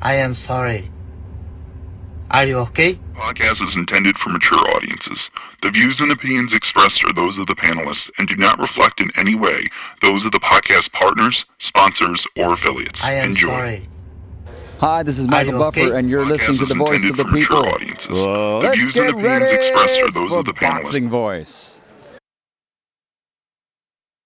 I am sorry. Are you okay? Podcast is intended for mature audiences. The views and opinions expressed are those of the panelists and do not reflect in any way those of the podcast partners, sponsors, or affiliates. I am Enjoy. sorry. Hi, this is Michael Buffer, and you're listening to the voice of the people. Let's get ready for Boxing Voice.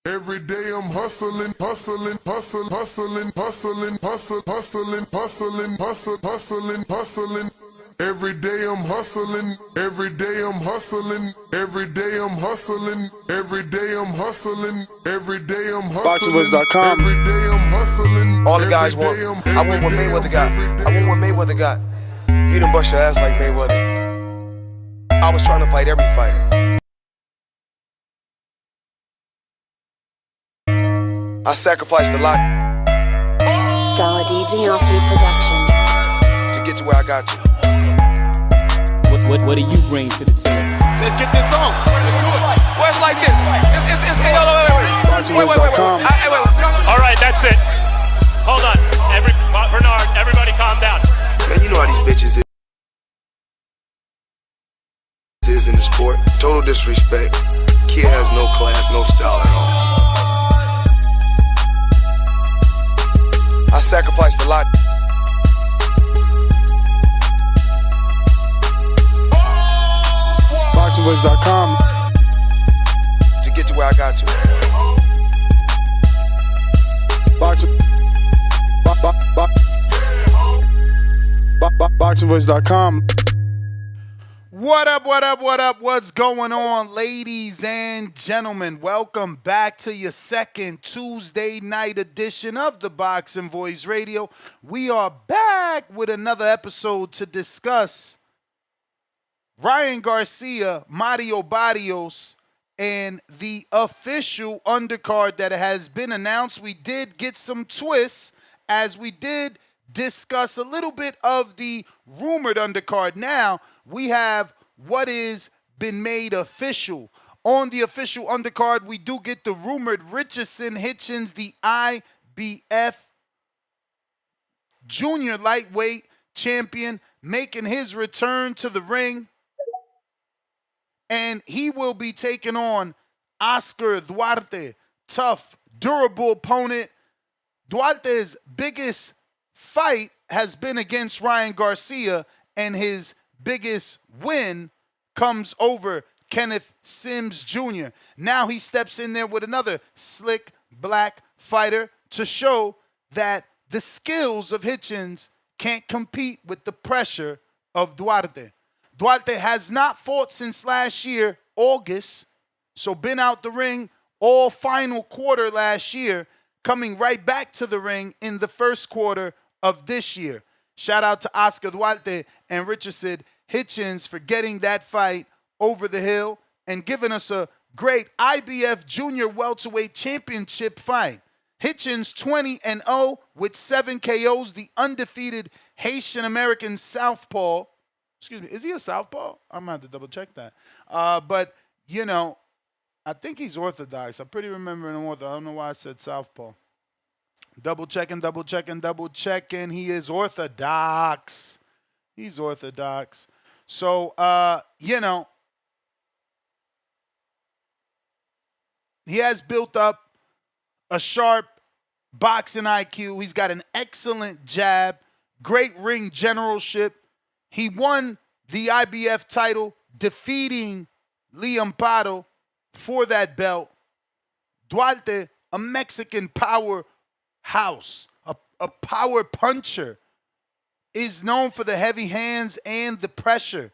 Every day I'm hustling, hustling, hustling, hustling, hustling, hustling, hustling, hustling, hustling, hustling, hustling. Every day I'm hustling, every day I'm hustling, every day I'm hustling, every day I'm hustling, every day I'm hustling. BoxingVoice.com. Every day I'm hustling. All the guys want. I want what Mayweather got. I want what Mayweather got. You done bust your ass like Mayweather. I was trying to fight every fighter. I sacrificed a lot Productions to get to where I got to. What do you bring to the table? Let's get this on. Let's do it. Well, it's like this. It's hey, wait. All right, that's it. Hold on. Bernard, everybody calm down. Man, you know how these bitches is in the sport. Total disrespect. Kid has no class, no style at all. I sacrificed a lot. BoxingVoice.com. To get to where I got to. BoxingVoice.com. What up? What's going on, ladies and gentlemen? Welcome back to your second Tuesday night edition of the Boxing Voice Radio. We are back with another episode to discuss Ryan Garcia, Mario Barrios, and the official undercard that has been announced. We did get some twists as we did discuss a little bit of the rumored undercard. Now we have what is been made official. On the official undercard, we do get the rumored Richardson Hitchins, the IBF junior lightweight champion, making his return to the ring. And he will be taking on Oscar Duarte, tough, durable opponent. Duarte's biggest fight has been against Ryan Garcia, and his biggest win comes over Kenneth Sims Jr. Now he steps in there with another slick black fighter to show that the skills of Hitchens can't compete with the pressure of Duarte. Duarte has not fought since last year, August, so been out the ring all final quarter last year, coming right back to the ring in the first quarter of this year. Shout out to Oscar Duarte and Richardson Hitchins for getting that fight over the hill and giving us a great IBF Junior Welterweight Championship fight. Hitchens 20-0 with 7 KOs, the undefeated Haitian-American southpaw. Excuse me, is he a southpaw? I'm going to have to double check that. But, you know, I think he's orthodox. I'm pretty remembering him orthodox. I don't know why I said southpaw. Double checking. He is orthodox. He's orthodox. So, you know, he has built up a sharp boxing IQ. He's got an excellent jab, great ring generalship. He won the IBF title, defeating Liam Pardo for that belt. Duarte, a Mexican powerhouse, a power puncher, is known for the heavy hands and the pressure.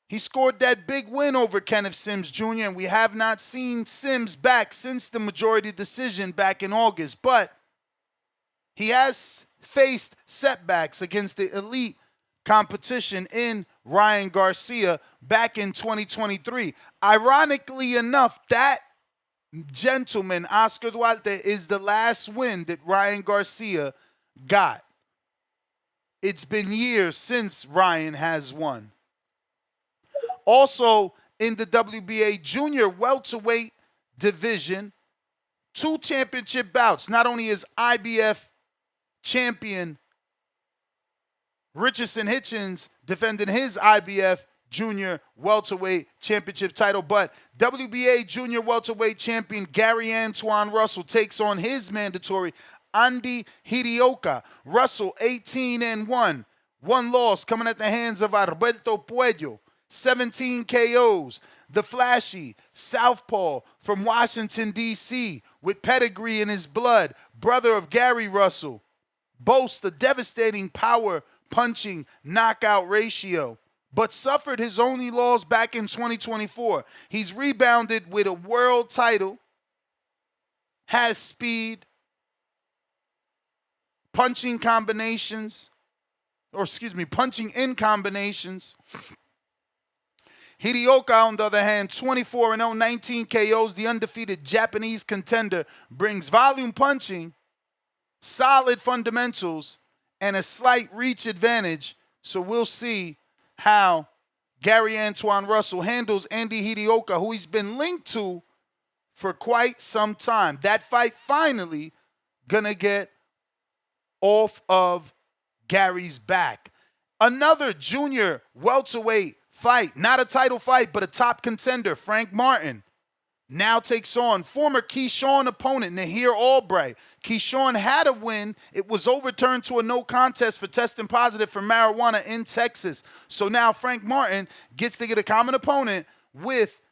He scored that big win over Kenneth Sims Jr., and we have not seen Sims back since the majority decision back in August. But he has faced setbacks against the elite competition in Ryan Garcia back in 2023. Ironically enough, that gentleman, Oscar Duarte, is the last win that Ryan Garcia got. It's been years since Ryan has won. Also, in the WBA junior welterweight division, 2 championship bouts. Not only is IBF champion Richardson Hitchins defending his IBF junior welterweight championship title. But WBA junior welterweight champion Gary Antoine Russell takes on his mandatory Andy Hiraoka. Russell 18-1. One loss coming at the hands of Alberto Puello. 17 KOs. The flashy southpaw from Washington, D.C. with pedigree in his blood, brother of Gary Russell, boasts a devastating power punching knockout ratio, but suffered his only loss back in 2024. He's rebounded with a world title, has speed, punching in combinations. Hiraoka, on the other hand, 24-0, 19 KOs. The undefeated Japanese contender brings volume punching, solid fundamentals, and a slight reach advantage. So we'll see how Gary Antoine Russell handles Andy Hiraoka, who he's been linked to for quite some time. That fight finally gonna get off of Gary's back. Another junior welterweight fight, not a title fight, but a top contender, Frank Martin, now takes on former Keyshawn opponent, Nahir Albright. Keyshawn had a win. It was overturned to a no contest for testing positive for marijuana in Texas. So now Frank Martin gets to get a common opponent with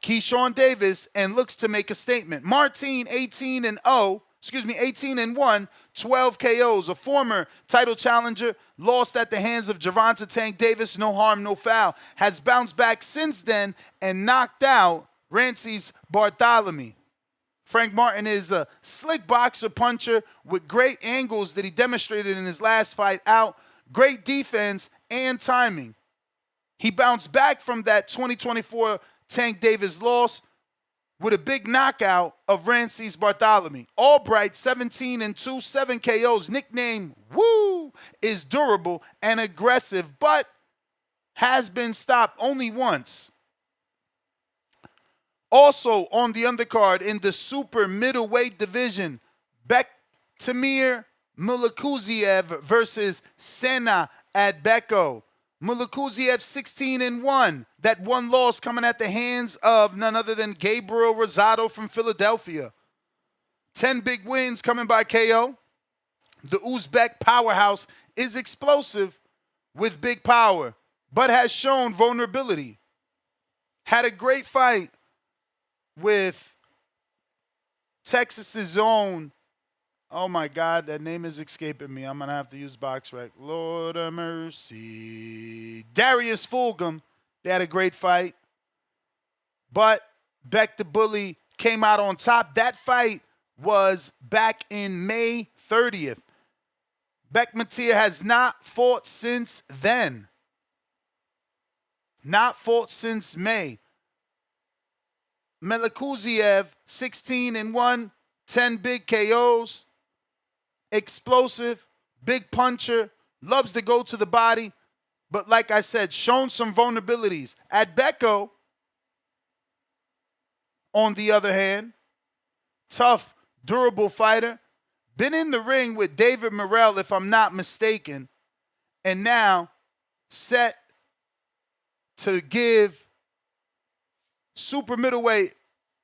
Keyshawn Davis and looks to make a statement. Martin 18-1, 12 KOs. A former title challenger, lost at the hands of Gervonta Tank Davis, no harm, no foul. Has bounced back since then and knocked out Rances Bartholomew. Frank Martin is a slick boxer puncher with great angles that he demonstrated in his last fight out. Great defense and timing. He bounced back from that 2024 Tank Davis loss with a big knockout of Rances Bartholomew. Albright, 17-2, 7 KOs. Nickname, Woo, is durable and aggressive, but has been stopped only once. Also on the undercard in the super middleweight division, Bektemir Melikuziev versus Sena Agbeko. Melikuziev 16-1. That one loss coming at the hands of none other than Gabriel Rosado from Philadelphia. 10 big wins coming by KO. The Uzbek powerhouse is explosive with big power, but has shown vulnerability. Had a great fight with Texas's own, oh my God, that name is escaping me. I'm going to have to use BoxRec. Lord of mercy. Darius Fulgham. They had a great fight. But Beck the Bully came out on top. That fight was back in May 30th. Bektemir has not fought since then. Not fought since May. Melikuziev, 16-1, 10 big KOs. Explosive, big puncher, loves to go to the body, but like I said, shown some vulnerabilities. Agbeko, on the other hand, tough, durable fighter, been in the ring with David Morrell, if I'm not mistaken, and now set to give super middleweight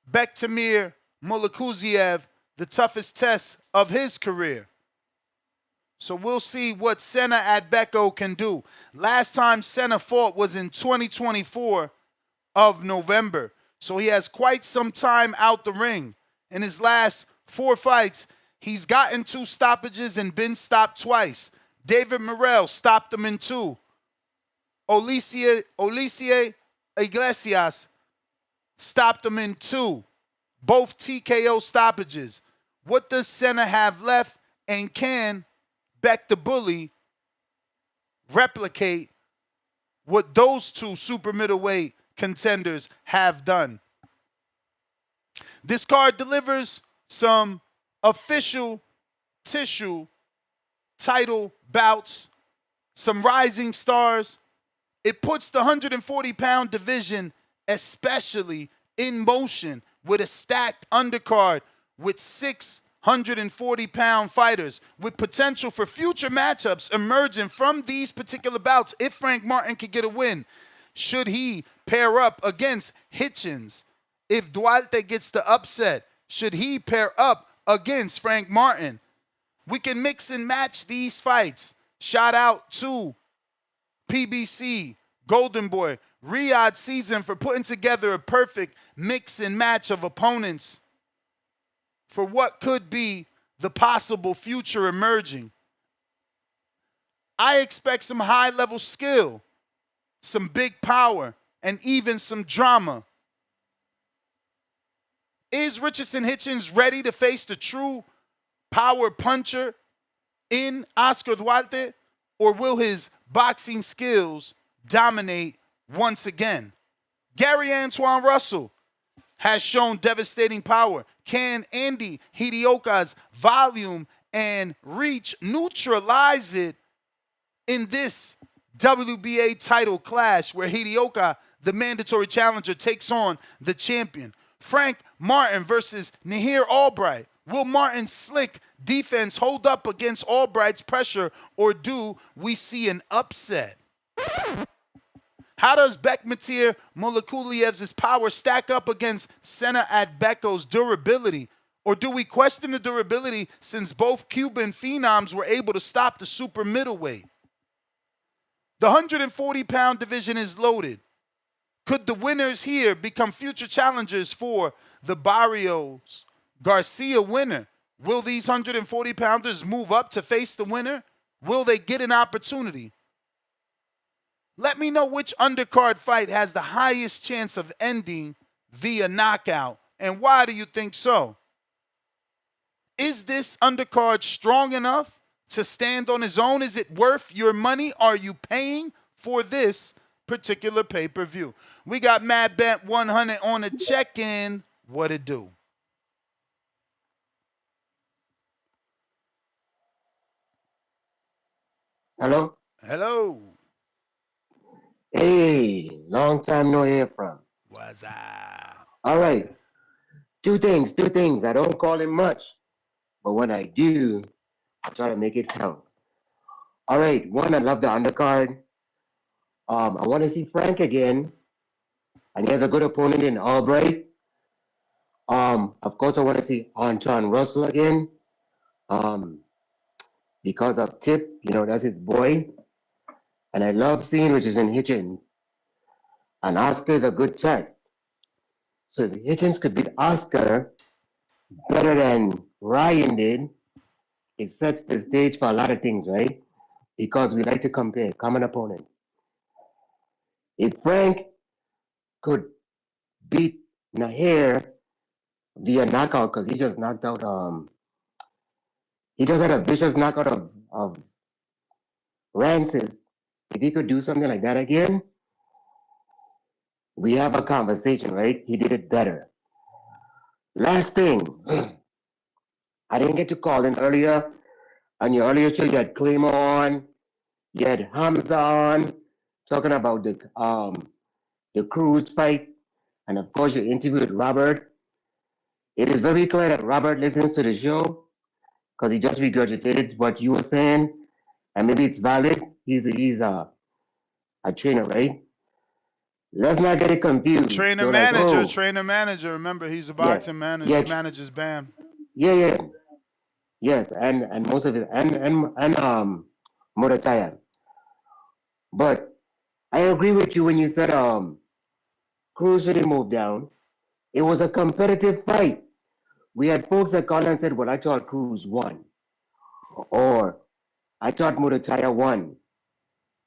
Bektemir Melikuziev the toughest test of his career. So we'll see what Sena Agbeko can do. Last time Sena fought was in 2024 of November. So he has quite some time out the ring. In his last 4 fights, he's gotten 2 stoppages and been stopped twice. David Morrell stopped him in 2. Olivier Iglesias stopped him in 2. Both TKO stoppages. What does Sena have left, and can Beck the Bully replicate what those 2 super middleweight contenders have done? This card delivers some official tissue title bouts, some rising stars. It puts the 140-pound division especially in motion with a stacked undercard with 6 140-pound fighters with potential for future matchups emerging from these particular bouts if Frank Martin could get a win. Should he pair up against Hitchens? If Duarte gets the upset, should he pair up against Frank Martin? We can mix and match these fights. Shout out to PBC, Golden Boy, Riyadh Season for putting together a perfect mix and match of opponents for what could be the possible future emerging. I expect some high-level skill, some big power, and even some drama. Is Richardson Hitchens ready to face the true power puncher in Oscar Duarte, or will his boxing skills dominate once again? Gary Antoine Russell has shown devastating power. Can Andy Hiraoka's volume and reach neutralize it in this WBA title clash where Hiraoka, the mandatory challenger, takes on the champion? Frank Martin versus Nahir Albright. Will Martin's slick defense hold up against Albright's pressure, or do we see an upset? How does Bektemir Melikuziev's power stack up against Sena Agbeko's durability? Or do we question the durability since both Cuban phenoms were able to stop the super middleweight? The 140-pound division is loaded. Could the winners here become future challengers for the Barrios Garcia winner? Will these 140-pounders move up to face the winner? Will they get an opportunity? Let me know which undercard fight has the highest chance of ending via knockout, and why do you think so? Is this undercard strong enough to stand on its own? Is it worth your money? Are you paying for this particular pay-per-view? We got Mad Bet 100 on the check-in. What it do? Hello? Hello. Hey, long time no hear from. What's up? All right. Two things. I don't call him much, but when I do, I try to make it count. All right. One, I love the undercard. I want to see Frank again, and he has a good opponent in Albright. Of course, I want to see Antoine Russell again. Because of Tip, that's his boy. And I love seeing Richardson Hitchens. And Oscar is a good test. So if Hitchens could beat Oscar better than Ryan did, it sets the stage for a lot of things, right? Because we like to compare common opponents. If Frank could beat Nahir via knockout, because he just knocked out, he just had a vicious knockout of Rancis. If he could do something like that again, we have a conversation, right? He did it better. Last thing, I didn't get to call in earlier. On your earlier show, you had Claymore on, you had Hamza on, talking about the Cruz fight, and of course, you interviewed Robert. It is very clear that Robert listens to the show because he just regurgitated what you were saying, and maybe it's valid. He's a trainer, right? Let's not get it confused. Trainer manager. Remember, he's a boxing manager. He manages BAM. Yeah. Yes, and most of it, and Murataya. But I agree with you when you said Cruz didn't move down. It was a competitive fight. We had folks that called and said, well, I thought Cruz won. Or I thought Murataya won.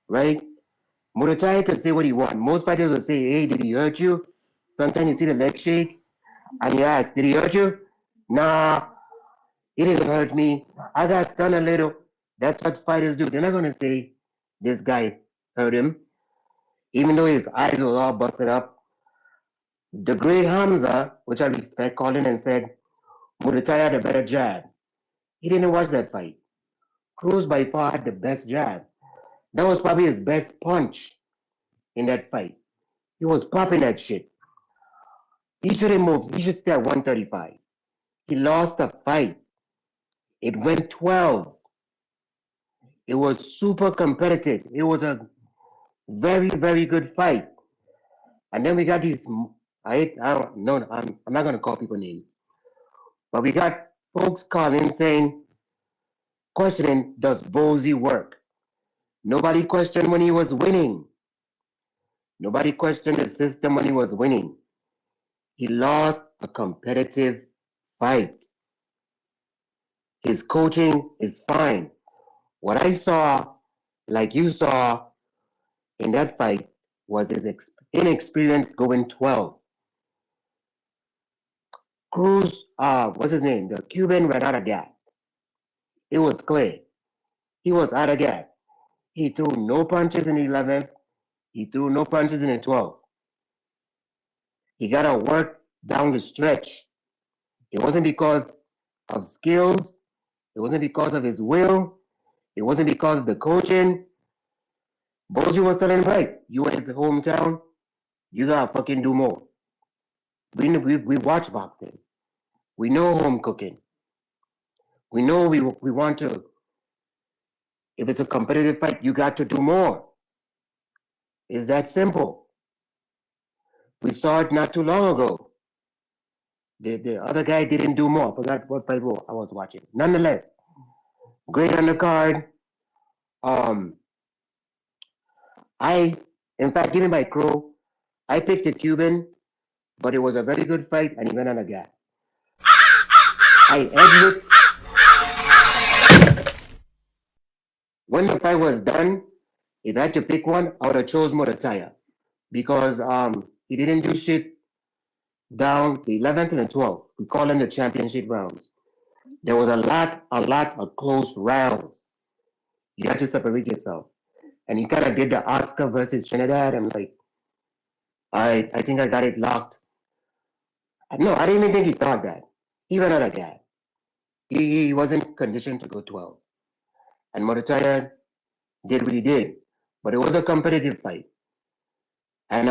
Right? Murataya could say what he wants. Most fighters will say, hey, did he hurt you? Sometimes you see the leg shake and you ask, did he hurt you? Nah, he didn't hurt me. I got stunned a little. That's what fighters do. They're not going to say this guy hurt him, even though his eyes were all busted up. The great Hamza, which I respect, called in and said, Murataya had a better jab. He didn't watch that fight. Cruz by far had the best jab. That was probably his best punch in that fight. He was popping that shit. He shouldn't move. He should stay at 135. He lost the fight. It went 12. It was super competitive. It was a very, very good fight. And then we got these, I don't know, I'm not going to call people names, but we got folks calling saying, questioning, does Bozy work? Nobody questioned when he was winning. Nobody questioned the system when he was winning. He lost a competitive fight. His coaching is fine. What I saw, like you saw in that fight, was his inexperience going 12. Cruz, what's his name? The Cuban ran out of gas. It was clear. He was out of gas. He threw no punches in the 11th. He threw no punches in the 12th. He got to work down the stretch. It wasn't because of skills. It wasn't because of his will. It wasn't because of the coaching. Boji was telling him, right, you in his hometown, you gotta fucking do more. We watch boxing. We know home cooking. We know we want to, if it's a competitive fight, you got to do more. It's that simple. We saw it not too long ago. The other guy didn't do more. I forgot what fight I was watching. Nonetheless, great undercard. In fact, given by Crow, I picked the Cuban, but it was a very good fight, and he went on a gas. I edged it. When the fight was done, if I had to pick one, I would have chose Morataya because he didn't do shit down the 11th and the 12th. We call them the championship rounds. There was a lot of close rounds. You had to separate yourself. And he kind of did the Oscar versus Trinidad. I'm like, I think I got it locked. No, I didn't even think he thought that. He ran out of gas. He wasn't conditioned to go 12. And Morataya did what he did. But it was a competitive fight. And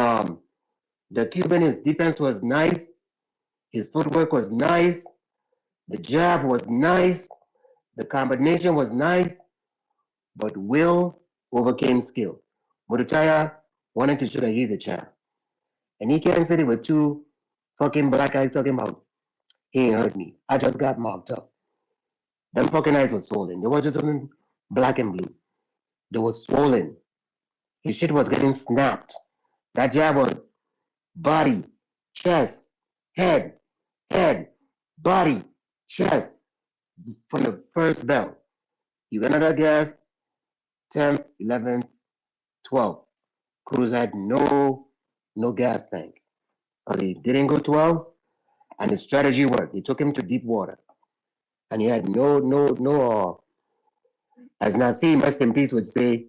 the Cuban, his defense was nice. His footwork was nice. The jab was nice. The combination was nice. But will overcame skill. Morataya wanted to show that he's a champ. And he can't sit with two fucking black guys talking about, he ain't hurt me. I just got marked up. Them fucking eyes were swollen. They were just black and blue. They were swollen. His shit was getting snapped. That jab was body, chest, head, body, chest. From the first bell. He went out of gas, 10th, 11th, 12th. Cruz had no gas tank. Because he didn't go 12, and his strategy worked. He took him to deep water. And he had no, as Nassim, rest in peace, would say,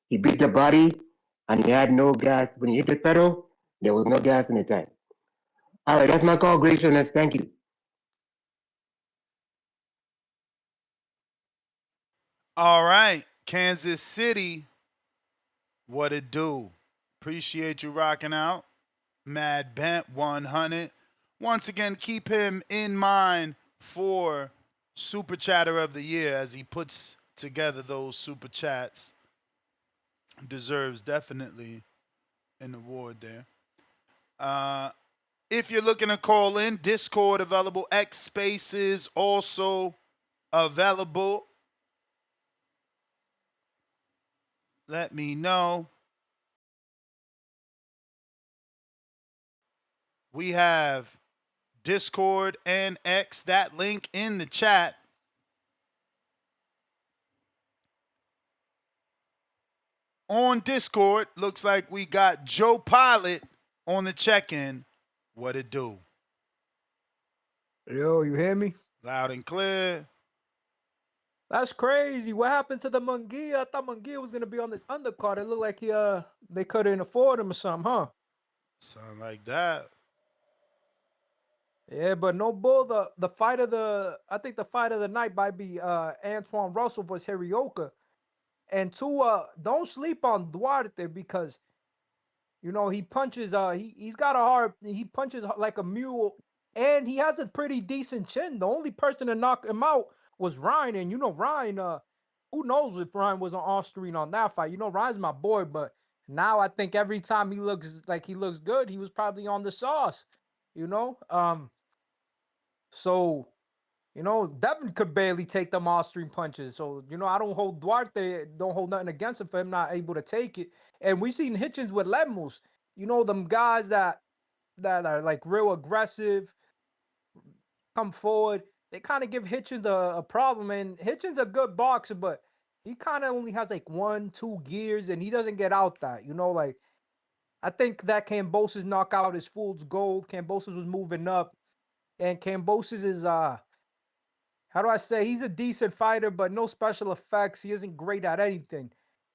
he beat the body, and he had no gas. When he hit the pedal, there was no gas in the tank. All right, that's my call, graciousness. Thank you. All right, Kansas City, what it do? Appreciate you rocking out. Mad Bent 100. Once again, keep him in mind for Super Chatter of the Year as he puts together those Super Chats. Deserves definitely an award there. If you're looking to call in, Discord available, X Spaces also available. Let me know. We have Discord and X, that link in the chat. On Discord, looks like we got Joe Pilot on the check-in. What it do? Yo, you hear me? Loud and clear. That's crazy. What happened to the Munguia? I thought Munguia was gonna be on this undercard. It looked like they couldn't afford him or something, huh? Sound like that. Yeah, but no bull. The fight of I think the fight of the night might be Antoine Russell versus Hiraoka. And two, don't sleep on Duarte because he punches. He's got a hard. He punches like a mule, and he has a pretty decent chin. The only person to knock him out was Ryan, and Ryan. Who knows if Ryan was on screen on that fight? Ryan's my boy, but now I think every time he looks like he looks good, he was probably on the sauce. So Devin could barely take them Austrian punches. So, I don't hold nothing against him for him not able to take it. And we seen Hitchens with Lemus, them guys that are like real aggressive, come forward. They kind of give Hitchens a problem. And Hitchens a good boxer, but he kind of only has like 1-2 gears and he doesn't get out that, like I think that Kambosos knockout is fool's gold. Kambosos was moving up. And Kambosos is how do I say? He's a decent fighter, but no special effects. He isn't great at anything.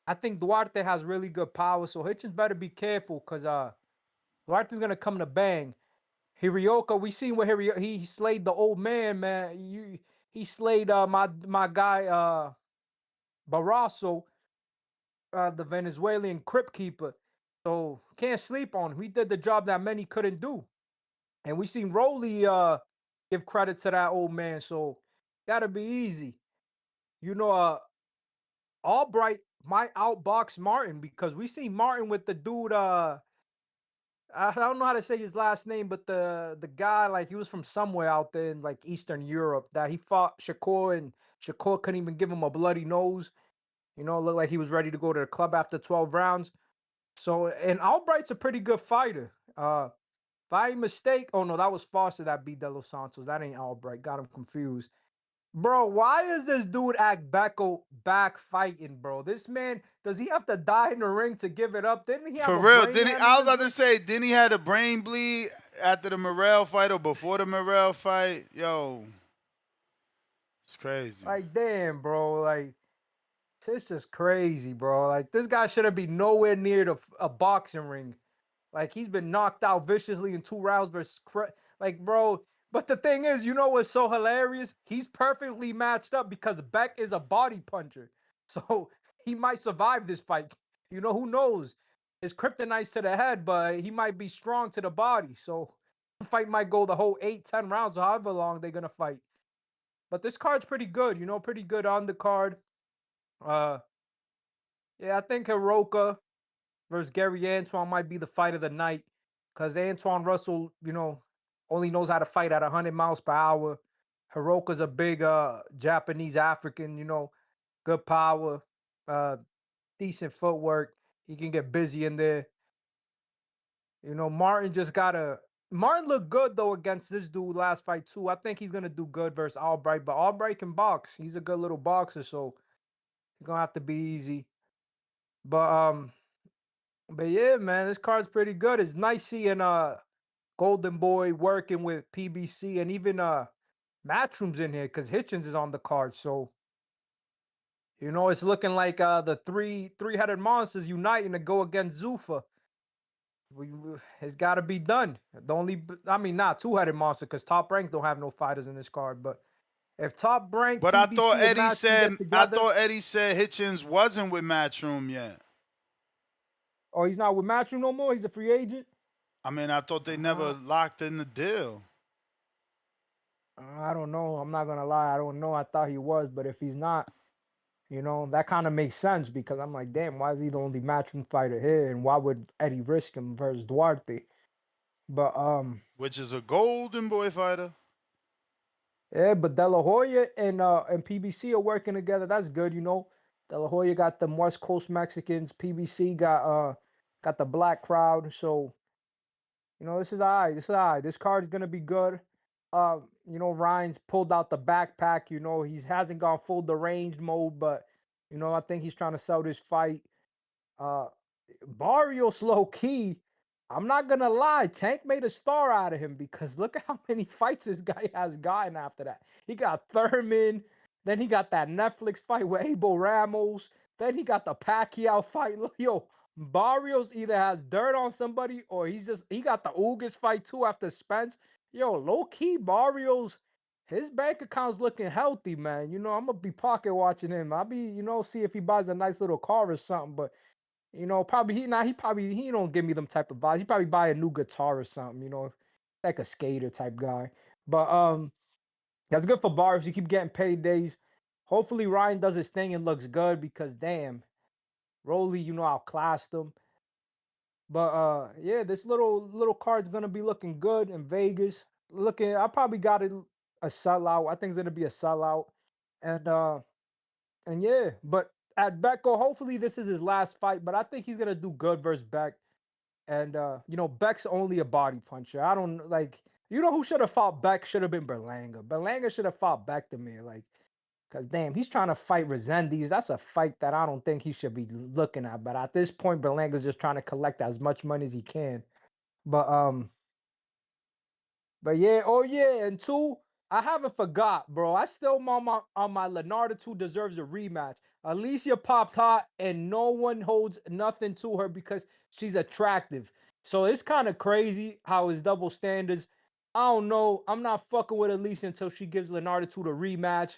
I think Duarte has really good power, so Hitchens better be careful because Duarte's gonna come to bang. Hiraoka, we seen what he slayed the old man, he slayed my guy Barroso, the Venezuelan crypt keeper. So can't sleep on him. He did the job that many couldn't do. And we seen Rolly give credit to that old man, so gotta be easy. Albright might outbox Martin because we see Martin with the dude. I don't know how to say his last name, but the guy, like, he was from somewhere out there in like Eastern Europe that he fought Shakur, and Shakur couldn't even give him a bloody nose. Looked like he was ready to go to the club after 12 rounds. So, and Albright's a pretty good fighter. If I mistake, oh no, that was Foster that beat De Los Santos. That ain't Albright. Got him confused. Bro, why is this dude Agbeko back fighting, bro? This man, does he have to die in the ring to give it up? Didn't he have For real? I was about to say, didn't he have a brain bleed after the Morrell fight or before the Morrell fight? Yo, it's crazy. Like, damn, bro. Like, it's just crazy, bro. Like, this guy shouldn't be nowhere near a boxing ring. Like, he's been knocked out viciously in 2 rounds versus, like, bro. But the thing is, what's so hilarious? He's perfectly matched up because Beck is a body puncher. So he might survive this fight. Who knows? His kryptonite's to the head, but he might be strong to the body. So the fight might go the whole 8-10 rounds or however long they're going to fight. But this card's pretty good, pretty good on the card. Yeah, I think Hiraoka versus Gary Antoine might be the fight of the night because Antoine Russell, only knows how to fight at 100 miles per hour. Hiroka's a big Japanese African, good power, decent footwork. He can get busy in there. Martin looked good though against this dude last fight too. I think he's gonna do good versus Albright, but Albright can box. He's a good little boxer, so he's gonna have to be easy. But yeah, man, this card's pretty good. It's nice seeing Golden Boy working with PBC and even Matchroom's in here because Hitchens is on the card. So, it's looking like the three-headed monsters uniting to go against Zuffa. It's got to be done. Not two-headed monster because Top Rank don't have no fighters in this card. But if Top Rank, but PBC I thought Eddie said Hitchens wasn't with Matchroom yet. Oh, he's not with Matchroom no more. He's a free agent. I thought they never locked in the deal. I don't know. I'm not going to lie. I don't know. I thought he was. But if he's not, that kind of makes sense because I'm like, damn, why is he the only Matchroom fighter here? And why would Eddie risk him versus Duarte? But which is a Golden Boy fighter. Yeah, but De La Hoya and PBC are working together. That's good, De La Hoya got the West Coast Mexicans. PBC got the black crowd. So, this is all right. This card is gonna be good. Ryan's pulled out the backpack. He hasn't gone full deranged mode, but I think he's trying to sell this fight. Barrios low key. I'm not gonna lie, Tank made a star out of him because look at how many fights this guy has gotten after that. He got Thurman, then he got that Netflix fight with Abel Ramos, then he got the Pacquiao fight. Yo, Barrios either has dirt on somebody or he got the Ugas fight too after Spence. Yo, low key Barrios, his bank account's looking healthy, man. I'm gonna be pocket watching him. I'll be, see if he buys a nice little car or something, but probably he don't give me them type of vibes. He probably buy a new guitar or something, like a skater type guy. But That's good for Barrios. You keep getting paydays. Hopefully Ryan does his thing and looks good because damn, Rolly, outclassed him. But yeah, this little card's gonna be looking good in Vegas. I probably got it a sellout. I think it's gonna be a sellout. And yeah, but at Becko, hopefully this is his last fight. But I think he's gonna do good versus Beck. And Beck's only a body puncher. I don't like who should have fought Beck should have been Berlanga. Berlanga should have fought Bektemir. Cause damn, he's trying to fight Resendiz. That's a fight that I don't think he should be looking at. But at this point, Berlanga's just trying to collect as much money as he can. But yeah, oh yeah, and two, I haven't forgot, bro. I still on my Leonardo 2 deserves a rematch. Alicia popped hot, and no one holds nothing to her because she's attractive. So it's kind of crazy how it's double standards. I don't know. I'm not fucking with Alicia until she gives Leonardo 2 the rematch.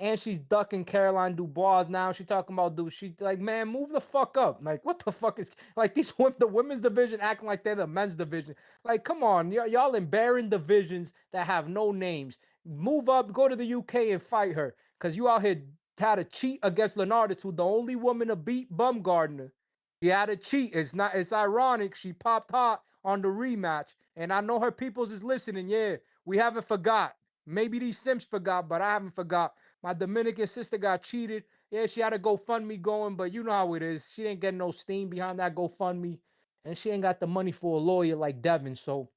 And she's ducking Caroline Dubois now. She talking about, dude, she's like, man, move the fuck up. Like, what the fuck is, like, the women's division acting like they're the men's division. Like, come on, y'all in barren divisions that have no names. Move up, go to the UK and fight her. Because you out here had to cheat against Leonardo, to the only woman to beat Bumgardner. She had to cheat. It's ironic. She popped hot on the rematch. And I know her peoples is listening. Yeah, we haven't forgot. Maybe these Sims forgot, but I haven't forgot. My Dominican sister got cheated. Yeah, she had a GoFundMe going, but you know how it is. She didn't get no steam behind that GoFundMe, and she ain't got the money for a lawyer like Devin. So,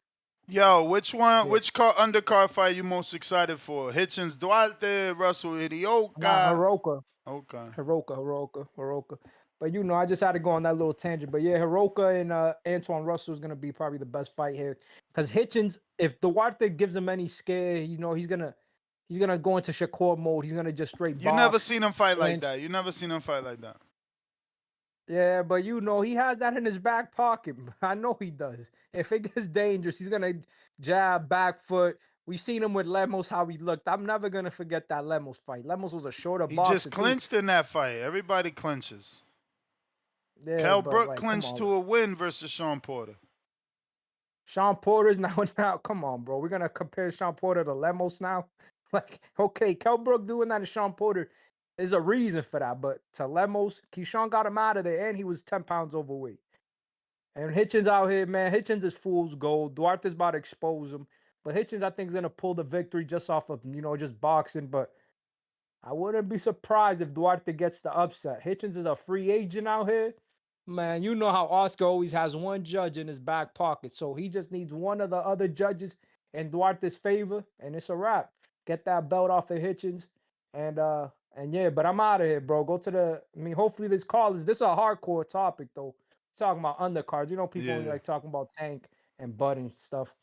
yo, which undercard fight you most excited for? Hitchens Duarte, Russell Hiraoka? Hiraoka. Okay. Hiraoka. But I just had to go on that little tangent. But yeah, Hiraoka and Antoine Russell is gonna be probably the best fight here. Because Hitchens, if Duarte gives him any scare, he's gonna go into Shakur mode. He's gonna just straight box. You never seen him fight like that. Yeah, but he has that in his back pocket. I know he does. If it gets dangerous, he's gonna jab, back foot. We seen him with Lemos, how he looked. I'm never gonna forget that Lemos fight. Lemos was a shorter boxer. He just clinched in that fight. Everybody clinches. Yeah, Kell Brook clinched to a win versus Sean Porter. Sean Porter's now. Come on, bro. We're gonna compare Sean Porter to Lemos now. Like, okay, Kell Brook doing that to Sean Porter is a reason for that, but to Lemos, Keyshawn got him out of there, and he was 10 pounds overweight. And Hitchens out here, man. Hitchens is fool's gold. Duarte's about to expose him, but Hitchens, I think, is gonna pull the victory just off of just boxing. But I wouldn't be surprised if Duarte gets the upset. Hitchens is a free agent out here. Man, you know how Oscar always has one judge in his back pocket. So he just needs one of the other judges in Duarte's favor, and it's a wrap. Get that belt off of Hitchens. And yeah, but I'm out of here, bro. Go to hopefully this is a hardcore topic, though. Talking about undercards. People only like talking about Tank and Bud and stuff.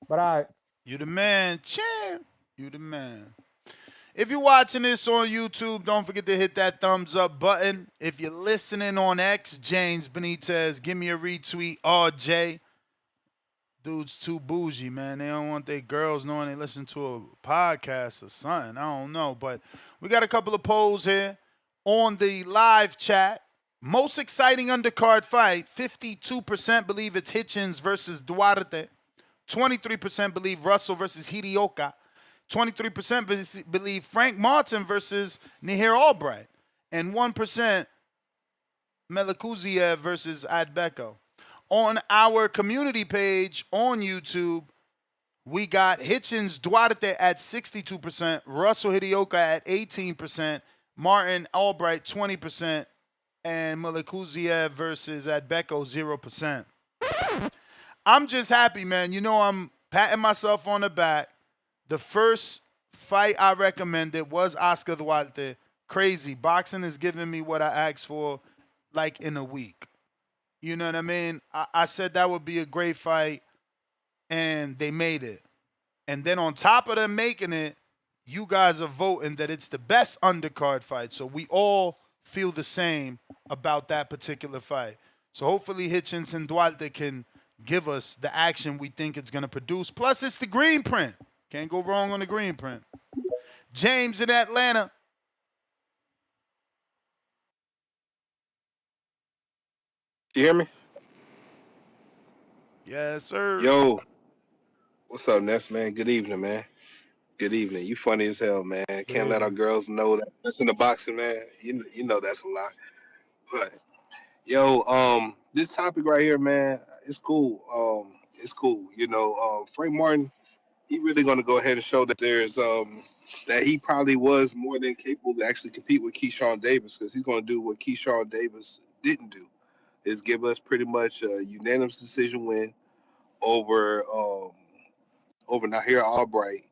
But all right. You the man, champ. You the man. If you're watching this on YouTube, don't forget to hit that thumbs up button. If you're listening on X, James Benitez, give me a retweet. RJ. Dudes too bougie, man. They don't want their girls knowing they listen to a podcast or something. I don't know. But we got a couple of polls here on the live chat. Most exciting undercard fight, 52% believe it's Hitchens versus Duarte. 23% believe Russell versus Hiraoka. 23% believe Frank Martin versus Nahir Albright. And 1% Melikuziev versus Agbeko. On our community page on YouTube, we got Hitchens Duarte at 62%, Russell Hiraoka at 18%, Martin Albright 20%, and Melikuziev versus Agbeko 0%. I'm just happy, man. I'm patting myself on the back. The first fight I recommended was Oscar Duarte. Crazy. Boxing is giving me what I asked for like in a week. You know what I mean? I said that would be a great fight, and they made it. And then on top of them making it, you guys are voting that it's the best undercard fight. So we all feel the same about that particular fight. So hopefully Hitchens and Duarte can give us the action we think it's going to produce. Plus, it's the green print. Can't go wrong on the green print. James in Atlanta. You hear me? Yes, sir. Yo. What's up, Ness, man? Good evening, man. Good evening. You funny as hell, man. Can't let our girls know that. Listen to boxing, man. You know that's a lot. But yo, this topic right here, man, it's cool. It's cool. Frank Martin, he really gonna go ahead and show that there's that he probably was more than capable to actually compete with Keyshawn Davis, because he's gonna do what Keyshawn Davis didn't do, is give us pretty much a unanimous decision win over over Nahir Albright,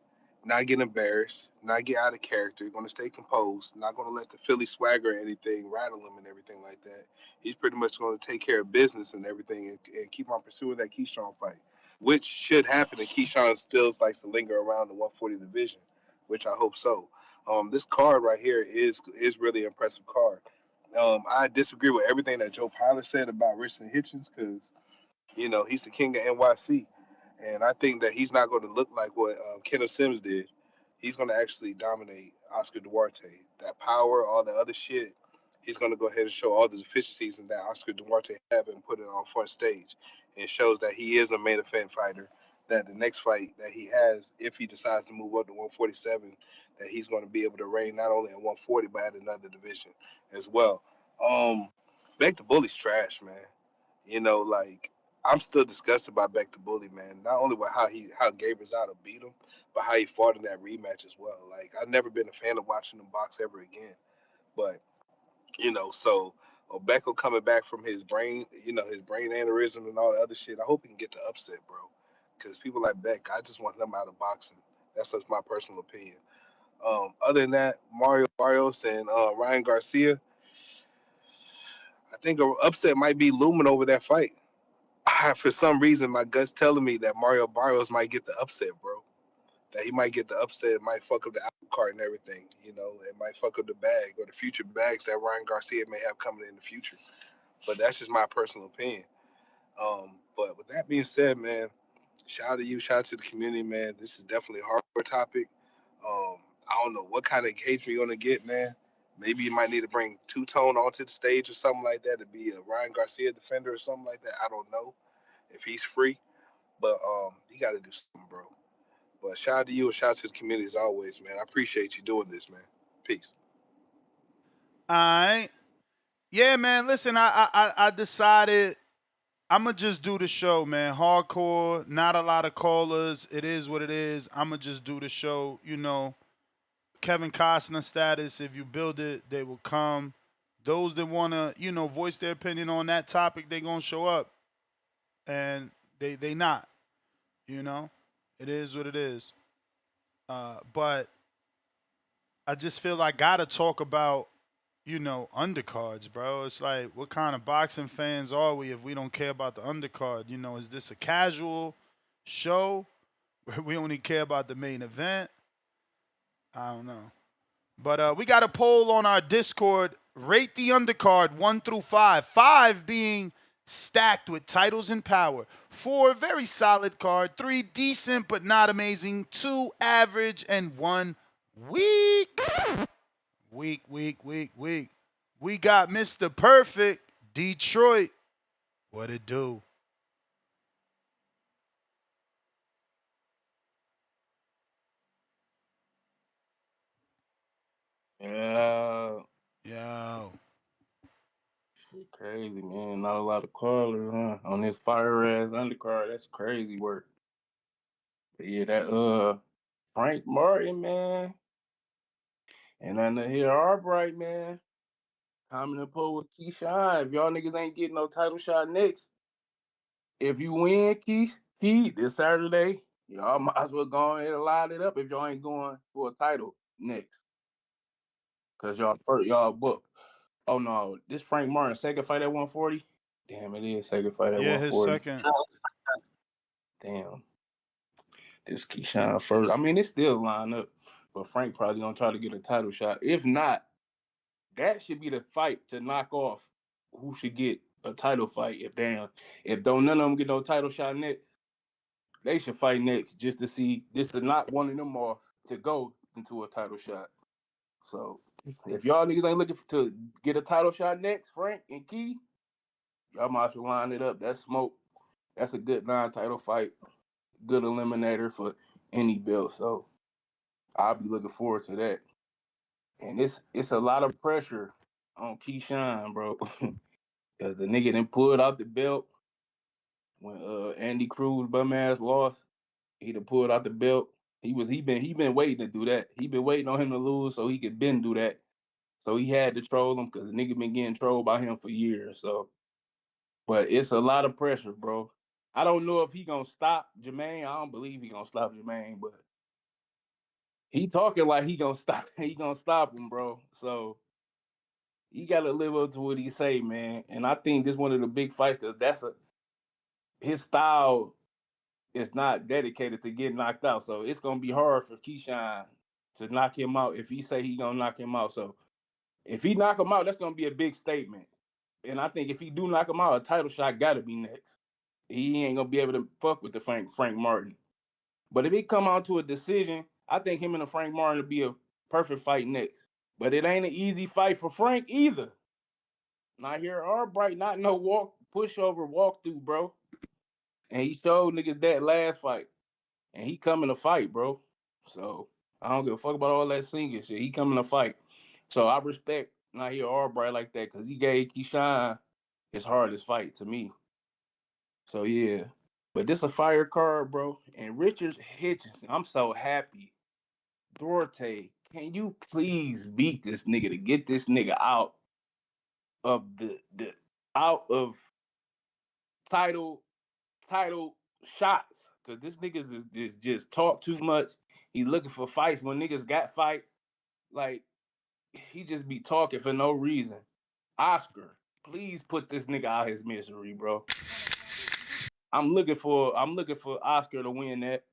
not get embarrassed, not get out of character, going to stay composed, not going to let the Philly swagger or anything rattle him and everything like that. He's pretty much going to take care of business and everything and keep on pursuing that Keyshawn fight, which should happen. And Keyshawn still likes to linger around the 140 division, which I hope so. This card right here is really an impressive card. I disagree with everything that Joe Pilot said about Richardson Hitchens, because he's the king of NYC. And I think that he's not going to look like what Kenneth Sims did. He's going to actually dominate Oscar Duarte. That power, all the other shit, he's going to go ahead and show all the deficiencies in that Oscar Duarte have and put it on front stage. And shows that he is a main event fighter, that the next fight that he has, if he decides to move up to 147, that he's going to be able to reign not only at 140, but at another division as well. Beck the Bully's trash, man. I'm still disgusted by Beck the Bully, man. Not only with how Gabe Rosado beat him, but how he fought in that rematch as well. Like, I've never been a fan of watching him box ever again. But so Beckel coming back from his brain aneurysm and all the other shit. I hope he can get the upset, bro. Because people like Beck, I just want them out of boxing. That's just my personal opinion. Other than that, Mario Barrios and Ryan Garcia, I think an upset might be looming over that fight. For some reason, my gut's telling me that Mario Barrios might get the upset, bro. That he might get the upset. It might fuck up the apple cart and everything. It might fuck up the bag or the future bags that Ryan Garcia may have coming in the future. But that's just my personal opinion. But with that being said, man, shout out to you, shout out to the community, man. This is definitely a hardcore topic. I don't know what kind of engagement you're gonna get, man. Maybe you might need to bring Two-Tone onto the stage or something like that to be a Ryan Garcia defender or something like that. I don't know if he's free, but you got to do something, bro. But shout out to you and shout out to the community as always, man. I appreciate you doing this, man. Peace. All right. Yeah, man. Listen, I decided I'm going to just do the show, man. Hardcore, not a lot of callers. It is what it is. I'm going to just do the show. Kevin Costner status. If you build it, they will come. Those that want to, voice their opinion on that topic, they going to show up. And they not. It is what it is. But I just feel like I got to talk about undercards, bro. It's like, what kind of boxing fans are we if we don't care about the undercard? Is this a casual show where we only care about the main event? I don't know. But we got a poll on our Discord. Rate the undercard 1 through 5. 5 being stacked with titles and power. 4, very solid card. 3, decent but not amazing. 2, average. And 1, weak. Weak. We got Mr. Perfect, Detroit. What it do? Yeah. Yo. Shit crazy, man. Not a lot of callers, huh? On this fire ass undercard, that's crazy work. But yeah, that Frank Martin, man. And I know here Albright, man. Coming to pull with Keyshawn. If y'all niggas ain't getting no title shot next, if you win, Key, this Saturday, y'all might as well go ahead and line it up if y'all ain't going for a title next. Cause y'all booked. Oh no, this Frank Martin second fight at 140. Damn, it is second fight at 140. Yeah, his second. Damn. This Keyshawn first. I mean, it's still line up, but Frank probably gonna try to get a title shot. If not, that should be the fight to knock off who should get a title fight. If don't none of them get no title shot next, they should fight next just to knock one of them off to go into a title shot. So if y'all niggas ain't looking to get a title shot next, Frank and Key, y'all might as well line it up. That's smoke. That's a good non-title fight. Good eliminator for any belt. So I'll be looking forward to that. And it's a lot of pressure on Keyshawn, bro. Cause the nigga done pulled out the belt when Andy Cruz bum ass lost. He done pulled out the belt. He been waiting to do that. He been waiting on him to lose so he could do that. So he had to troll him because the nigga been getting trolled by him for years. So, but it's a lot of pressure, bro. I don't know if he gonna stop Jermaine. I don't believe he gonna stop Jermaine, but he talking like he gonna stop. He gonna stop him, bro. So he gotta live up to what he say, man. And I think this one of the big fights because his style is not dedicated to getting knocked out. So it's gonna be hard for Keyshawn to knock him out if he say he gonna knock him out. So if he knock him out, that's gonna be a big statement. And I think if he do knock him out, a title shot gotta be next. He ain't gonna be able to fuck with the Frank Martin. But if it come out to a decision, I think him and the Frank Martin would be a perfect fight next. But it ain't an easy fight for Frank either. Nahir Albright, not no pushover walkthrough, bro. And he showed niggas that last fight. And he coming to fight, bro. So I don't give a fuck about all that singing shit. He coming to fight. So I respect Nahir Albright like that because he gave Keyshawn his hardest fight to me. So yeah. But this a fire card, bro. And Richardson Hitchens, I'm so happy. Duarte, can you please beat this nigga to get this nigga out of out of title shots? Cause this niggas is just talk too much. He looking for fights when niggas got fights. Like he just be talking for no reason. Oscar, please put this nigga out his misery, bro. I'm looking for Oscar to win that.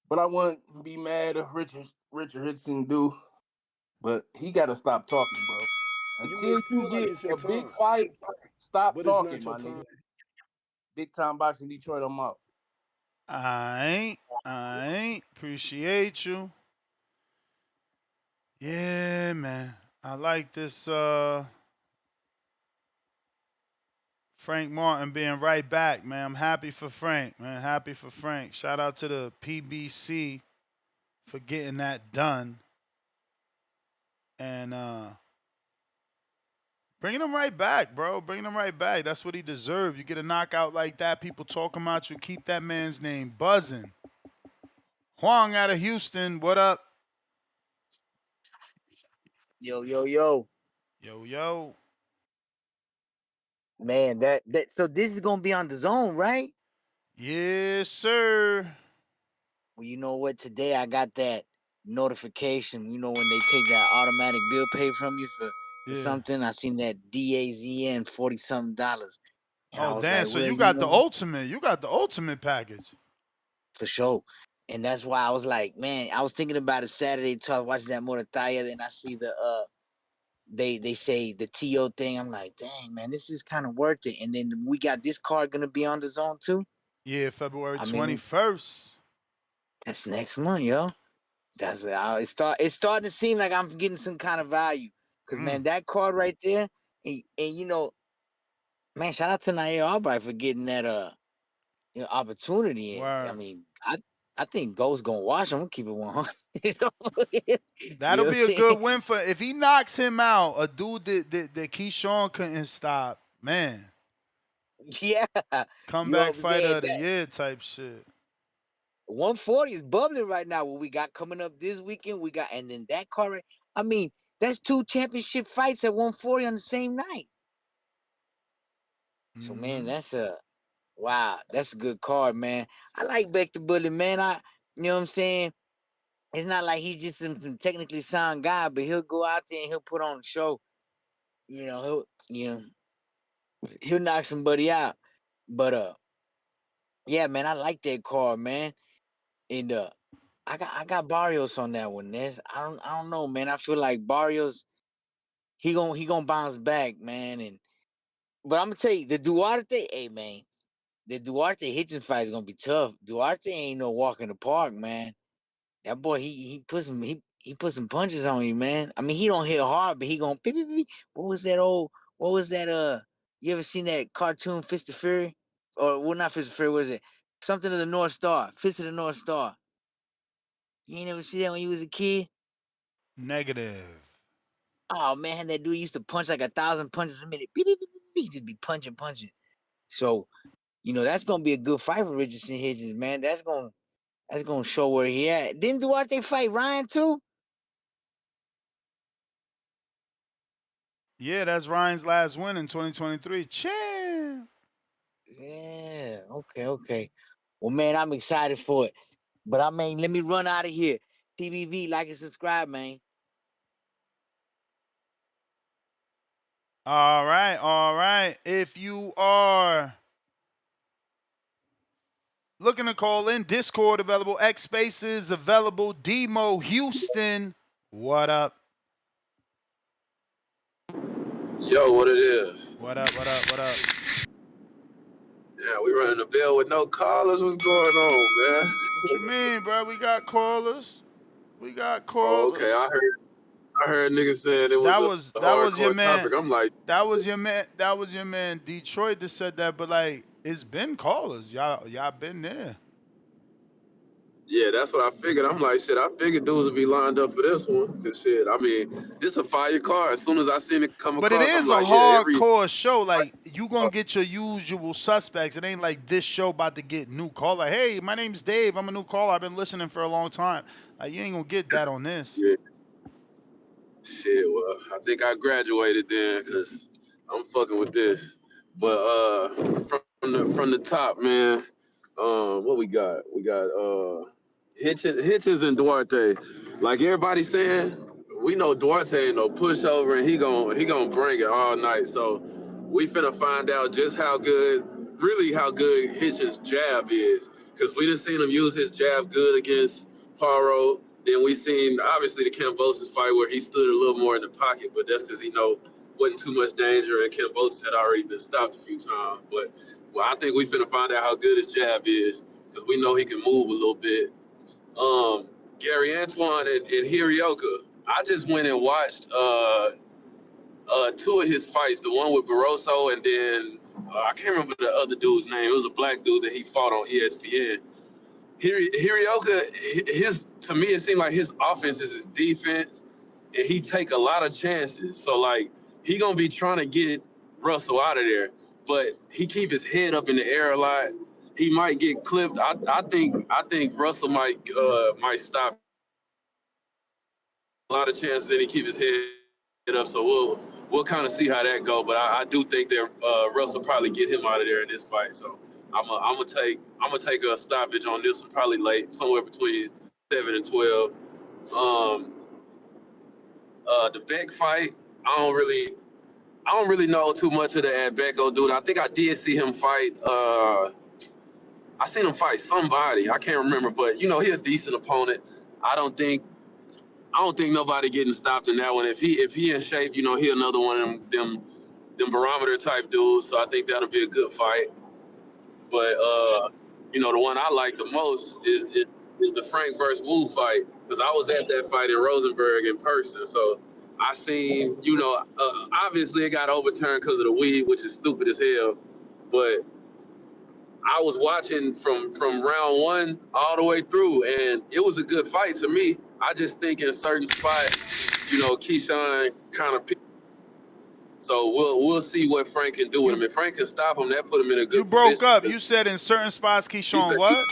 But I wouldn't be mad if Richard Richardson do. But he gotta stop talking, bro. Until you get a big fight, stop talking, my nigga. Big time boxing Detroit, I'm out. I ain't. Appreciate you. Yeah, man. I like this Frank Martin being right back, man. I'm happy for Frank, man. Happy for Frank. Shout out to the PBC for getting that done. And bringing him right back, bro. Bringing him right back. That's what he deserved. You get a knockout like that, people talking about you. Keep that man's name buzzing. Huang out of Houston, what up? Yo. Yo. Man, that so this is gonna be on DAZN, right? Yes, sir. Well, you know what? Today I got that notification. You know when they take that automatic bill pay from you for something. I seen that DAZN $40-something. And I was damn! like, So well, you got the ultimate. You got the ultimate package. For sure. And that's why I was like, man, I was thinking about it Saturday till I was watching that Morataya, then I see the they say the TO thing. I'm like, dang, man, this is kind of worth it. And then we got this card gonna be on DAZN too. Yeah, February 21st. That's next month, yo. That's it's starting to seem like I'm getting some kind of value. Cause man, that card right there, and you know, man, shout out to Nahir Albright for getting that opportunity. I mean, I think Ghost gonna watch him. I'm gonna keep it 100. That'll be a good win for if he knocks him out. A dude that Keyshawn couldn't stop, man. Yeah, comeback fighter of the year type shit. 140 is bubbling right now. What we got coming up this weekend, and then that card. I mean, that's 2 championship fights at 140 on the same night. So man, that's a good card, man. I like Bektemir Bully, man. You know what I'm saying? It's not like he's just some technically sound guy, but he'll go out there and he'll put on a show. You know, he'll knock somebody out. But yeah, man, I like that card, man. And I got Barrios on that one. I don't know, man. I feel like Barrios, he gonna bounce back, man. But I'm gonna tell you, the Duarte, hey man, the Duarte Hitchens fight is gonna be tough. Duarte ain't no walk in the park, man. That boy, he put some punches on you, man. I mean, he don't hit hard, but he gonna beep, beep, beep. What was that? You ever seen that cartoon Fist of Fury? Or well, not Fist of Fury, what is it? Something of the North Star. Fist of the North Star. You ain't never see that when you was a kid? Negative. Oh man, that dude used to punch like 1,000 punches a minute. Beep, beep, beep, beep. He just be punching. So, that's gonna be a good fight for Richardson Hitchens, man. That's gonna show where he at. Didn't Duarte fight Ryan too? Yeah, that's Ryan's last win in 2023. Champ. Yeah. Okay. Well, man, I'm excited for it. But I mean, let me run out of here. TBV, like and subscribe, man. All right. If you are looking to call in, Discord available, X Spaces available, Demo Houston, what up? Yo, what it is? What up? Yeah, we running the bill with no callers. What's going on, man? What you mean, bro? We got callers. Oh, okay. I heard niggas saying it was a that was your hardcore man. topic. I'm like, that was your man Detroit that said that, but like it's been callers. Y'all been there. yeah, that's what I figured. I'm like, shit, I figured dudes would be lined up for this one. Cause shit, I mean, this a fire car. As soon as I seen it come But across, it is I'm a like, hardcore show. Like, you gonna get your usual suspects. It ain't like this show about to get new caller. Like, hey, my name's Dave. I'm a new caller. I've been listening for a long time. Like, you ain't gonna get that on this. Yeah. Shit, well, I think I graduated then, cause I'm fucking with this. But from the top, man. What we got? We got Hitchens and Duarte. Like everybody saying, we know Duarte ain't no pushover, and he gon' bring it all night. So we finna find out just how good Hitchens' jab is, because we done seen him use his jab good against Paro. Then we seen obviously the Kambosos fight where he stood a little more in the pocket, but that's because wasn't too much danger, and Kambosos had already been stopped a few times. But I think we finna find out how good his jab is, because we know he can move a little bit. Gary Antoine and Hiraoka. I just went and watched two of his fights. The one with Barroso, and then I can't remember the other dude's name. It was a black dude that he fought on ESPN. Hiraoka, to me, it seemed like his offense is his defense, and he take a lot of chances. So like he gonna be trying to get Russell out of there, but he keep his head up in the air a lot. He might get clipped. I think Russell might stop. A lot of chances that he keep his head up. So we'll kind of see how that go. But I do think that Russell probably get him out of there in this fight. So I'm gonna take a stoppage on this one, probably late, somewhere between 7 and 12. The Beck fight, I don't really know too much of the Agbeko dude. I think I did see him fight. I seen him fight somebody. I can't remember, but he a decent opponent. I don't think nobody getting stopped in that one. If he in shape, he another one of them barometer type dudes. So I think that'll be a good fight. But the one I like the most is the Frank versus Wu fight, because I was at that fight in Rosenberg in person. So I seen, obviously it got overturned because of the weed, which is stupid as hell. But I was watching from round one all the way through, and it was a good fight to me. I just think in certain spots, Keyshawn kind of. So we'll see what Frank can do with him. If Frank can stop him, that put him in a good position. You broke up. You said in certain spots, Keyshawn what?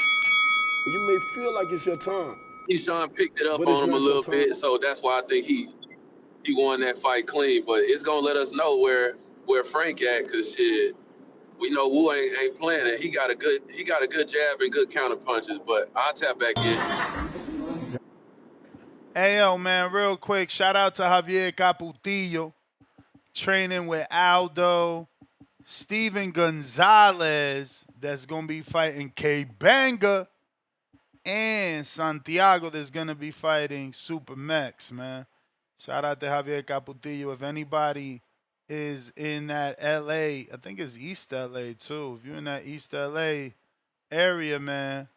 You may feel like it's your time. Keyshawn picked it up on him a little bit, so that's why I think he won that fight clean. But it's gonna let us know where Frank at, cause shit, we know Wu ain't playing it. He got a good jab and good counter punches. But I'll tap back in. Hey yo, man, real quick, shout out to Javier Caputillo, training with Aldo, Steven Gonzalez, that's gonna be fighting K Banga, and Santiago, that's gonna be fighting Super Mex, man. Shout out to Javier Caputillo. If anybody is in that LA, I think it's East LA too. If you're in that East LA area, man,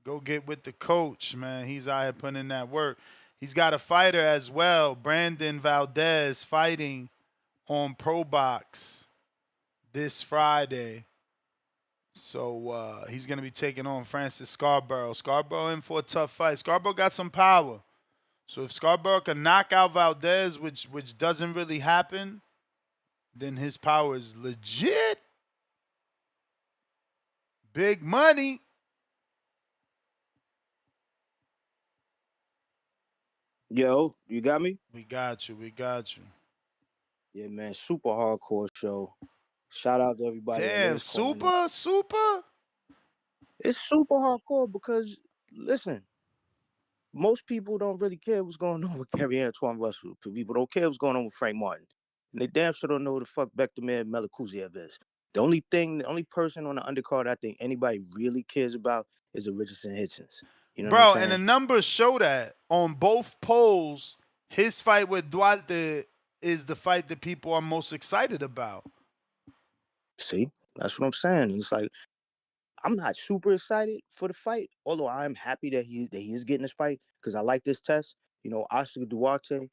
go get with the coach, man. He's out here putting in that work. He's got a fighter as well, Brandon Valdez, fighting on Pro Box this Friday. So he's going to be taking on Francis Scarborough. Scarborough in for a tough fight. Scarborough got some power. So if Scarborough can knock out Valdez, which doesn't really happen, then his power is legit. Big money. Yo, you got me? We got you. We got you. Yeah, man. Super hardcore show. Shout out to everybody. Damn, super? It's super hardcore because, listen, most people don't really care what's going on with Gary Antoine Russell. People don't care what's going on with Frank Martin. And they damn sure don't know who the fuck Bektemir Melikuziev is. The only person on the undercard I think anybody really cares about is a Richardson Hitchens. You know what I'm saying? And the numbers show that on both polls, his fight with Duarte is the fight that people are most excited about. See, that's what I'm saying. It's like, I'm not super excited for the fight, although I'm happy that he is getting this fight because I like this test. You know, Oscar Duarte,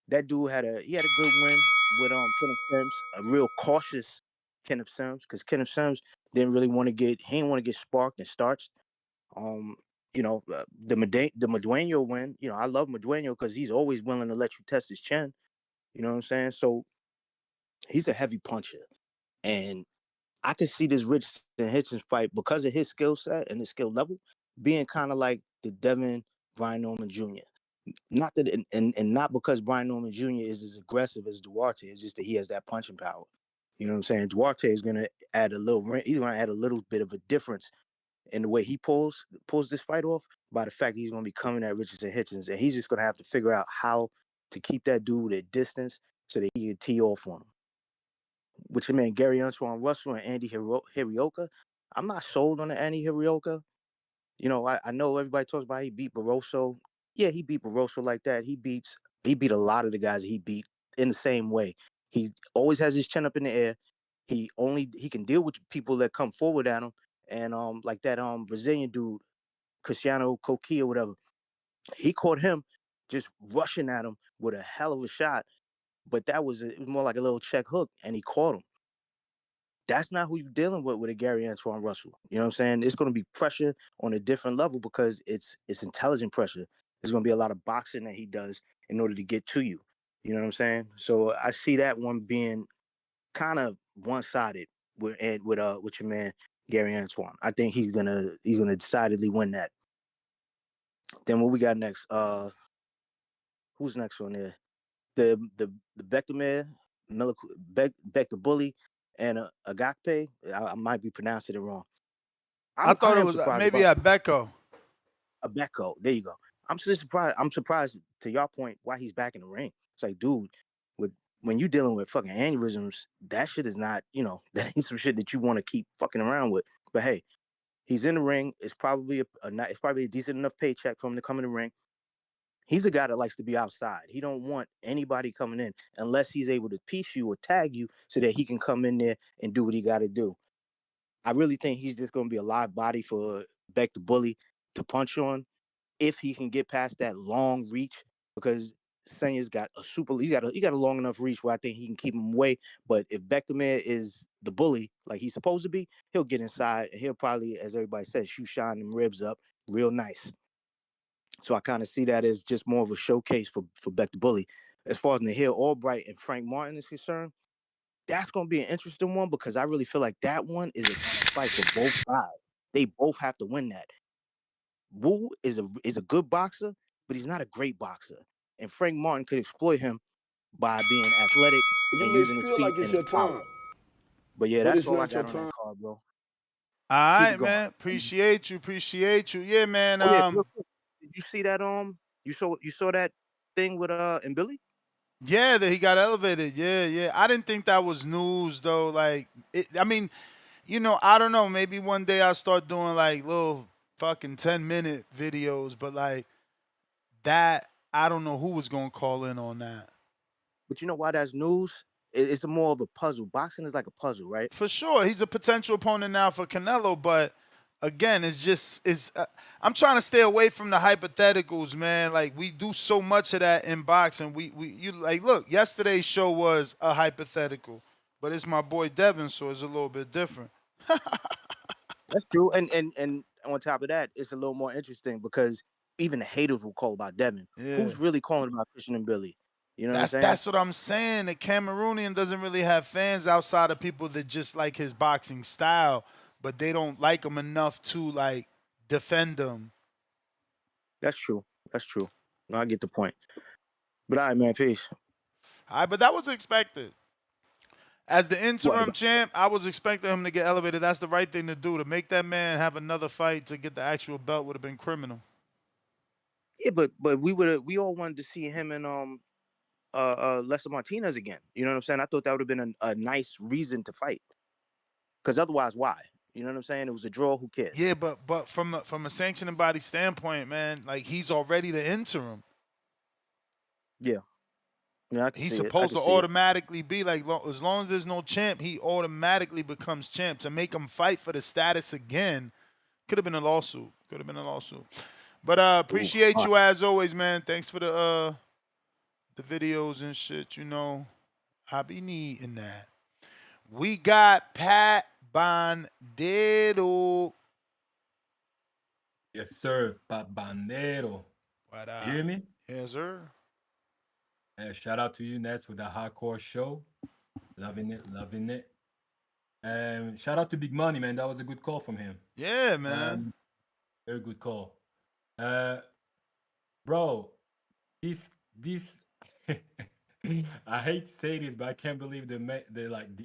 that dude had a good win with Kenneth Sims, a real cautious Kenneth Sims, because Kenneth Sims didn't want to get sparked and starched. You know, the Madueno win, you know, I love Madueno because he's always willing to let you test his chin. You know what I'm saying? So he's a heavy puncher. And I could see this Richardson Hitchens fight because of his skill set and his skill level being kind of like the Devin Brian Norman Jr. Not that, and not because Brian Norman Jr. is as aggressive as Duarte. It's just that he has that punching power. You know what I'm saying? Duarte is gonna add a little bit of a difference in the way he pulls this fight off by the fact that he's gonna be coming at Richardson Hitchens, and he's just gonna have to figure out how to keep that dude at distance so that he can tee off on him. With your man Gary Antoine Russell and Andy Hiraoka, I'm not sold on the Andy Hiraoka. You know, I know everybody talks about he beat Barroso. Yeah, he beat Barroso like that. He beat a lot of the guys he beat in the same way. He always has his chin up in the air. He can deal with people that come forward at him. And like that Brazilian dude, Cristiano Coquia or whatever, he caught him just rushing at him with a hell of a shot. But it was more like a little check hook, and he caught him. That's not who you're dealing with a Gary Antoine Russell. You know what I'm saying? It's going to be pressure on a different level because it's intelligent pressure. There's going to be a lot of boxing that he does in order to get to you. You know what I'm saying? So I see that one being kind of one-sided with your man Gary Antoine. I think he's gonna decidedly win that. Then what we got next? Who's next on there? The Bektemir Melikuziev Bully and Agakpe. I might be pronouncing it wrong. I thought it was maybe Agbeko. Agbeko. There you go. I'm just surprised. I'm surprised, to your point, why he's back in the ring. It's like, dude, when you're dealing with fucking aneurysms, that shit is not, that ain't some shit that you want to keep fucking around with. But hey, he's in the ring. It's probably a decent enough paycheck for him to come in the ring. He's a guy that likes to be outside. He don't want anybody coming in unless he's able to piece you or tag you so that he can come in there and do what he got to do. I really think he's just going to be a live body for Beck the Bully to punch on if he can get past that long reach, because Sena's got he got a long enough reach where I think he can keep him away. But if Bektemir is the bully like he's supposed to be, he'll get inside and he'll probably, as everybody says, shoot shine them ribs up real nice. So I kind of see that as just more of a showcase for Beck the Bully. As far as Nahir Albright and Frank Martin is concerned, that's going to be an interesting one because I really feel like that one is a fight for both sides. They both have to win that. Wu is a good boxer, but he's not a great boxer. And Frank Martin could exploit him by being athletic and using his feet like it's and your his power. time. But yeah, that's all I got on that card, bro. All right, man. Appreciate you. Yeah, man. Did you see that? You saw that thing with and Billy? Yeah, that he got elevated. Yeah. I didn't think that was news though. Like, I mean, I don't know. Maybe one day I'll start doing like little fucking 10-minute videos, but like that, I don't know who was gonna call in on that. But you know why that's news? It's more of a puzzle. Boxing is like a puzzle, right? For sure, he's a potential opponent now for Canelo, but again, I'm trying to stay away from the hypotheticals, man. Like, we do so much of that in boxing. Look, yesterday's show was a hypothetical, but it's my boy Devin, so it's a little bit different. That's true. And on top of that, it's a little more interesting because even the haters will call about Devin. Yeah. Who's really calling about Christian and Billy? You know what I'm saying? That's what I'm saying. The Cameroonian doesn't really have fans outside of people that just like his boxing style, but they don't like him enough to like defend him. That's true. That's true. No, I get the point. But all right, man, peace. All right, but that was expected. As the interim champ, I was expecting him to get elevated. That's the right thing to do. To make that man have another fight to get the actual belt would have been criminal. Yeah, but we all wanted to see him and Lester Martinez again. You know what I'm saying? I thought that would have been a nice reason to fight. Because otherwise, why? You know what I'm saying? It was a draw. Who cares? Yeah, but from a sanctioning body standpoint, man, like he's already the interim. Yeah. Yeah, he's supposed to automatically be like, as long as there's no champ, he automatically becomes champ. To make him fight for the status again, could have been a lawsuit. Could have been a lawsuit. But appreciate you as always, man. Thanks for the videos and shit. You know, I be needing that. We got Pat Bandero. Yes, sir. Pat Bandero. What You hear me? Yes, sir. Shout out to you, Nets, with the hardcore show. Loving it, loving it. Shout out to Big Money, man. That was a good call from him. Yeah, man. Very good call. Bro, this I hate to say this, but I can't believe the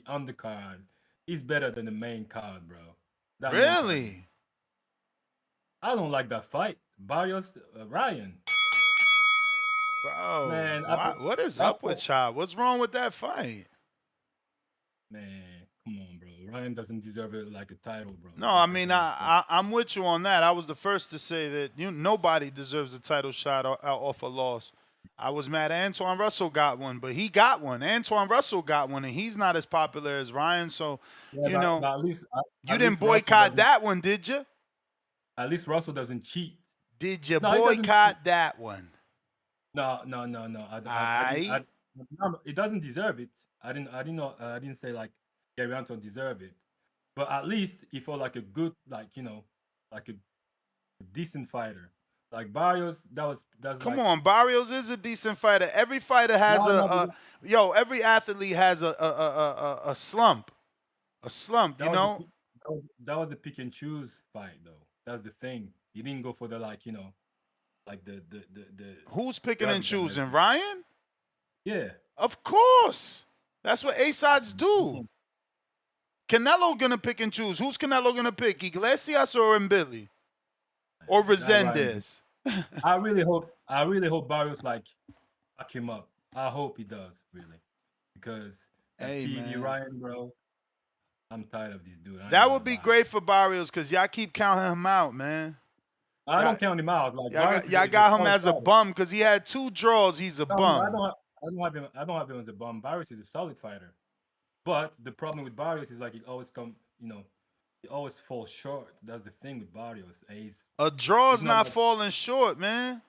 undercard is better than the main card, bro. Really? I don't like that fight. Barrios, Ryan. Bro, man, what is up with y'all? What's wrong with that fight? Man, come on, bro. Ryan doesn't deserve it like a title, bro. No, I mean, I'm with you on that. I was the first to say that nobody deserves a title shot off a loss. I was mad Antoine Russell got one, but he got one. Antoine Russell got one, and he's not as popular as Ryan. So, yeah, but at least, you didn't boycott that one, did you? At least Russell doesn't cheat. Did you boycott that one? No. It doesn't deserve it. I didn't say like Gary Anton deserve it, but at least he fought like a good, like a decent fighter. Like Barrios, that's. Come on, Barrios is a decent fighter. Every fighter has every athlete has a slump, That was a pick and choose fight, though. That's the thing. He didn't go for the like the. Who's picking and choosing? Ryan? Yeah. Of course. That's what A-sides do. Canelo gonna pick and choose. Who's Canelo gonna pick? Iglesias or Mbili? Or Resendez? I really hope Barrios like back him up. I hope he does, really. Because man. Ryan, bro, I'm tired of this dude. That would be great for Barrios because y'all keep counting him out, man. I don't count him out. Like y'all got him as a bum because he had 2 draws. He's a bum. I don't have him as a bum. Barrios is a solid fighter, but the problem with Barrios is like he always he always falls short. That's the thing with Barrios. A draw's not falling short, man.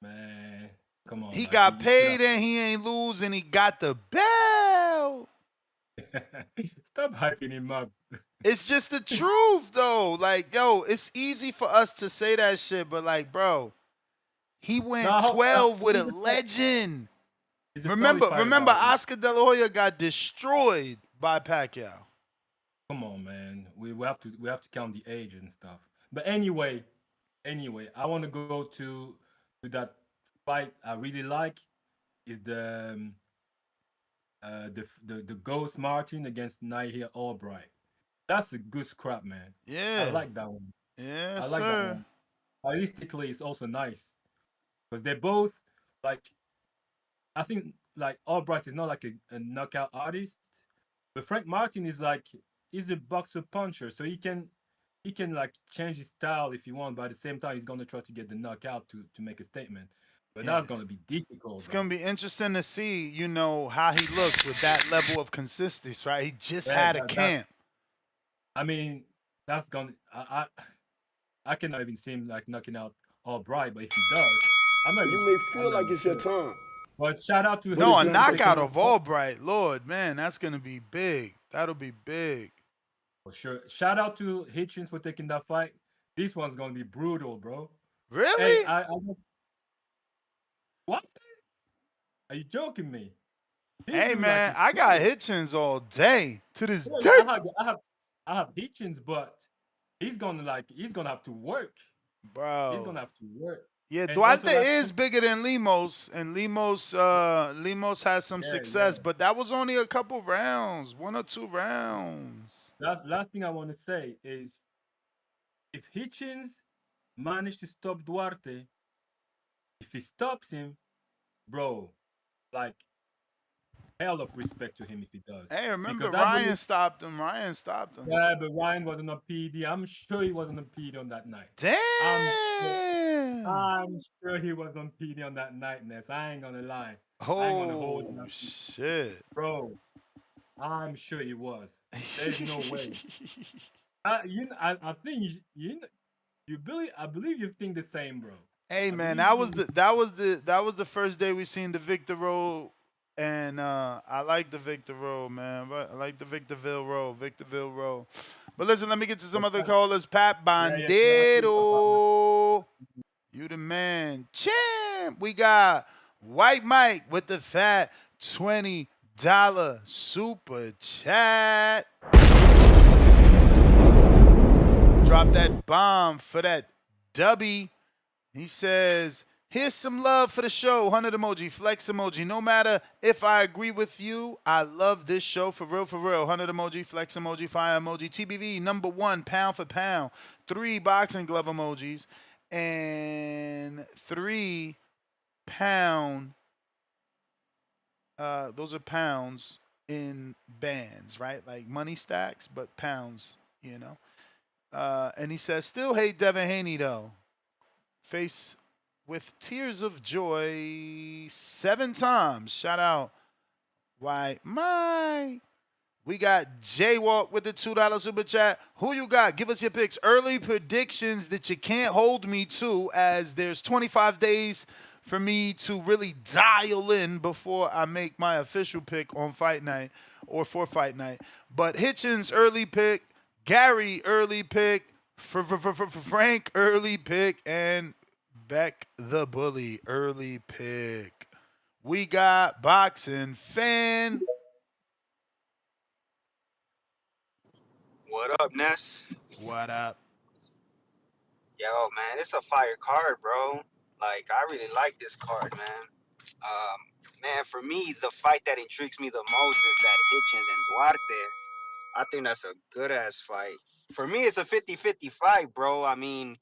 Man, come on. He got paid and he ain't lose and he got the bell. Stop hyping him up. It's just the truth, though. Like, yo, it's easy for us to say that shit, but like, bro, he went 12 with a legend. Remember, Oscar De La Hoya got destroyed by Pacquiao. Come on, man. We have to count the age and stuff. But anyway, I want to go to that fight I really like. Is the Ghost Martin against Nahir Albright. That's a good scrap, man. Yeah. I like that one. Yeah, I like that one. Stylistically, it's also nice. Because they're both, like, I think, like, Albright is not like a knockout artist. But Frank Martin is like, he's a boxer puncher. So he can like, change his style if he wants. But at the same time, he's going to try to get the knockout to make a statement. But that's going to be difficult. It's going to be interesting to see, how he looks with that level of consistency, right? He just had a camp. I mean, that's going to... I cannot even see him, like, knocking out Albright. But if he does, I'm not... You may feel like it's your time. But shout out to... No, a knockout of Albright. Lord, man, that's going to be big. That'll be big. For sure. Shout out to Hitchens for taking that fight. This one's gonna be brutal, bro. Really? Hey, what? Are you joking me? Hey man, I got Hitchens all day to this day. I have Hitchens, but he's gonna have to work. Bro. He's gonna have to work. Yeah, And Duarte also is bigger than Lemos, and Lemos has some success, but that was only a couple rounds, 1 or 2 rounds. Last thing I want to say is, if Hitchens managed to stop Duarte, if he stops him, bro, like, hell of respect to him if he does. Hey, remember Because Ryan stopped him. Yeah, but Ryan wasn't on PD. I'm sure he wasn't on PD on that night. Damn. I'm sure he was on PD on that night, Ness. I ain't gonna lie. I ain't gonna hold him. Shit. Bro, I'm sure he was. There's no way. I think I believe you think the same, bro. Hey man, that was the first day we seen the Victor Road, and I like the Victor Road, man. But I like the Victorville Road. But listen, let me get to some other callers. Pat Bandero, you the man, champ. We got White Mike with the fat $20 super chat. Drop that bomb for that dubby. He says, here's some love for the show. 100 emoji, flex emoji. No matter if I agree with you, I love this show. For real, for real. 100 emoji, flex emoji, fire emoji. TBV, #1, pound for pound. 3 boxing glove emojis. And 3 pound. Those are pounds in bands, right? Like money stacks, but pounds, you know. And he says, still hate Devin Haney, though. Face with tears of joy 7 times. Shout out. Why, my. We got Jaywalk with the $2 super chat. Who you got? Give us your picks. Early predictions that you can't hold me to, as there's 25 days for me to really dial in before I make my official pick on fight night or for fight night. But Hitchens early pick, Gary early pick, Frank early pick, and Beck the Bully early pick. We got Boxing Fan. What up, Ness? What up? Yo, man, it's a fire card, bro. Like, I really like this card, man. Man, for me, the fight that intrigues me the most is that Hitchens and Duarte. I think that's a good-ass fight. For me, it's a 50-50 fight, bro. I mean,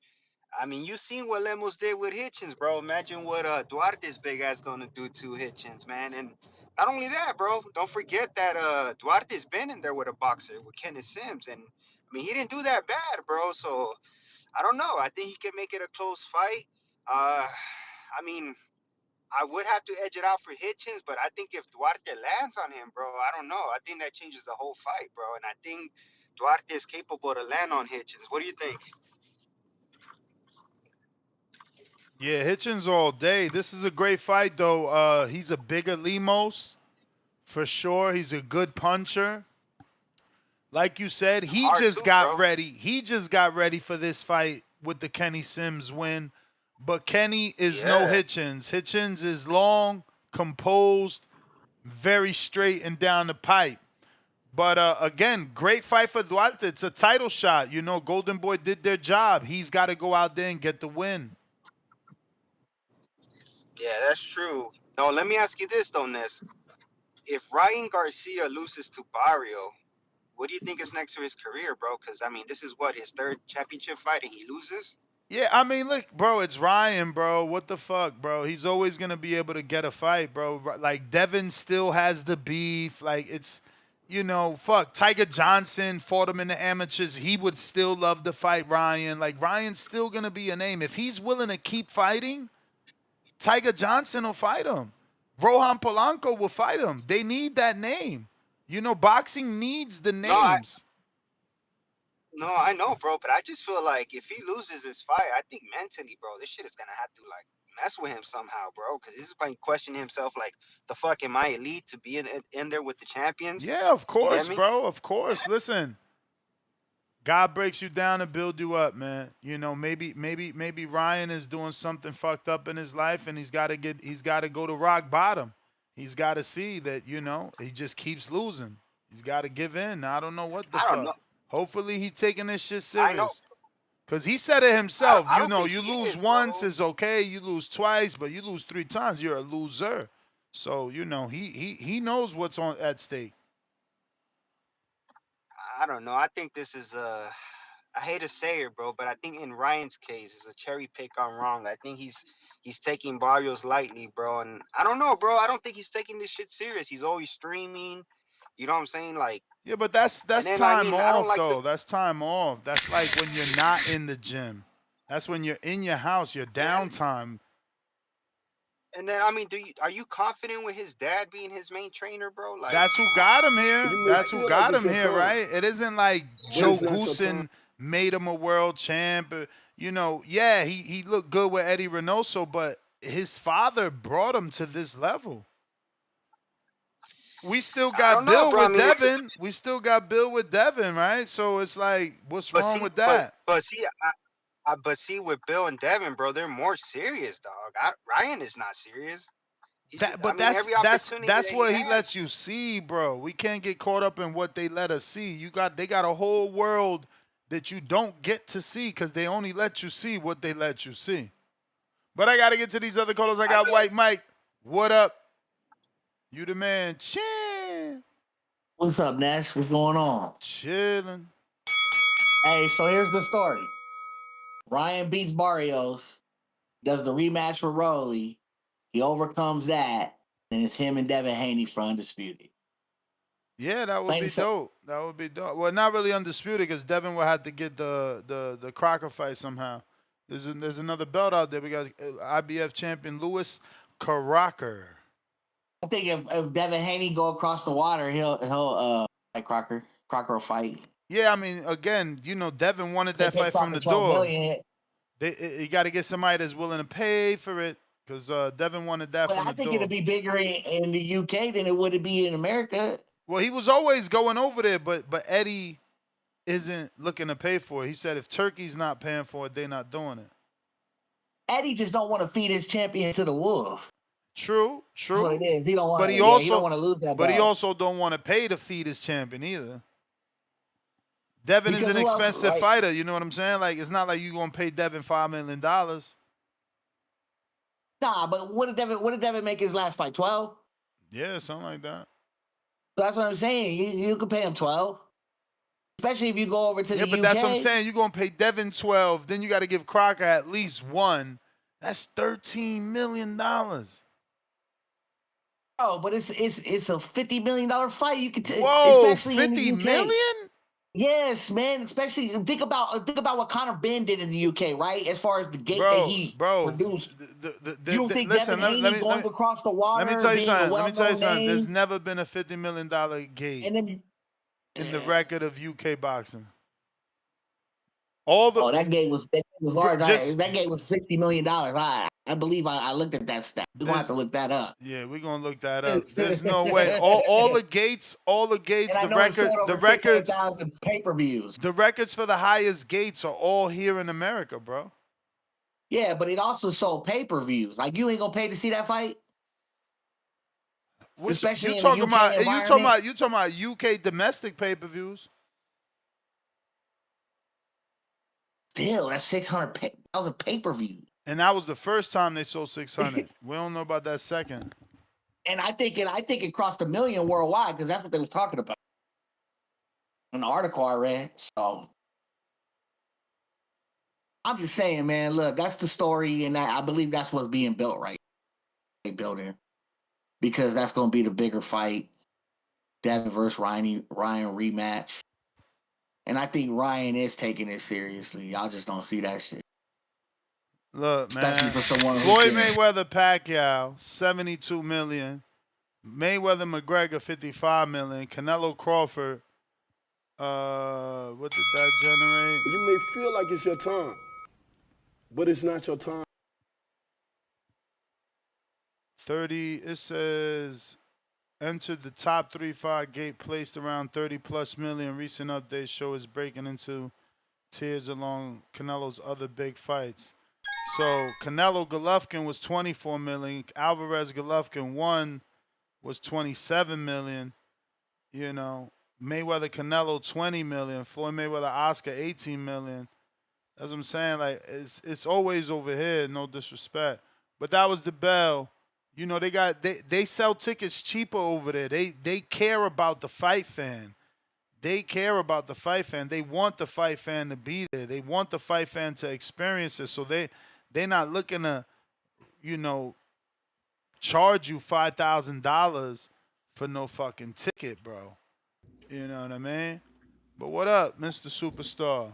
you seen what Lemos did with Hitchens, bro. Imagine what Duarte's big ass gonna do to Hitchens, man. And not only that, bro. Don't forget that Duarte's been in there with a boxer, with Kenneth Sims, and I mean he didn't do that bad, bro. So I don't know. I think he can make it a close fight. I mean, I would have to edge it out for Hitchens, but I think if Duarte lands on him, bro, I don't know. I think that changes the whole fight, bro. And I think Duarte is capable to land on Hitchens. What do you think? Yeah, Hitchens all day. This is a great fight, though. He's a bigger Lemos, for sure. He's a good puncher. Like you said, he just got ready. He just got ready for this fight with the Kenny Sims win. But Kenny is no Hitchens. Hitchens is long, composed, very straight and down the pipe. But again, great fight for Duarte. It's a title shot. You know, Golden Boy did their job. He's got to go out there and get the win. Yeah, that's true. No, let me ask you this, though, Ness. If Ryan Garcia loses to Barrio, what do you think is next for his career, bro? Because, I mean, this is what, his 3rd championship fight and he loses? Yeah, I mean, look, bro, it's Ryan, bro. What the fuck, bro? He's always going to be able to get a fight, bro. Like, Devin still has the beef. Like, it's, you know, fuck. Tiger Johnson fought him in the amateurs. He would still love to fight Ryan. Like, Ryan's still going to be a name. If he's willing to keep fighting, Tiger Johnson will fight him. Rohan Polanco will fight him. They need that name. You know, boxing needs the names. No, I know, bro, but I just feel like if he loses this fight, I think mentally, bro, this shit is going to have to, like, mess with him somehow, bro, because he's going to question himself, like, the fuck am I elite to be in there with the champions? Yeah, of course, bro, of course. Listen, God breaks you down to build you up, man. You know, maybe Ryan is doing something fucked up in his life, and he's got to go to rock bottom. He's got to see that, you know, he just keeps losing. He's got to give in. I don't know what the I don't fuck. know. Hopefully he's taking this shit I know. serious. Because he said it himself. I You don't know, think you he lose is, once bro. is okay. You lose twice, but you lose 3 times, you're a loser. So, you know, he knows what's at stake. I don't know. I think this is I hate to say it, bro, but I think in Ryan's case, it's a cherry pick on wrong. I think he's taking Barrios lightly, bro, and I don't know, bro. I don't think he's taking this shit serious. He's always streaming. You know what I'm saying? Like, Yeah, but that's and then time I don't off, like though. That's time off. That's like when you're not in the gym. That's when you're in your house, your downtime. And then are you confident with his dad being his main trainer, bro? Like, That's who got him here. You may That's who feel got like it's him your here, time, right? It isn't like but Joe it's not your Goosen time. made him a world champ. You know, yeah, he looked good with Eddie Reynoso, but his father brought him to this level. We still I got don't know, Bill bro. I with mean, Devin. We still got Bill with Devin, right? So it's like, what's wrong with that? but see, with Bill and Devin, bro, they're more serious, dog. Ryan is not serious. But Every opportunity that's that what he has. lets you see, bro. We can't get caught up in what they let us see. They got a whole world that you don't get to see because they only let you see what they let you see. But I gotta get to these other callers. I got White Mike. What up? You the man. Chin. What's up, Nash? What's going on? Chilling. Hey, so here's the story. Ryan beats Barrios, does the rematch with Rowley. He overcomes that, and it's him and Devin Haney for Undisputed. Yeah, that would be dope. That would be dope. Well, not really undisputed because Devin will have to get the Crocker fight somehow. There's another belt out there. We got IBF champion Louis Crocker. I think if Devin Haney go across the water, he'll fight Crocker. Crocker will fight. Yeah, I mean, again, you know, Devin wanted that fight from the door. You got to get somebody that's willing to pay for it because Devin wanted that from the door. I think it'll be bigger in the UK than it would be in America. Well, he was always going over there, but Eddie isn't looking to pay for it. He said if Turkey's not paying for it, they're not doing it. Eddie just don't want to feed his champion to the wolf. True. That's what it is. He don't want. But he don't want to lose that. But he also don't want to pay to feed his champion either. Devin is an expensive fighter. You know what I'm saying? Like it's not like you gonna pay Devin $5 million. Nah, but what did Devin make his last fight? 12? Yeah, something like that. So that's what I'm saying. You can pay him 12. Especially if you go over to the UK. Yeah, but that's what I'm saying. You're going to pay Devin 12, then you got to give Crocker at least 1. That's $13 million. Oh, but it's a $50 million fight. You can Whoa, especially $50 million? Yes, man. Especially think about what Conor Ben did in the UK, right? As far as the gate that he produced. You don't think Devin Haney going across the water? Let me tell you something. There's never been a $50 million gate in the record of UK boxing. That gate was large. That gate was $60 million. I believe I looked at that stat. We're gonna have to look that up. Yeah, we're gonna look that up. There's no way. All the gates, the records, pay-per-views. The records for the highest gates are all here in America, bro. Yeah, but it also sold pay-per-views. Like you ain't gonna pay to see that fight. Especially you talking about UK domestic pay-per-views. Still, that's 600,000 pay-per-views. And that was the first time they sold 600. We don't know about that second. And I think it crossed 1 million worldwide because that's what they was talking about in the article I read. So I'm just saying, man. Look, that's the story, and I believe that's what's being built right. They building because that's going to be the bigger fight. Devin versus Ryan rematch, and I think Ryan is taking it seriously. Y'all just don't see that shit. Look, especially man. For someone Floyd Mayweather Pacquiao, $72 million. Mayweather McGregor, $55 million. Canelo Crawford, what did that generate? You may feel like it's your time, but it's not your time. 30. It says entered the top 3-5 gate, placed around 30+ million. Recent updates show is breaking into tiers along Canelo's other big fights. So Canelo Golovkin was 24 million. Alvarez Golovkin 1 was 27 million. You know, Mayweather Canelo 20 million. Floyd Mayweather Oscar 18 million. That's what I'm saying. Like it's always over here, no disrespect. But that was the bell. You know, they sell tickets cheaper over there. They care about the fight fan. They care about the fight fan. They want the fight fan to be there. They want the fight fan to experience it. So they're not looking to, you know, charge you $5,000 for no fucking ticket, bro. You know what I mean? But what up, Mr. Superstar?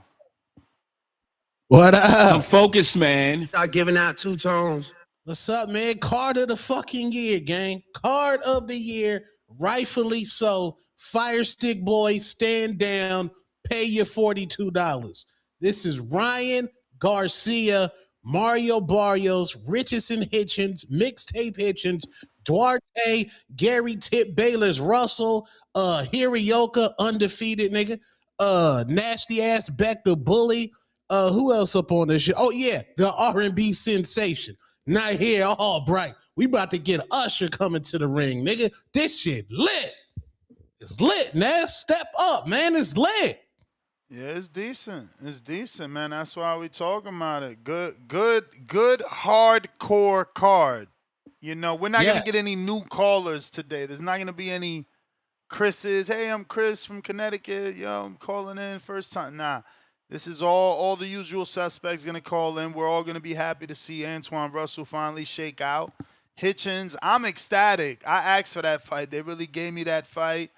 What up? I'm focused, man. Start giving out two tones. What's up, man? Card of the fucking year, gang. Card of the year, rightfully so. Fire Stick Boys, stand down, pay your $42. This is Ryan Garcia, Mario Barrios, Richardson Hitchins, Mixtape Hitchens, Duarte, Gary Tip Bayless, Russell, Hiraoka, undefeated nigga, nasty ass Beck the Bully. Who else up on this shit? Oh yeah, the R&B sensation. Nahir Albright. We about to get Usher coming to the ring, nigga. This shit lit. It's lit, man. Step up, man. It's lit. Yeah, it's decent. It's decent, man. That's why we talking about it. Good hardcore card. You know, we're not gonna get any new callers today. There's not gonna be any Chris's. Hey, I'm Chris from Connecticut. Yo, I'm calling in first time. Nah. This is all the usual suspects gonna call in. We're all gonna be happy to see Antoine Russell finally shake out. Hitchens, I'm ecstatic. I asked for that fight. They really gave me that fight.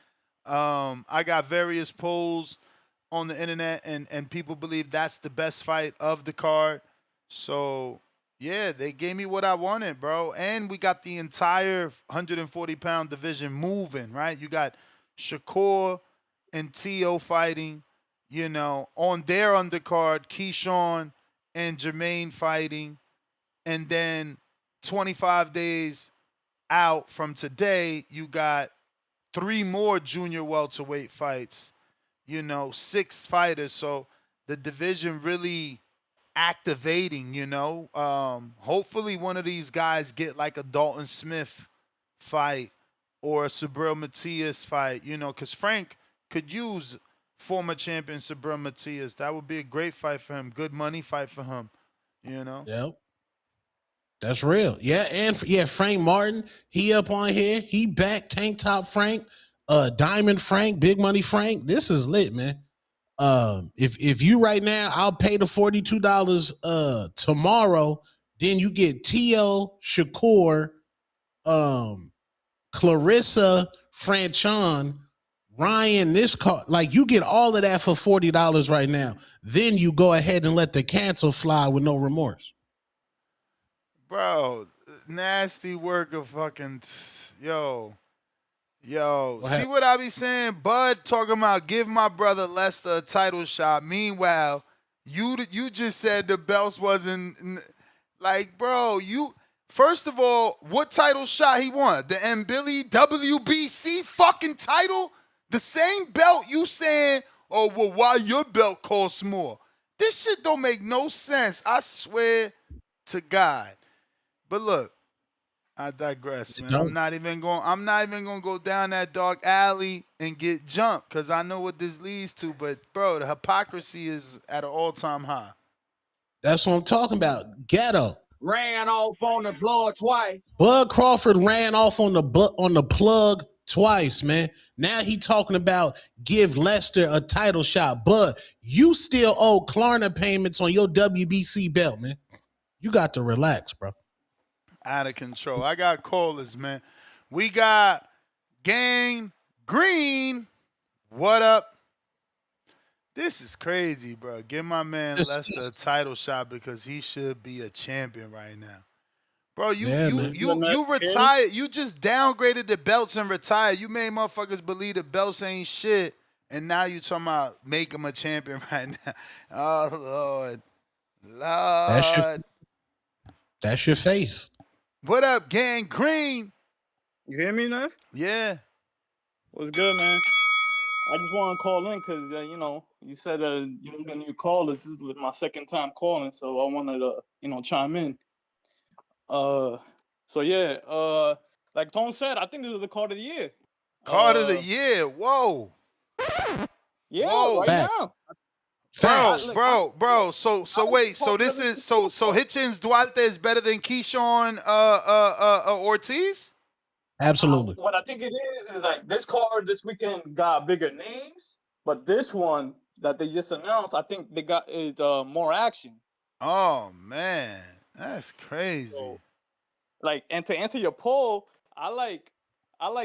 I got various polls on the internet, and people believe that's the best fight of the card. So yeah, they gave me what I wanted, bro. And we got the entire 140-pound division moving, right? You got Shakur and T.O. fighting. You know, on their undercard, Keyshawn and Jermaine fighting. And then 25 days out from today, you got 3 more junior welterweight fights. You know, 6 fighters. So the division really activating, you know. Hopefully one of these guys get like a Dalton Smith fight or a Subriel Matias fight, you know, because Frank could use former champion Subriel Matias. That would be a great fight for him. Good money fight for him, you know? Yep. That's real. Yeah, and Frank Martin, he up on here. He back, Tank Top Frank, Diamond Frank, Big Money Frank. This is lit, man. If you right now, I'll pay the $42 tomorrow. Then you get T.O., Shakur, Clarissa, Franchon, Ryan, this car, like you get all of that for $40 right now. Then you go ahead and let the cancel fly with no remorse. Bro, nasty work of fucking, yo. See what I be saying? Bud talking about give my brother Lester a title shot. Meanwhile, you just said the belts wasn't, like, bro, first of all, what title shot he won? The Billy WBC fucking title? The same belt you saying, oh, well, why your belt costs more? This shit don't make no sense. I swear to God. But look, I digress, man. I'm not even gonna go down that dark alley and get jumped because I know what this leads to. But bro, the hypocrisy is at an all-time high. That's what I'm talking about. Ghetto. Ran off on the floor twice. Bud Crawford ran off on the plug twice, man. Now he talking about give Lester a title shot, but you still owe Klarna payments on your WBC belt, man. You got to relax, bro. Out of control. I got callers, man. We got Gang Green. What up? This is crazy, bro. Give my man Lester a title shot because he should be a champion right now. Bro, you retired. You just downgraded the belts and retired. You made motherfuckers believe the belts ain't shit, and now you talking about make him a champion right now. Oh, Lord. That's your face. What up, Gang Green? You hear me, Neff? Yeah. What's good, man? I just want to call in because you know you said you know the new callers. This is my second time calling, so I wanted to chime in. So yeah, like Tone said, I think this is the card of the year. Card of the year. Whoa. Yeah, Whoa. right now. Bro. So wait. So this is so Hitchens Duarte is better than Keyshawn Ortiz? Absolutely. What I think it is like this card this weekend got bigger names, but this one that they just announced, I think they got is more action. Oh man, that's crazy. So, like, and to answer your poll, I like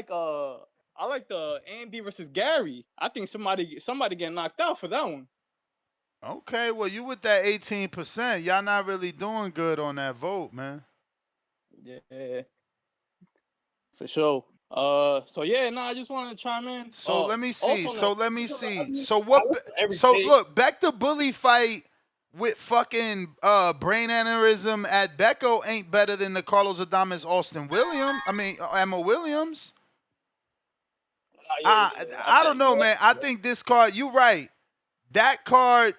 the Andy versus Gary. I think somebody getting knocked out for that one. Okay, well you with that 18%, y'all not really doing good on that vote, man. Yeah, for sure. So yeah, no, I just wanted to chime in. So let me see. So Day. Look, back to bully fight with fucking brain aneurysm at Becko ain't better than the Carlos Adames Austin Williams. I mean Emma Williams. I don't know, man. I think this card. You right. That card.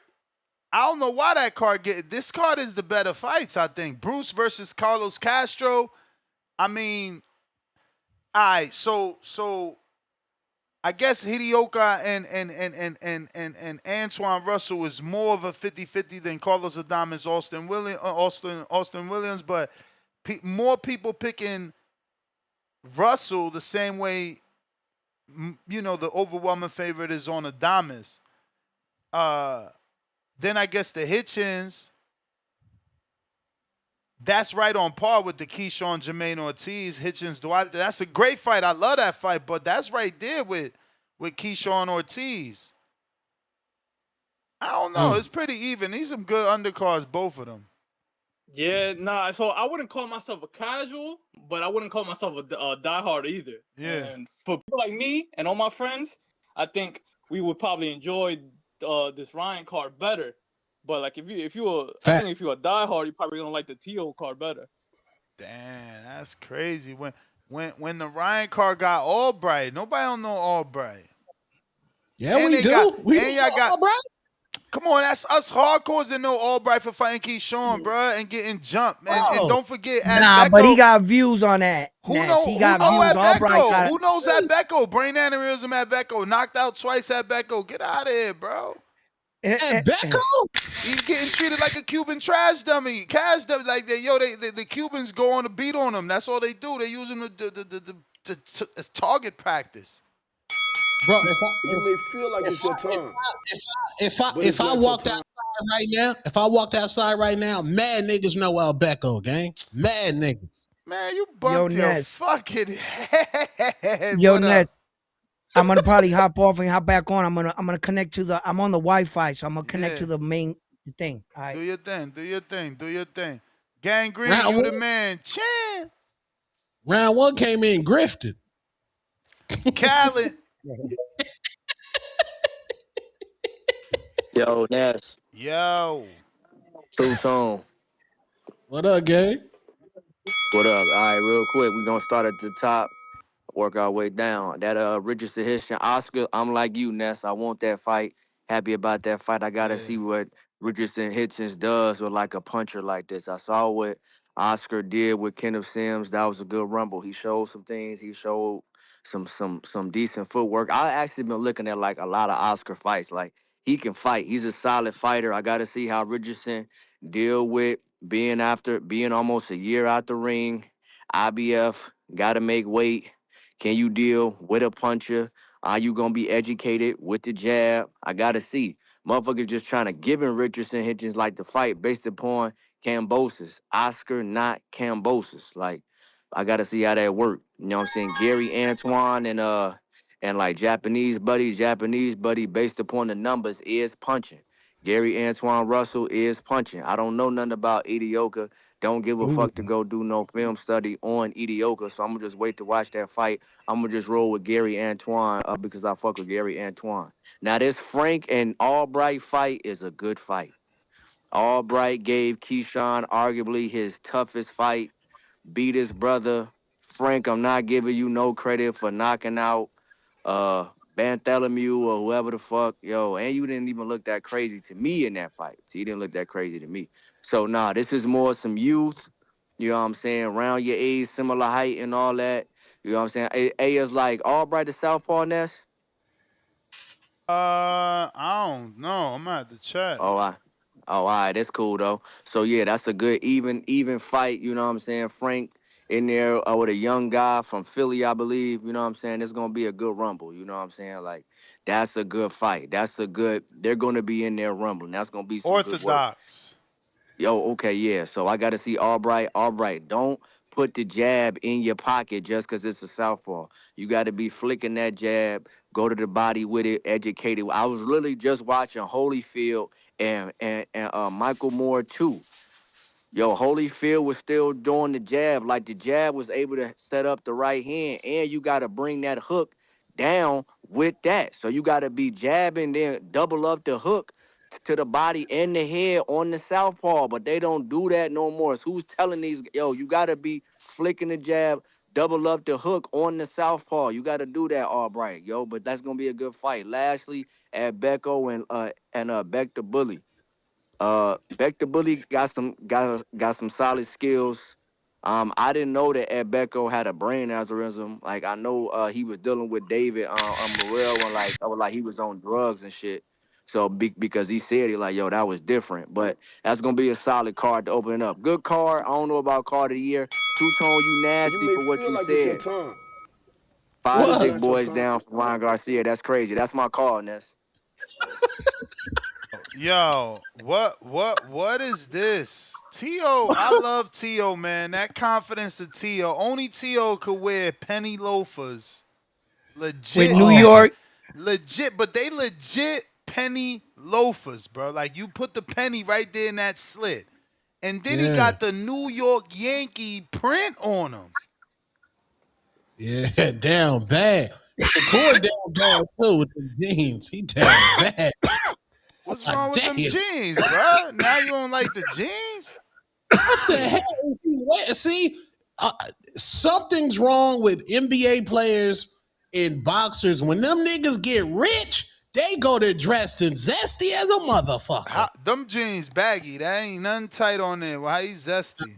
I don't know why that card this card is the better fights, I think. Bruce versus Carlos Castro. I mean, all right, so I guess Hiraoka and Antoine Russell is more of a 50-50 than Carlos Adames Austin Williams, but more people picking Russell the same way, you know, the overwhelming favorite is on Adames. Then I guess the Hitchens, that's right on par with the Keyshawn Jermaine Ortiz, Hitchens Duarte. That's a great fight. I love that fight, but that's right there with Keyshawn Ortiz. I don't know. It's pretty even. These some good undercards, both of them. Yeah, nah. So I wouldn't call myself a casual, but I wouldn't call myself a diehard either. Yeah. And for people like me and all my friends, I think we would probably enjoy this Ryan card better. But like if you were, I think if you're a diehard, you probably gonna like the T.O. card better. Damn, that's crazy. When the Ryan card got Albright, nobody don't know Albright. Yeah, and we do. We got Albright. Come on, that's us hardcores that know Albright for fighting Keyshawn, bro, and getting jumped. And don't forget, nah, Agbeko, but he got views on that. Who knows Agbeko? Who knows Agbeko? Brain aneurysm Agbeko, knocked out twice Agbeko. Get out of here, bro. Agbeko? He's getting treated like a Cuban trash dummy. Cash dummy, like the Cubans go on a beat on him. That's all they do. They use him as target practice. Bro, you may feel like it's your time. If I walked outside right now, mad niggas know Agbeko, gang. Mad niggas. Man, you bumped your fucking head. Yo, Ness, I'm gonna probably hop off and hop back on. I'm gonna connect to I'm on the Wi-Fi, so I'm gonna connect to the main thing. All right. Do your thing. Gang Green, you the man. Chan. Round one came in grifted. Khaled. Yo, Ness. Yo. Two-Tone. What up, gang? What up? All right, real quick, we're going to start at the top, work our way down. That Richardson Hitchins, Oscar, I'm like you, Ness. I want that fight. Happy about that fight. I got to see what Richardson Hitchins does with like a puncher like this. I saw what Oscar did with Kenneth Sims. That was a good rumble. He showed some things. He showed some decent footwork. I actually been looking at like a lot of Oscar fights. Like, he can fight. He's a solid fighter. I got to see how Richardson deal with being almost a year out the ring. IBF, got to make weight. Can you deal with a puncher? Are you going to be educated with the jab? I got to see. Motherfuckers just trying to give him Richardson Hitchens like the fight based upon Cambosis. Oscar, not Cambosis. Like, I got to see how that work. You know what I'm saying? Gary Antoine and like Japanese buddy based upon the numbers is punching. Gary Antoine Russell is punching. I don't know nothing about Hiraoka. Don't give a fuck to go do no film study on Hiraoka, so I'm going to just wait to watch that fight. I'm going to just roll with Gary Antoine because I fuck with Gary Antoine. Now, this Frank and Albright fight is a good fight. Albright gave Keyshawn arguably his toughest fight, beat his brother Frank, I'm not giving you no credit for knocking out Bartholomew or whoever the fuck, yo, and you didn't even look that crazy to me in that fight. So you didn't look that crazy to me. So nah, this is more some youth, you know what I'm saying, around your age, similar height and all that. You know what I'm saying? A is like Albright the Southpaw Ness. I don't know. I'm gonna have to check. All right, that's cool though. So yeah, that's a good even fight. You know what I'm saying? Frank in there with a young guy from Philly, I believe. You know what I'm saying? It's gonna be a good rumble. You know what I'm saying? Like that's a good fight. They're gonna be in there rumbling. That's gonna be some good work. Orthodox. Yo, okay, yeah. So I gotta see Albright. Albright, don't put the jab in your pocket just because it's a southpaw. You got to be flicking that jab, go to the body with it, educate it. I was literally just watching Holyfield and Michael Moore too. Yo, Holyfield was still doing the jab. Like the jab was able to set up the right hand, and you got to bring that hook down with that. So you got to be jabbing, then double up the hook to the body and the head on the southpaw. But they don't do that no more. So who's telling these? Yo, you got to be flicking the jab, double up the hook on the southpaw. You got to do that, Albright, yo. But that's gonna be a good fight. Lashley, Agbeko, and Bektemir Bully. Bektemir Bully got some solid skills. I didn't know that Agbeko had a brain aneurysm. Like I know he was dealing with David Morrell when like he was on drugs and shit. So because he said it like, yo, that was different. But that's gonna be a solid card to open it up. Good card. I don't know about card of the year. Two-tone, you nasty You may for what feel you like it's your said. time. Five It's the big not your boys time. down from Ryan Garcia. That's crazy. That's my call, Ness. Yo, what is this? T.O., I love T.O., man. That confidence of T.O. Only T.O. could wear penny loafers. Legit. With New York. Legit, but they legit penny loafers, bro. Like you put the penny right there in that slit. And then he got the New York Yankee print on him. Yeah, down bad. Shakur down bad too with the jeans. He down bad. What's wrong with them jeans, bro? Now you don't like the jeans? What the hell? See, something's wrong with NBA players and boxers. When them niggas get rich, they go to dressed and zesty as a motherfucker. Them jeans baggy. That ain't nothing tight on there. Why he zesty?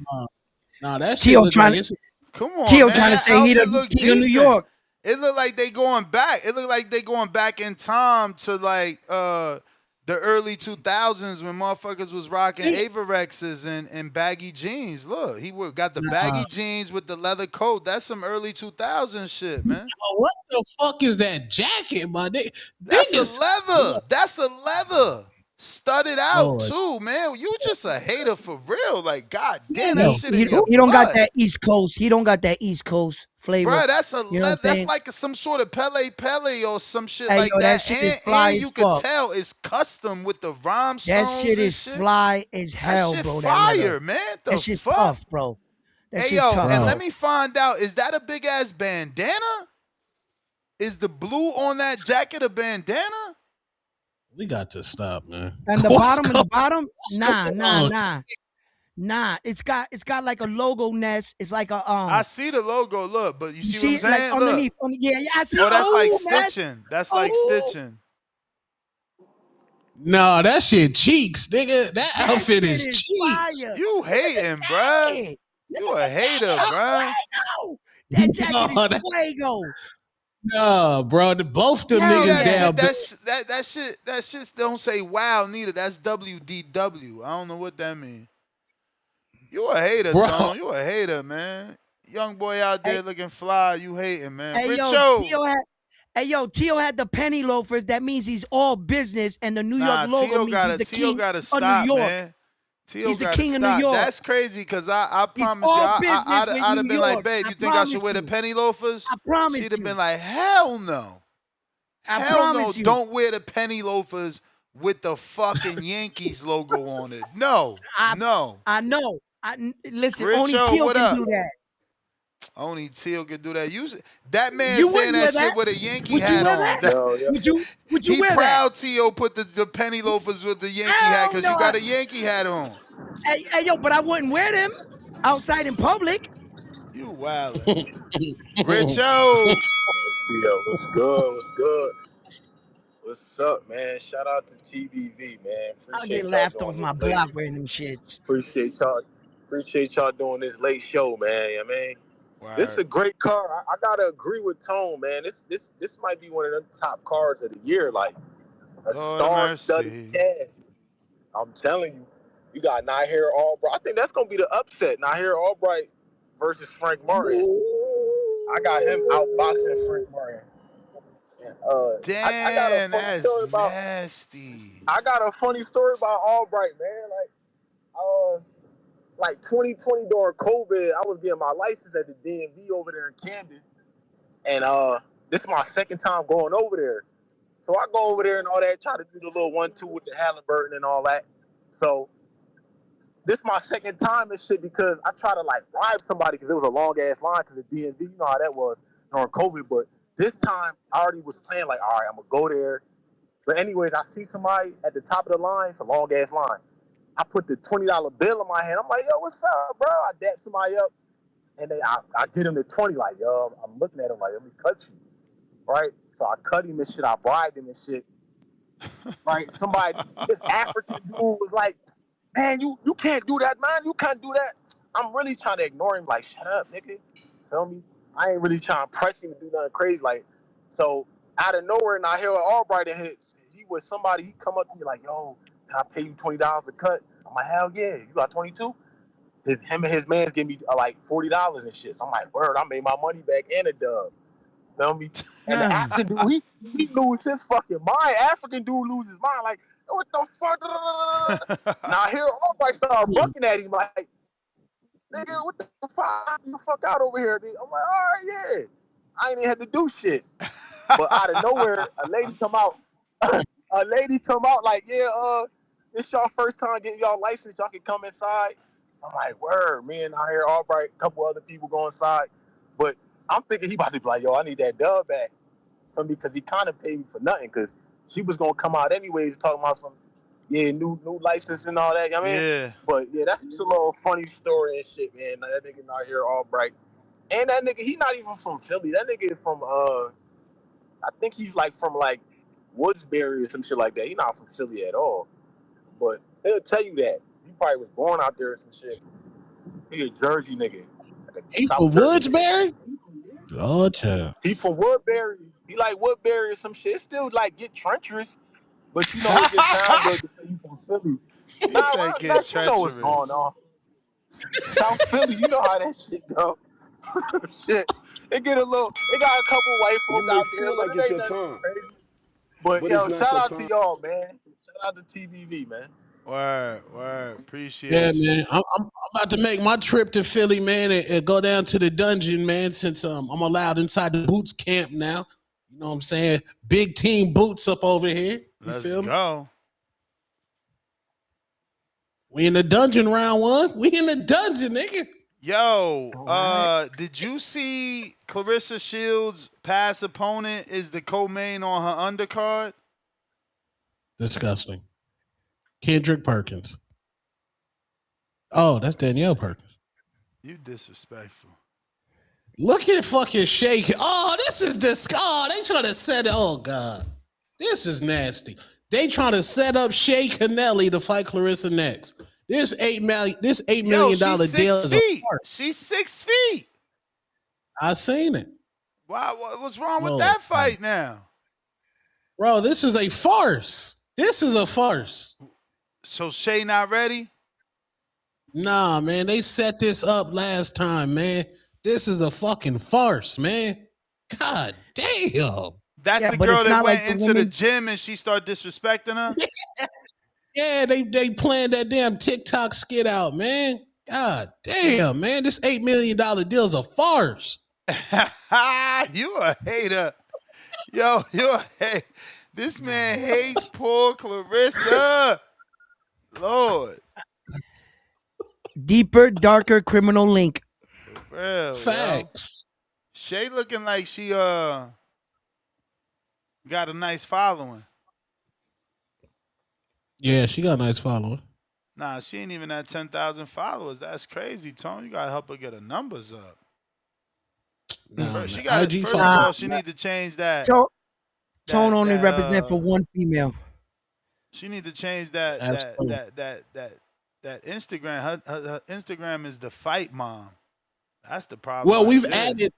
Nah, that shit look like it's... Come on, T.O. man. trying to say he the king of New York. It look like they going back. It look like they going back in time to like the early 2000s when motherfuckers was rocking Avirexes and baggy jeans. Look, he got the baggy jeans with the leather coat. That's some early 2000s shit, man. What the fuck is that jacket, my nigga? That's a leather. That's a leather. Studded out too, man. You just a hater for real. Like, god damn, that shit in your He don't got blood. that East Coast. He don't got that East Coast flavor. Bro, that's a you know that's like some sort of Pele or some shit like yo, that. shit is fly and as you could fuck. tell it's custom with the rhymestones. That shit and is fly as hell, that shit bro. Fire, man. That shit's fuck? tough, bro. That Hey shit's yo, tough. and let me find out, is that a big ass bandana? Is the blue on that jacket a bandana? We got to stop, man. And the bottom, nah. It's got like a logo nest. It's like a I see the logo. Look, but you see what I'm like saying? underneath. Look. Yeah, I see. Oh, that's like man. stitching. That's like stitching. No, that shit cheeks, nigga. That outfit is cheeks. Fire. You hating, bruh. You a hater, bruh. That jacket is fuego. No, bro. Both them niggas down. That shit don't say wow neither. That's WDW. I don't know what that means. You a hater, Bro. Tone. You a hater, man. Young boy out there looking fly. You hating, man. Hey, yo, T.O. had the penny loafers. That means he's all business, and the New York logo means he's the king of New York. Man. He's the king of New York. That's crazy, because I promise you, I'd have been like, babe, you think I should wear the penny loafers? I promise She'd have been like, hell no. Hell no, don't wear the penny loafers with the fucking Yankees logo on it. No, no. I know. Listen, Richo, only T.O. what can up? do that. Only T.O. can do that. That man You saying wouldn't wear that shit that? with a Yankee Would you hat wear on. that? Would you He wear proud T.O. put the penny loafers with the Yankee hat because you got a Yankee hat on. Hey, yo, but I wouldn't wear them outside in public. You wildin'. Richo. Yo, what's good? What's good? What's up, man? Shout out to TBV, man. I'll get Appreciate y'all laughed off doing my this late. block wearing them shits. Appreciate y'all doing this late show, man. I mean, this is a great card. I gotta agree with Tone, man. This might be one of them top cards of the year, like a Lord of star-studded mercy. cast. I'm telling you, you got Nahir Albright. I think that's gonna be the upset. Nahir Albright versus Frank Martin. I got him outboxing Frank Martin. I got a Damn, funny that's story about. nasty. I got a funny story about Albright, man. Like 2020 during COVID, I was getting my license at the DMV over there in Camden, and this is my second time going over there. So I go over there and all that, try to do the little 1-2 with the Halliburton and all that. So this is my second time and shit because I try to like bribe somebody because it was a long ass line because the DMV, you know how that was during COVID. But this time I already was planning like, all right, I'm gonna go there. But anyways, I see somebody at the top of the line. It's a long ass line. I put the $20 bill in my hand. I'm like, yo, what's up, bro? I dap somebody up, and I get him the 20. Like, yo, I'm looking at him like, let me cut you, right? So I cut him and shit. I bribed him and shit, right? This African dude was like, man, you can't do that, man. You can't do that. I'm really trying to ignore him. Like, shut up, nigga. Feel me? I ain't really trying to press him to do nothing crazy. Like, so out of nowhere, and I hear Albright hits. He come up to me like, yo, can I pay you $20 a cut? I'm like, hell yeah. You got 22? Him and his mans give me like $40 and shit. So I'm like, word, I made my money back and a dub. Feel me? And the African dude, he lose his fucking mind. African dude loses his mind. Like, what the fuck? Now here, Albright started bucking at him like, nigga, what the fuck? You fuck out over here, nigga. I'm like, all right, yeah. I ain't even had to do shit. But out of nowhere, a lady come out like, yeah, it's y'all first time getting y'all license. Y'all can come inside. So I'm like, word, me and Nahir Albright, a couple other people go inside. But I'm thinking he about to be like, yo, I need that dub back from me because he kind of paid me for nothing because she was going to come out anyways talking about some, new license and all that. You know what I mean? Yeah. But yeah, that's just a little funny story and shit, man. That nigga Nahir Albright. And that nigga, he not even from Philly. That nigga is from, I think he's like from like Woodsbury or some shit like that. He not from Philly at all. But he'll tell you that. He probably was born out there or some shit. He a Jersey nigga. Like a He's South from Jersey nigga. Woodsbury? Oh, child. He from Woodbury. He like Woodbury or some shit. It still like get treacherous. But you know it just sound good to say you from Philly. He said get You know what's going treacherous. on. South Philly, you know how that shit go. Shit. It got a couple white folk You may out there, feel but like it it's ain't your nothing time, crazy. But but it's yo, not shout your out to time. y'all, man. Shout out to TVV, man. Word. Yeah, Appreciate you. man. I'm about to make my trip to Philly, man, and go down to the dungeon, man, since I'm allowed inside the boots camp now. You know what I'm saying? Big team boots up over here. You Let's feel me? go. We in the dungeon round one. We in the dungeon, nigga. Yo, did you see Clarissa Shields' past opponent is the co-main on her undercard? Disgusting. Kendrick Perkins. Oh, that's Danielle Perkins. You disrespectful. Look at fucking Shake. Oh, this is Oh, they trying to set it. Oh, God. This is nasty. They trying to set up Shay Canelli to fight Clarissa next. This $8 million She's deal 6 is feet. a farce. She's 6 feet. I seen it. What's wrong with Lord, that fight now? Bro, this is a farce. This is a farce. So Shay not ready? Nah, man. They set this up last time, man. This is a fucking farce, man. God damn. That's the girl that went into the gym and she started disrespecting her? Yeah, they planned that damn TikTok skit out, man. God damn, man. This $8 million deal is a farce. You a hater. Yo, you a hater. This man hates poor Clarissa. Lord. Deeper, darker criminal link. Real, facts. Yo. Shay looking like she got a nice following. Yeah, she got a nice following. Nah, she ain't even at 10,000 followers. That's crazy, Tony. You gotta help her get her numbers up. First, she got IG first of all, she follow. need to change that. Tone only represent that for one female. she need to change that Absolutely. that Instagram. Her Instagram is the fight mom. That's the problem. Well, right we've there. added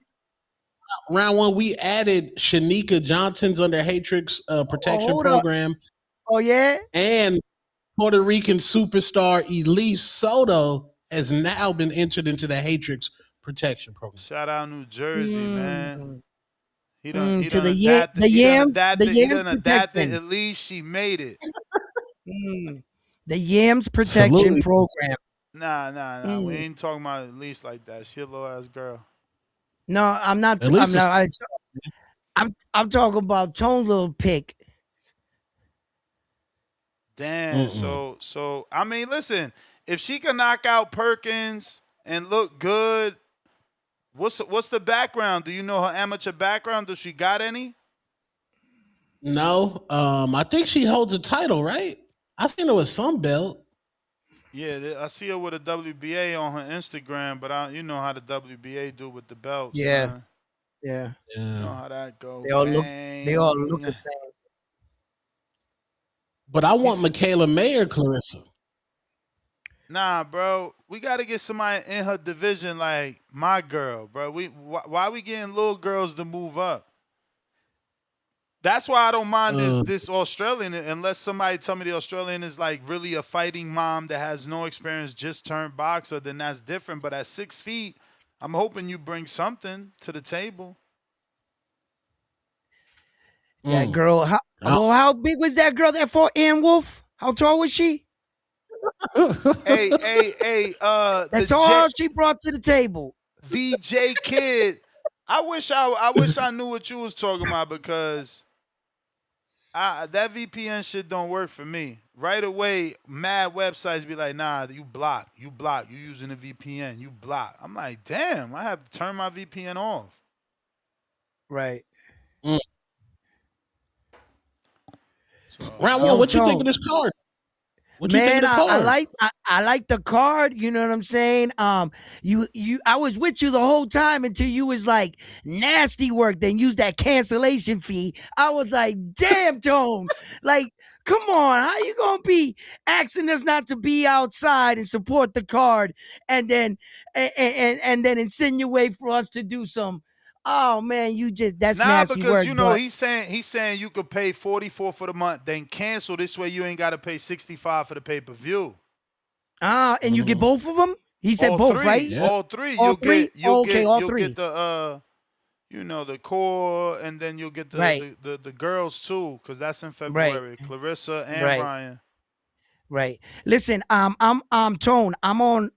round one. We added Shanika Johnson's under Hatrix protection hold up. program, Oh yeah. and Puerto Rican superstar Elise Soto has now been entered into the Hatrix protection program. Shout out New Jersey, man. He to done the adapted. the He done yams, adapted. the He yams done adapted. protection. At least she made it. The yams protection Salute. program. Nah. We ain't talking about at least like that. She a little ass girl. No, I'm not. At least I'm talking about Tone's little pick. Damn. So I mean, listen. If she can knock out Perkins and look good, what's the background? Do you know her amateur background? Does she got any? No, I think she holds a title, right? I think there was some belt. Yeah, I see her with a WBA on her Instagram, but you know how the WBA do with the belts. Yeah. Man. Yeah. You know how that goes. They all look the same. But I want Michaela Mayer, Clarissa. Nah, bro. We got to get somebody in her division like my girl, bro. Why we getting little girls to move up? That's why I don't mind this Australian, unless somebody tell me the Australian is like really a fighting mom that has no experience, just turned boxer, then that's different. But at 6 feet, I'm hoping you bring something to the table. That girl, how big was that girl that fought Ann Wolf? How tall was she? Hey, that's all she brought to the table. VJ Kid. I wish I knew what you was talking about, because that VPN shit don't work for me. Right away, mad websites be like, nah, you block, you using a VPN, you block. I'm like, damn, I have to turn my VPN off. Right. Round one, what you think of this card? What you think of the card? I like the card. You know what I'm saying? I was with you the whole time until you was like nasty work, then use that cancellation fee. I was like, damn, Tone, like, come on, how you gonna be asking us not to be outside and support the card, and then insinuate for us to do some? Oh man, that's nasty because work. You know he's saying you could pay $44 for the month, then cancel. This way you ain't got to pay $65 for the pay-per-view. And you get both of them? He said both, right? Yeah. All three. All three? You'll three. get the the core, and then you'll get the girls too, because that's in February. Right. Clarissa and Ryan. Right. Listen, I'm Tone. I'm on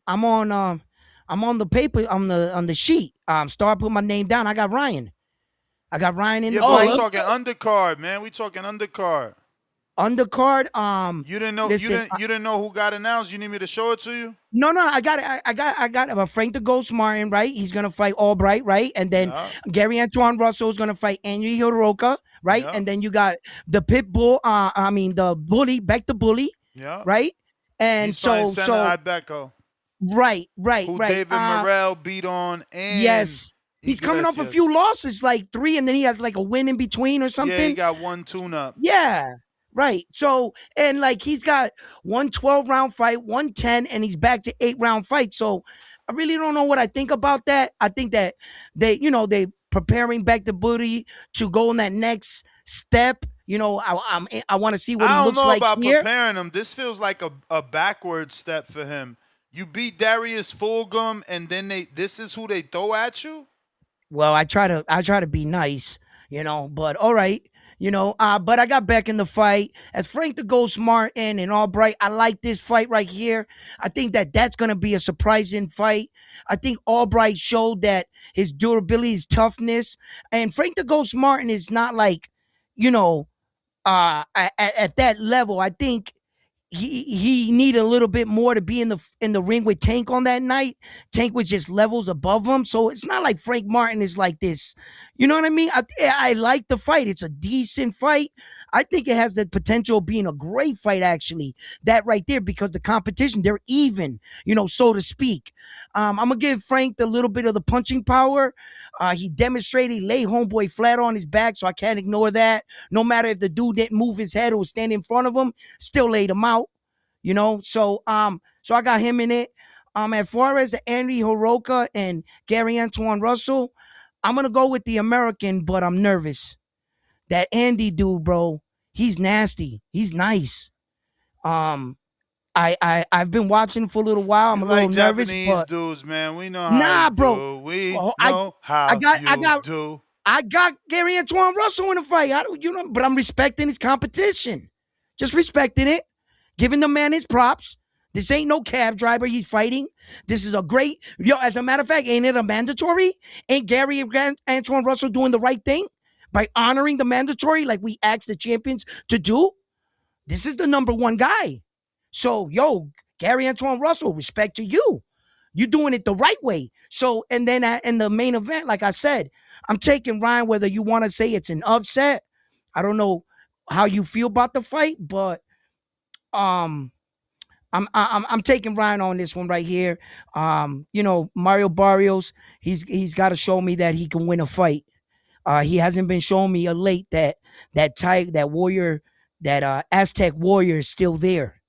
the paper on the sheet. Start putting my name down. I got Ryan in the fight. We talking undercard, man. We talking undercard. Undercard. You didn't know. Listen, you didn't know who got announced. You need me to show it to you? No. I got it. I got Frank the Ghost Martin, right? He's gonna fight Albright, right? And then Gary Antoine Russell is gonna fight Andy Hiraoka, right? And then you got the pit bull. The bully, Beck the bully. Yeah. Right. And he's Sena Agbeko. Right. Who David Morrell beat on, and yes, he's coming off a few losses, like 3, and then he has like a win in between or something. Yeah, he got 1 tune-up. Yeah, right. So, and like he's got 1 12-round fight, 1 10, and he's back to 8-round fight. So, I really don't know what I think about that. I think that they preparing back the booty to go on that next step. I want to see what he looks like here. I don't know about preparing him. This feels like a backward step for him. You beat Darius Fulgham, and then this is who they throw at you? Well, I try to be nice, but all right, but I got back in the fight. As Frank the Ghost Martin and Albright, I like this fight right here. I think that's going to be a surprising fight. I think Albright showed that his durability, his toughness, and Frank the Ghost Martin is not like, at that level. I think he needed a little bit more to be in the ring with Tank on that night. Tank was just levels above him, so it's not like Frank Martin is like this. You know what I mean? I like the fight. It's a decent fight. I think it has the potential of being a great fight, actually. That right there, because the competition, they're even, so to speak. I'm gonna give Frank a little bit of the punching power. He demonstrated, he laid homeboy flat on his back, so I can't ignore that. No matter if the dude didn't move his head or was standing in front of him, still laid him out. You know, so I got him in it. As far as Andy Hiraoka and Gary Antoine Russell, I'm gonna go with the American, but I'm nervous. That Andy dude, bro, he's nasty. He's nice. I've been watching for a little while. I'm You a little like nervous, Japanese but dudes, man. We know how nah, you bro. do. We Oh, know how you do. I got Gary Antoine Russell in the fight. But I'm respecting his competition. Just respecting it, giving the man his props. This ain't no cab driver he's fighting. This is a great, as a matter of fact, ain't it a mandatory? Ain't Gary Antoine Russell doing the right thing by honoring the mandatory like we asked the champions to do? This is the number one guy. So, Gary Antoine Russell, respect to you. You're doing it the right way. So, and then in the main event, like I said, I'm taking Ryan, whether you want to say it's an upset. I don't know how you feel about the fight, but I'm taking Ryan on this one right here. Mario Barrios, he's got to show me that he can win a fight. He hasn't been showing me a late that warrior, that Aztec warrior is still there.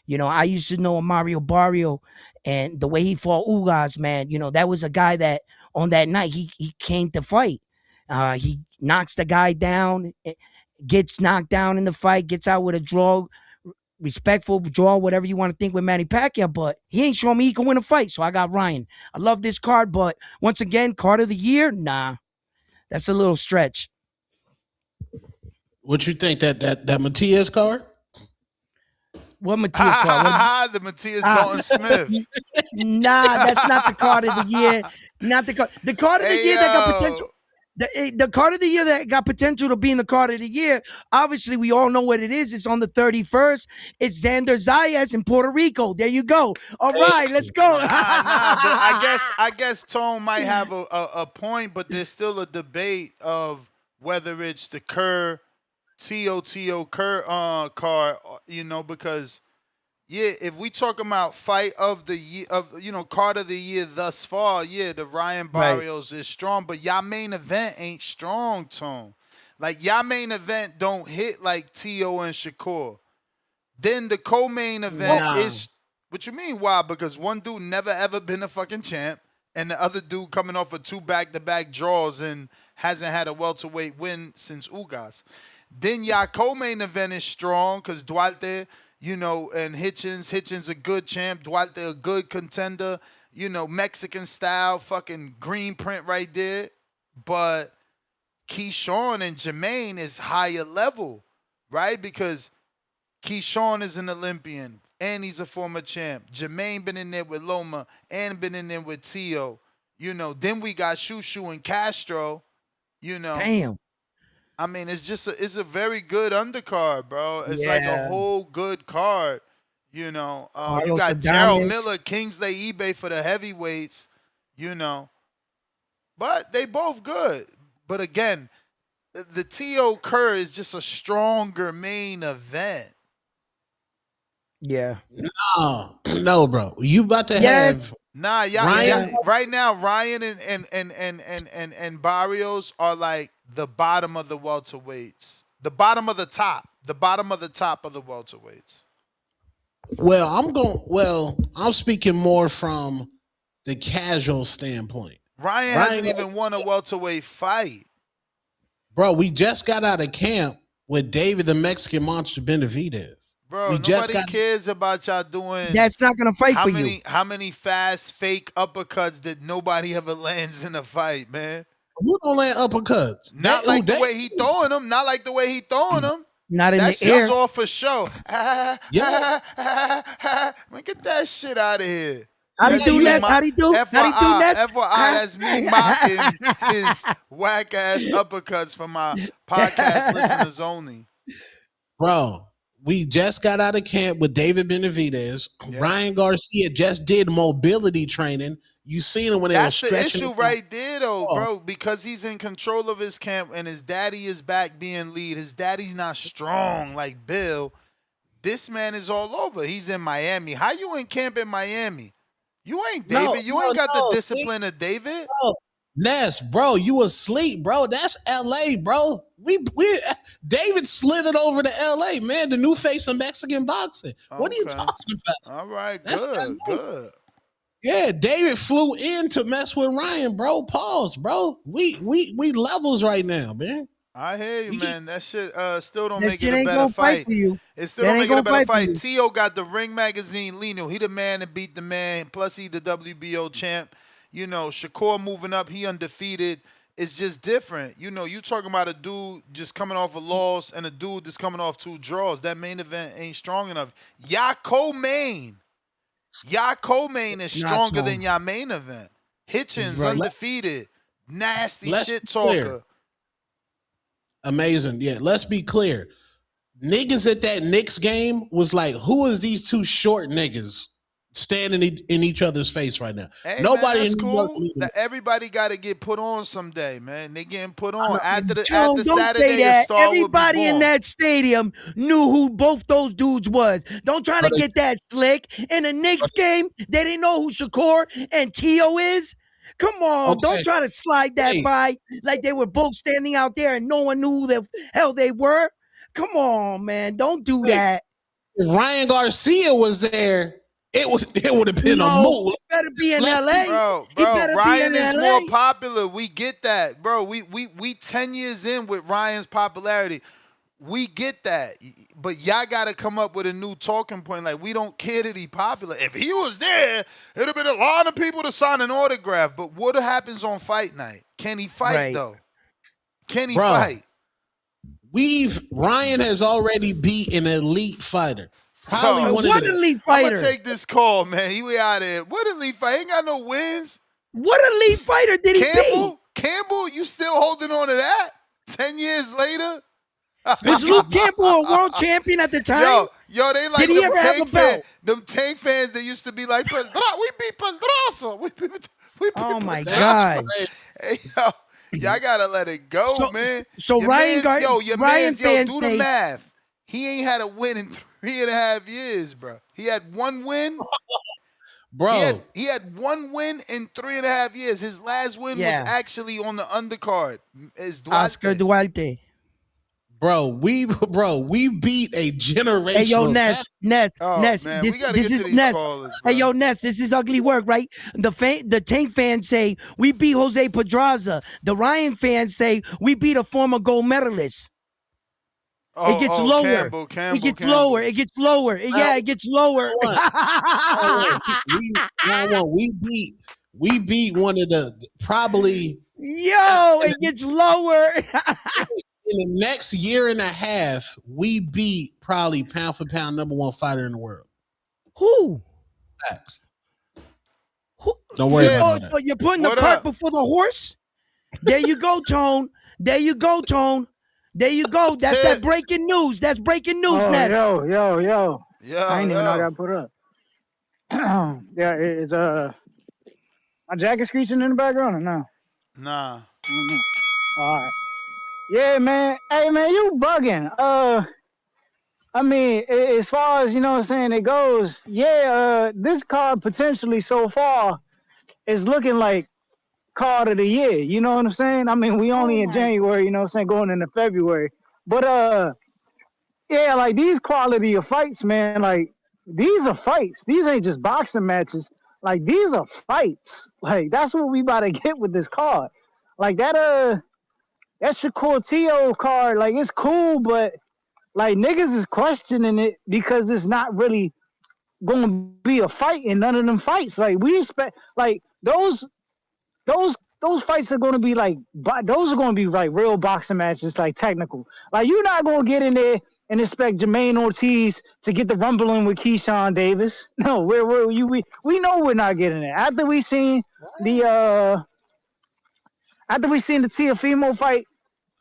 I used to know Mario Barrio, and the way he fought Ugas, man, that was a guy that on that night he came to fight. He knocks the guy down, gets knocked down in the fight, gets out with a draw, respectful draw, whatever you want to think with Manny Pacquiao, but he ain't showing me he can win a fight. So I got Ryan. I love this card, but once again, card of the year, nah, that's a little stretch. What you think that Matias card? What Matias card? The Matias Dalton Smith. Nah, that's not the card of the year. Not the card. The card of the year that got potential. The card of the year that got potential to be in the card of the year. Obviously, we all know what it is. It's on the 31st. It's Xander Zayas in Puerto Rico. There you go. All right, let's go. But I guess Tone might have a point, but there's still a debate of whether it's the Kerr TOTO Kerr card, because if we talk about fight of the year, card of the year thus far, the Ryan Barrios is strong, but y'all main event ain't strong, Tone. Like y'all main event don't hit like T.O. and Shakur. Then the co-main event is, what you mean? Why? Because one dude never ever been a fucking champ, and the other dude coming off of 2 back-to-back draws and hasn't had a welterweight win since Ugas. Then y'all co-main event is strong because Duarte, and Hitchens a good champ, Duarte a good contender, Mexican style, fucking green print right there. But Keyshawn and Jermaine is higher level, right? Because Keyshawn is an Olympian and he's a former champ. Jermaine been in there with Loma and been in there with Tio. Then we got Shushu and Castro, Damn. I mean, it's a very good undercard, bro. It's like a whole good card. You got Gerald Miller, Kingsley eBay for the heavyweights, But they both good. But again, the T.O. Kerr is just a stronger main event. Yeah. No, bro. You about to have Ryan? Right now, Ryan and Barrios are like the bottom of the welterweights. The bottom of the top. The bottom of the top of the welterweights. Well, I'm speaking more from the casual standpoint. Ryan hasn't even won a welterweight fight. Bro, we just got out of camp with David the Mexican Monster Benavidez. Bro, nobody cares about y'all doing. That's not gonna fight for you. How many fast fake uppercuts that nobody ever lands in a fight, man? Who don't land uppercuts? Not like the way he throwing them. Not like the way he throwing them. Not in that the air. That's all for show. Man, get that shit out of here. How do you do this? How do you do? How do you do this? FYI, that's me mocking his whack ass uppercuts for my podcast listeners only. Bro, we just got out of camp with David Benavidez. Yeah. Ryan Garcia just did mobility training. You seen him when they were stretching. That's the issue right there, though, bro. Because he's in control of his camp and his daddy is back being lead. His daddy's not strong like Bill. This man is all over. He's in Miami. How you in camp in Miami? You ain't David. You ain't got the discipline of David. Ness, bro, you asleep, bro. That's LA, bro. We David slithered over to LA, man. The new face of Mexican boxing. What are you Okay. talking about? All right. That's Good. LA. Good. Yeah, David flew in to mess with Ryan, bro. Pause, bro. We levels right now, man. I hear you, man. That shit still don't That make shit it a ain't better gonna fight fight. for you. It still That don't ain't make it a gonna better fight for fight. you. Tio got the Ring Magazine Lino. He the man that beat the man. Plus he the WBO champ. You know, Shakur moving up. He undefeated. It's just different. You know, you talking about a dude just coming off a loss and a dude that's coming off 2 draws. That main event ain't strong enough. Y'all co-main is It's not stronger so. than y'all main event. Hitchens Bro, undefeated. Nasty let's shit be clear. talker. Amazing. Yeah, let's be clear. Niggas at that Knicks game was like, who is these 2 short niggas standing in each other's face right now? Hey, Nobody man, that's in New York. cool. That everybody got to get put on someday, man. They getting put I on know, after Tone, don't Saturday. say A that. star will be Everybody in born. that stadium knew who both those dudes was. Don't try to But- get that slick. In the Knicks game, they didn't know who Shakur and Tio is. Come on, Okay. don't try to slide that Hey. by like they were both standing out there and no one knew who the hell they were. Come on, man, don't do Hey. that. If Ryan Garcia was there, it would have been a No, move. he better be in Let's LA. Bro, He better Ryan be in is LA. more popular. We get that, bro. We 10 years in with Ryan's popularity. We get that. But y'all got to come up with a new talking point. Like, we don't care that he popular. If he was there, it would have been a lot of people to sign an autograph. But what happens on fight night? Can he fight, Right. though? Can he Bro. fight? Ryan has already beat an elite fighter. Probably Dog, one of What the elite I'm fighter? going to take this call, man. We out there. What elite fight? He ain't got no wins. What elite fighter did he beat? Campbell, you still holding on to that? 10 years later? Was Luke Campbell a world champion at the time? Yo, they like Did he them ever have a tank belt? them tank fans that used to be like, we beat Pedraza. We beat Oh my Pedraza. God. Hey, yo, y'all gotta let it go, man. So Your Ryan man's, fans do the say- math. He ain't had a win in 3.5 years, bro. He had 1 win. Bro. He had 1 win in 3.5 years. His last win was actually on the undercard. Is Duarte. Oscar Duarte. Bro, we beat a generational. Hey yo, Ness, Oh, Ness. man, This we gotta get is to these Ness. callers, bro. Hey yo, Ness. This is ugly work, right? The Tank fans say we beat Jose Pedraza. The Ryan fans say we beat a former gold medalist. It gets lower. It gets lower. It gets lower. Yeah, it gets lower. We beat one of the probably. Yo, it gets lower. In the next year and a half, we beat probably pound for pound #1 fighter in the world. Who? Facts. Don't worry about So that. you're putting What the cart up? before the horse? There you go, Tone. There you go, Tone. There you go. That's that breaking news. That's breaking news, Oh, Ness. yo. Yo, I ain't even know I got put up. Yeah, is my jacket screeching in the background or no? Nah. All right. Yeah, man. Hey, man, you bugging. I mean, as far as, you know what I'm saying, it goes, this card potentially so far is looking like card of the year. You know what I'm saying? I mean, we only in January, you know what I'm saying, going into February. But, yeah, like these quality of fights, man, like these are fights. These ain't just boxing matches. Like these are fights. Like that's what we about to get with this card. Like that Shakur Tio card, like it's cool, but like niggas is questioning it because it's not really gonna be a fight in none of them fights. Like we expect like those fights are gonna be like those are gonna be like real boxing matches, like technical. Like you're not gonna get in there and expect Jermaine Ortiz to get the rumbling with Keyshawn Davis. No, we know we're not getting it. After we seen the Teofimo fight,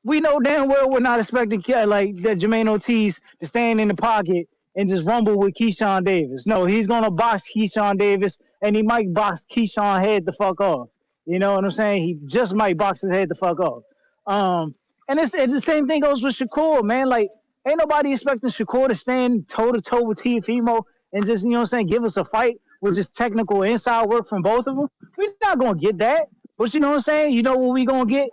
we know damn well we're not expecting like that Jermaine Ortiz to stand in the pocket and just rumble with Keyshawn Davis. No, he's gonna box Keyshawn Davis and he might box Keyshawn head the fuck off. You know what I'm saying? He just might box his head the fuck off. And it's the same thing goes with Shakur, man. Like, ain't nobody expecting Shakur to stand toe-to-toe with Teofimo and just, you know what I'm saying, give us a fight with just technical inside work from both of them. We're not going to get that. But you know what I'm saying? You know what we gonna get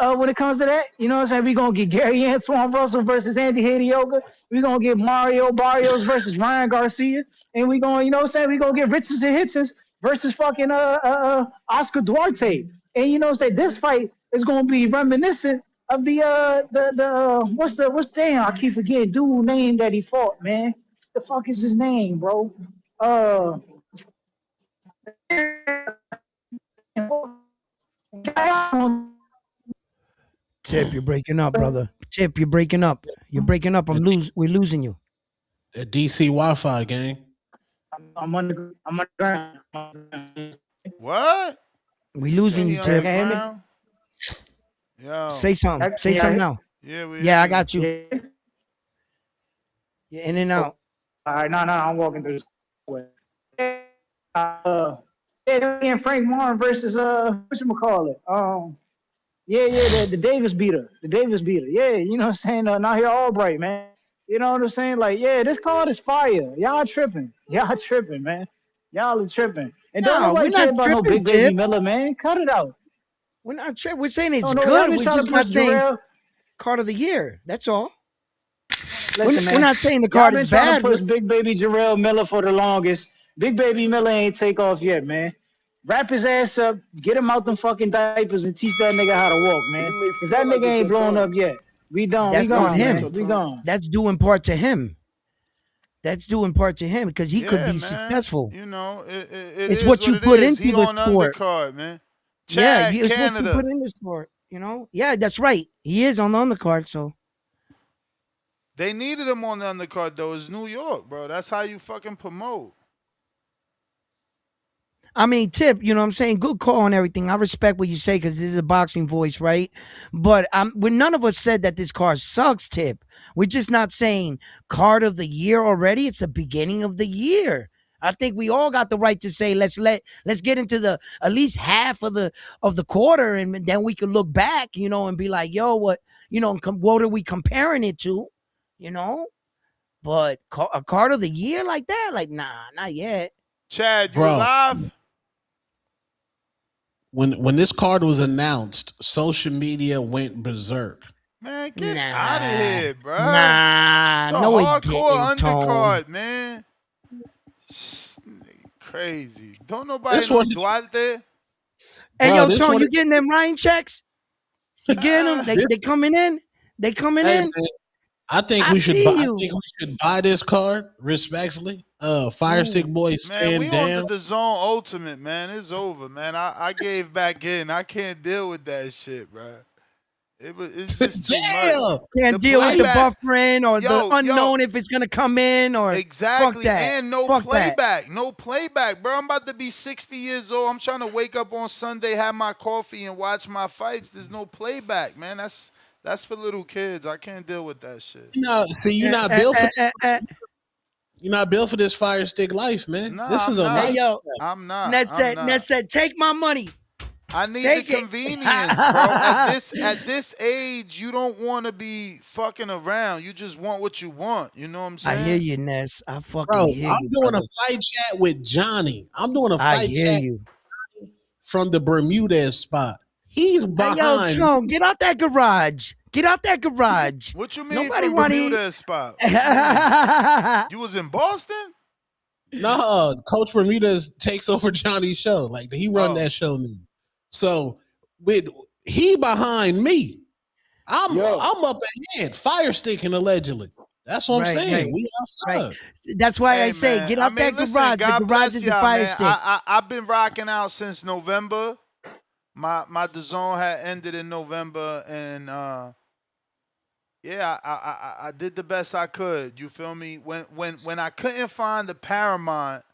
when it comes to that? You know what I'm saying? We gonna get Gary Antoine Russell versus Andy Hiraoka. We gonna get Mario Barrios versus Ryan Garcia, and we gonna, you know what I'm saying? We gonna get Richardson Hitchens versus fucking Oscar Duarte. And you know what I'm saying? This fight is gonna be reminiscent of the what's damn, I keep forgetting dude name that he fought, man. The fuck is his name, bro? Uh Tip, you're breaking up, brother. Tip, you're breaking up. You're breaking up. We're losing you. The DC Wi-Fi gang. I'm underground. What? We You say losing he you, Tip. underground? Yo. Say something. Say something now. Yeah, Yeah, I got you. You're in and out. All right, no, I'm walking through this way. And Frank Martin versus whatchamacallit? The Davis beater. The Davis beater. Yeah, you know what I'm saying? Nahir Albright, man. You know what I'm saying? Like, yeah, this card is fire. Y'all tripping. Y'all tripping, man. Y'all are tripping. And don't No, we're nobody care not about no tripping, Big Baby Tip. Miller, man. Cut it out. We're not tripping. We're saying it's No, y'all good. been We're trying just to push not saying Jarrell. card of the year. That's all. Listen, We're not saying the y'all card been is trying bad. to push Big Baby Jarrell Miller for the longest. Big Baby Miller ain't take off yet, man. Wrap his ass up, get him out them fucking diapers, and teach that nigga how to walk, man. You may Cause that feel like nigga it's ain't your blown time. up yet. We That's not gone, It's him. your man. We time. gone. That's due in part to him. That's due in part to him because he could Yeah, be man. successful. You know, it It's is what what you it put is. into He the on sport. undercard, man. Yeah, Chad, it's what you put Canada. in the sport. You know. Yeah, that's right. He is on the undercard. So They needed him on the undercard, though. It's New York, bro. That's how you fucking promote. I mean, Tip, you know what I'm saying? Good call on everything. I respect what you say because this is a boxing voice, right? But when none of us said that this card sucks, Tip. We're just not saying card of the year already. It's the beginning of the year. I think we all got the right to say let's get into the at least half of the quarter, and then we can look back, you know, and be like, yo, what what are we comparing it to, you know? But a card of the year like that, like nah, not yet. Chad, you Bro, alive? when this card was announced, social media went berserk. Man, get Nah, out of here, bro. nah, It's a no, it hardcore didn't, Tone. undercard, man. Crazy. Don't nobody This know one, Duarte? Hey, bro, yo, this Tone, one, you getting them Ryan checks? You getting them? They this, coming in? They coming hey, in? man, I think I we should buy. see I you. think we should buy this card respectfully. Fire Stick Boy, Man, we stand on the down. DAZN Ultimate, man. It's over, man. I gave back in. I can't deal with that shit, bro. It's just too much. Damn. Can't The deal with the playback, buffering or the yo, unknown if it's gonna come in or fuck exactly, that. and no Fuck that. playback, no playback, bro. I'm about to be 60 years old. I'm trying to wake up on Sunday, have my coffee, and watch my fights. There's no playback, man. That's for little kids. I can't deal with that shit. No, see, you're not built for. You're not built for this Fire Stick life, man. No, This is I'm a not. Hey, yo, lifestyle. I'm not. Ned I'm said, take my money. I need Take the it. convenience, bro. At this age, you don't want to be fucking around. You just want what you want. You know what I'm I saying? hear you, Ness. I fucking Bro, hear I'm you, doing brother. a fight chat with Johnny. I'm doing a I fight hear chat you. from the Bermudez spot. He's Hey, yo, behind. Tone, get out that garage. Get out that garage. What you mean Nobody from want to Bermuda spot? What you mean? You was in Boston? No, Coach Bermudez takes over Johnny's show. Like he run that show now. So he behind me. I'm up ahead, fire sticking allegedly. That's what I'm saying. We outside. Right. That's why I say man. get out that listen, garage. God The garage bless is a y'all, fire man. stick. I've been rocking out since November. My DAZN had ended in November, and yeah, I did the best I could. You feel me? When I couldn't find the Paramount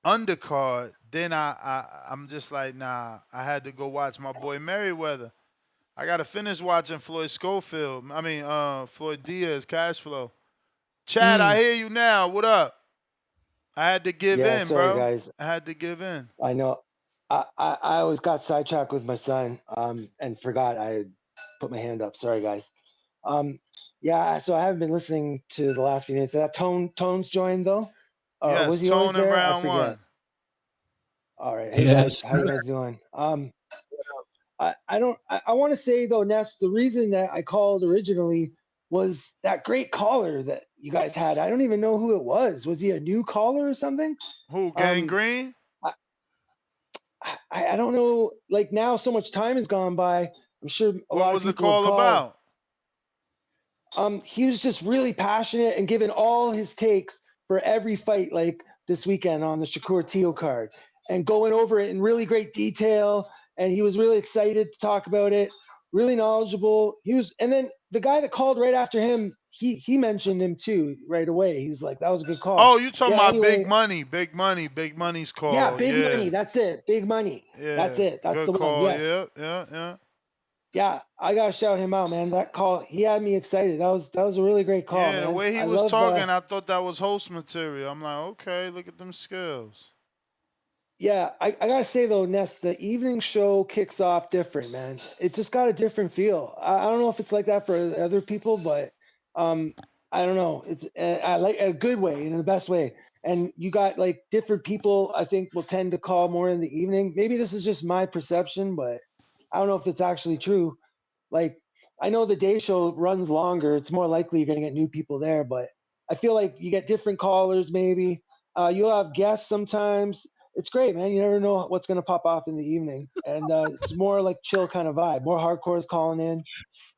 undercard, then I'm just like, nah. I had to go watch my boy Merriweather. I gotta finish watching Floyd Schofield. I mean, Floyd Diaz, Cash Flow. Chad, I hear you now. What up? I had to give in, sorry, bro. guys. I had to give in. I know. I always got sidetracked with my son, and forgot I put my hand up. Sorry, guys. Yeah, so I haven't been listening to the last few minutes. That Tone's joined though, or Yes, was he always Tone in there? I round forget. one. All right. Hey Yes. guys, how you guys doing? I want to say though, Ness, the reason that I called originally was that great caller that you guys had. I don't even know who it was. Was he a new caller or something? Who, Gangrene? I don't know. Like now, so much time has gone by. I'm sure a What lot was of the people have call called. about? He was just really passionate and giving all his takes for every fight, like this weekend on the Shakur Teo card, and going over it in really great detail. And he was really excited to talk about it. Really knowledgeable. And then the guy that called right after him, he mentioned him too right away. He was like, "That was a good call." Oh, you talking about Anyway, Big Money's yeah, call. Big Money. Yeah. That's it. Big Money. That's Yeah. it. That's Good the one. call. Yes. Yeah. Yeah, I gotta shout him out, man. That call, he had me excited. That was a really great call, Yeah, the man. way he I was love. talking, I thought that was host material. I'm like, okay, look at them skills. Yeah, I gotta say though, Ness, the evening show kicks off different, man. It just got a different feel. I don't know if it's like that for other people, but I don't know. It's I like a good way, in the best way. And you got like different people. I think will tend to call more in the evening. Maybe this is just my perception, but I don't know if it's actually true. Like I know the day show runs longer. It's more likely you're going to get new people there, but I feel like you get different callers. Maybe you'll have guests sometimes. It's great, man. You never know what's going to pop off in the evening, and it's more like chill kind of vibe. More hardcores calling in.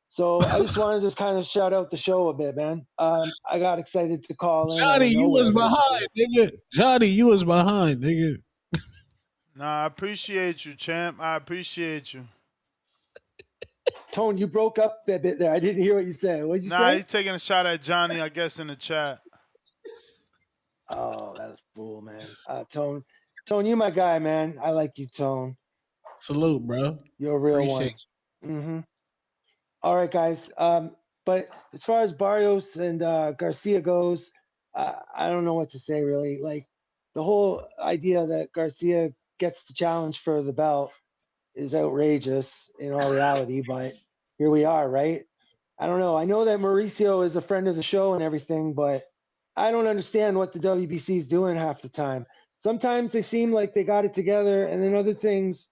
So I just wanted to kind of shout out the show a bit, man. I got excited to call in out Johnny, of you was nowhere, behind, basically. nigga. Johnny, you was behind, nigga. Nah, I appreciate you, champ. I appreciate you. Tone, you broke up a bit there. I didn't hear what you said. What did you Nah, say? he's taking a shot at Johnny, I guess, in the chat. Oh, that's cool, man. Tone, you my guy, man. I like you, Tone. Salute, bro. You're a real Appreciate one. Mm-hmm. All right, guys. But as far as Barrios and Garcia goes, I don't know what to say really. Like the whole idea that Garcia gets the challenge for the belt is outrageous in all reality. But here we are, right? I don't know. I know that Mauricio is a friend of the show and everything, but I don't understand what the WBC is doing half the time. Sometimes they seem like they got it together, and then other things,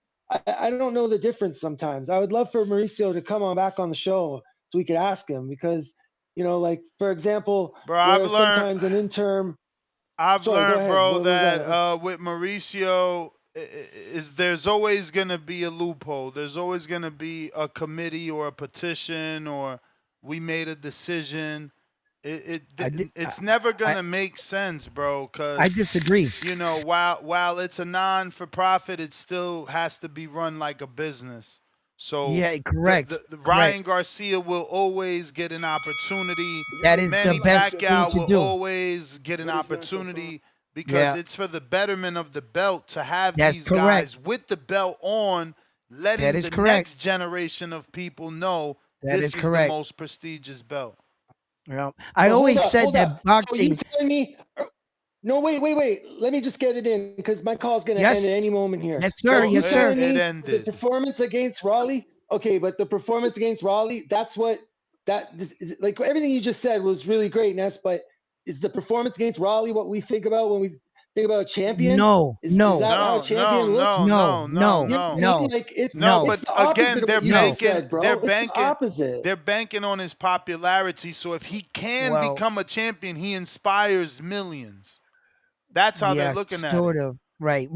I don't know the difference sometimes. I would love for Mauricio to come on back on the show so we could ask him because, like, for example, Bro, where sometimes an interim. I've Sorry, go learned, ahead. bro, What was that with Mauricio, there's always gonna be a loophole. There's always gonna be a committee or a petition or we made a decision. It's never gonna make sense, bro. Cause I disagree. while it's a non-for-profit, it still has to be run like a business. So Yeah, correct. the Ryan Garcia will always get an opportunity. That is Manny the best thing Pacquiao to will do. always get an opportunity because Yeah. it's for the betterment of the belt to have That's these correct. guys with the belt on, letting That is the correct. next generation of people know That this is is correct. the most prestigious belt. Yeah. I always said that So boxing. you telling me? No, wait. Let me just get it in because my call's going to Yes. end at any moment here. Yes, sir. But Yes, you sir. telling me It the ended. performance against Raleigh? Okay, but the performance against Raleigh, that's what like everything you just said was really great, Ness. But is the performance against Raleigh what we think about when we think about a champion? No, Is no, that how a champion looks? no, You know no, what I mean? no, Like it's No, no. but the opposite again, of they're what you just banking. said, bro. They're It's the banking. opposite. They're banking on his popularity. So if he can Well, become a champion, he inspires millions. That's how they're yeah, looking at sort it. of. Right.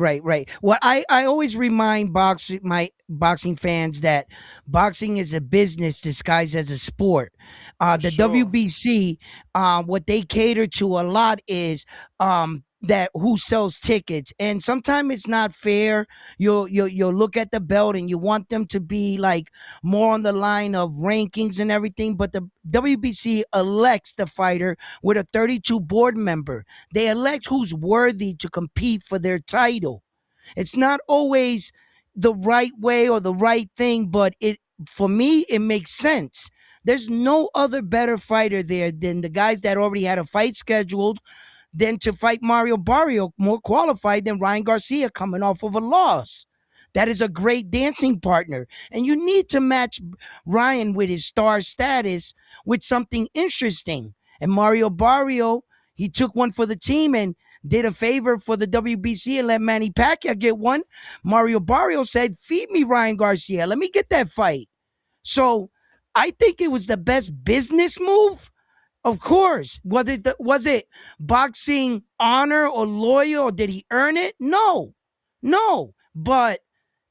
Well, I always remind my boxing fans that boxing is a business disguised as a sport. The Sure. WBC, what they cater to a lot is that who sells tickets, and sometimes it's not fair. You'll look at the belt and you want them to be like more on the line of rankings and everything, but the WBC elects the fighter with a 32 board member. They elect who's worthy to compete for their title. It's not always the right way or the right thing, but for me it makes sense. There's no other better fighter there than the guys that already had a fight scheduled than to fight Mario Barrios, more qualified than Ryan Garcia coming off of a loss. That is a great dancing partner. And you need to match Ryan with his star status with something interesting. And Mario Barrios, he took one for the team, and did a favor for the WBC and let Manny Pacquiao get one. Mario Barrios said, feed me Ryan Garcia. Let me get that fight. So I think it was the best business move. Of course. Was it boxing honor or loyal, or did he earn it? No. But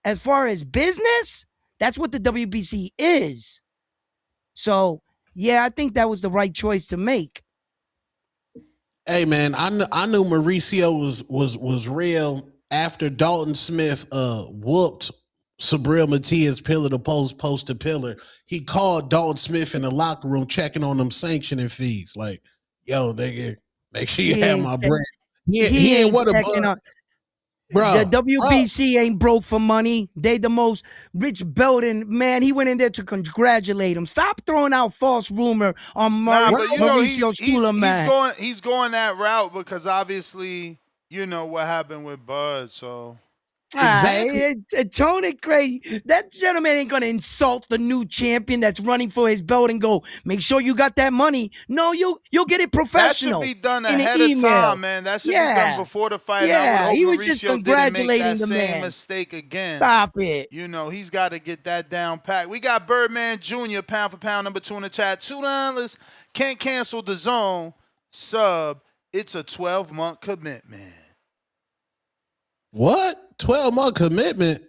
as far as business, that's what the WBC is. So, yeah, I think that was the right choice to make. Hey man, I knew Mauricio was real after Dalton Smith whooped Sabril Matias pillar to post to pillar. He called Dalton Smith in the locker room checking on them sanctioning fees. Like, yo, nigga, make sure you have my bread. He ain't what a bug. Bro, the WBC ain't broke for money. They the most rich belt, and man, he went in there to congratulate him. Stop throwing out false rumor on Mauricio Sula, man. He's going that route because obviously, you know what happened with Bud, so. Exactly. Tony crazy. That gentleman ain't gonna insult the new champion that's running for his belt and go, make sure you got that money. No, you'll get it professional. That should be done ahead of time, man. That should be done before the fight. Yeah, I would he hope was just Mauricio didn't make that the same man. mistake again. Stop it. You know, he's got to get that down pat. We got Birdman Jr., pound for pound, number 2 in the chat. $2. Can't cancel the zone. Sub. It's a 12-month commitment. What? 12-month commitment?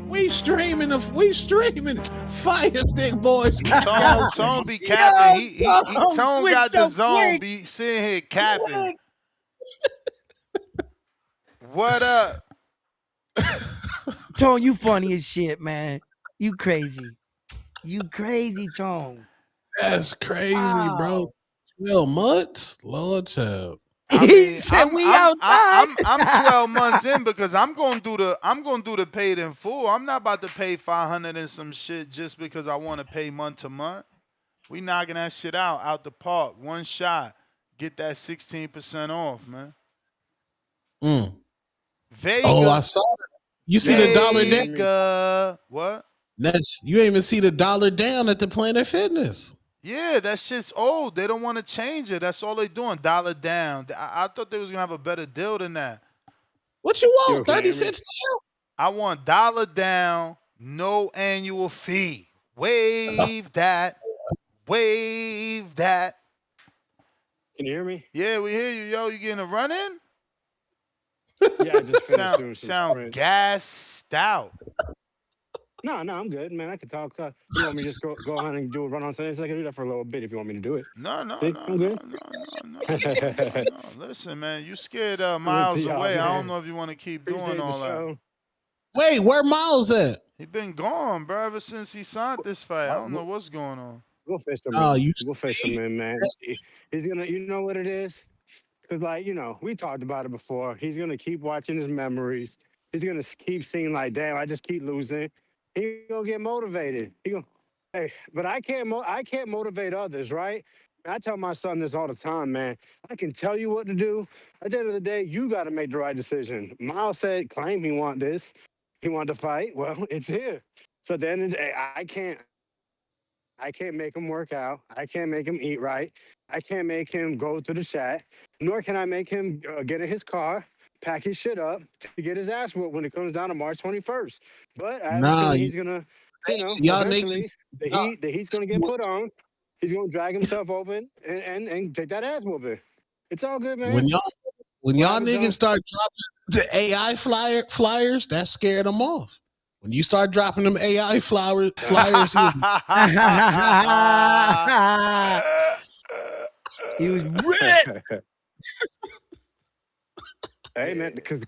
We streaming Fire Stick Boys. Tone be capping. Tone got the zone. Be sitting here capping. What up? Tone, you funny as shit, man. You crazy. Tone. That's crazy, bro. 12 months? Lord child. I mean, I'm 12 months in because I'm going to do the paid in full. I'm not about to pay 500 and some shit just because I want to pay month to month. We knocking that shit out the park. One shot. Get that 16% off, man. Vega. Oh, I saw it. You see the dollar down? What? You ain't even see the dollar down at the Planet Fitness. Yeah, that shit's old. They don't want to change it. That's all they doing. Dollar down. I thought they was going to have a better deal than that. What you want? 30 cents down? I want dollar down, no annual fee. Wave that. Wave that. Can you hear me? Yeah, we hear you, yo. You getting a run in? Yeah, I just finished doing some sound gassed out. No, I'm good, man. I can talk. You want me to just go on and do a run on Sundays? I can do that for a little bit if you want me to do it. No. I'm good. No. Listen, man, you scared Miles away. I don't know if you want to keep doing all that. Wait, where Miles at? He been gone, bro, ever since he signed this fight. I don't know what's going on. We'll face him. We'll face him in, man. He's gonna. You know what it is? Because, like, you know, we talked about it before. He's gonna keep watching his memories. He's gonna keep seeing, like, damn, I just keep losing. He gonna get motivated. He gonna, hey, but I can't motivate others, right? I tell my son this all the time, man. I can tell you what to do. At the end of the day, you got to make the right decision. Miles claim he want this. He want to fight. Well, it's here. So at the end of the day, I can't make him work out. I can't make him eat right. I can't make him go to the shack. Nor can I make him get in his car, pack his shit up to get his ass whooped when it comes down to March 21st. But he's gonna, y'all eventually niggas, the heat's gonna get put on. He's gonna drag himself over and take that ass whooping. It's all good, man. When y'all niggas start dropping the AI flyers, that scared them off. When you start dropping them AI flyers, he was red. Hey man, because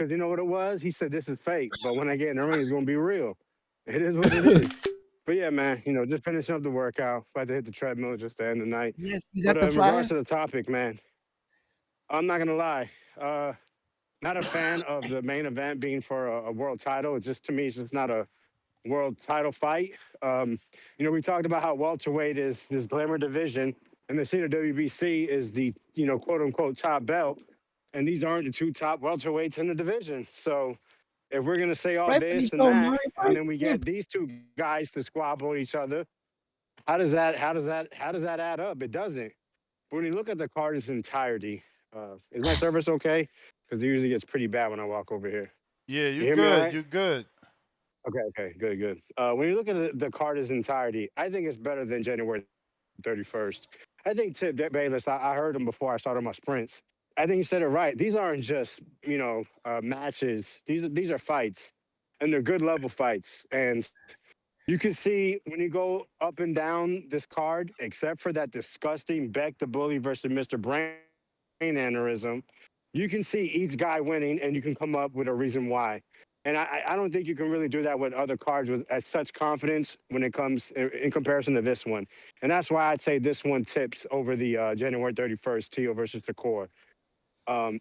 you know what it was? He said this is fake, but when I get in the ring, it's gonna be real. It is what it is. But yeah, man, just finishing up the workout. About to hit the treadmill just to end the night. Yes, you got the in flyer? regards to the topic, man, I'm not gonna lie. Not a fan of the main event being for a world title. It's just, to me, it's just not a world title fight. We talked about how welterweight is this glamour division, and the Sena WBC is the quote unquote top belt. And these aren't the two top welterweights in the division. So if we're gonna say all this and that, and then we get these two guys to squabble each other, how does that add up? It doesn't. When you look at the card in its entirety, Is my service okay? Because it usually gets pretty bad when I walk over here. Yeah, you You hear me all good. right? You good. Okay, good, good. When you look at the card as entirety, I think it's better than January 31st. I think Tip Bayless, I heard him before I started my sprints. I think he said it right. These aren't just, matches. These are fights, and they're good level fights. And you can see when you go up and down this card, except for that disgusting Beck the Bully versus Mr. Brain aneurysm, you can see each guy winning and you can come up with a reason why. And I don't think you can really do that with other cards with at such confidence when it comes in comparison to this one. And that's why I'd say this one tips over the January 31st, Tio versus the core.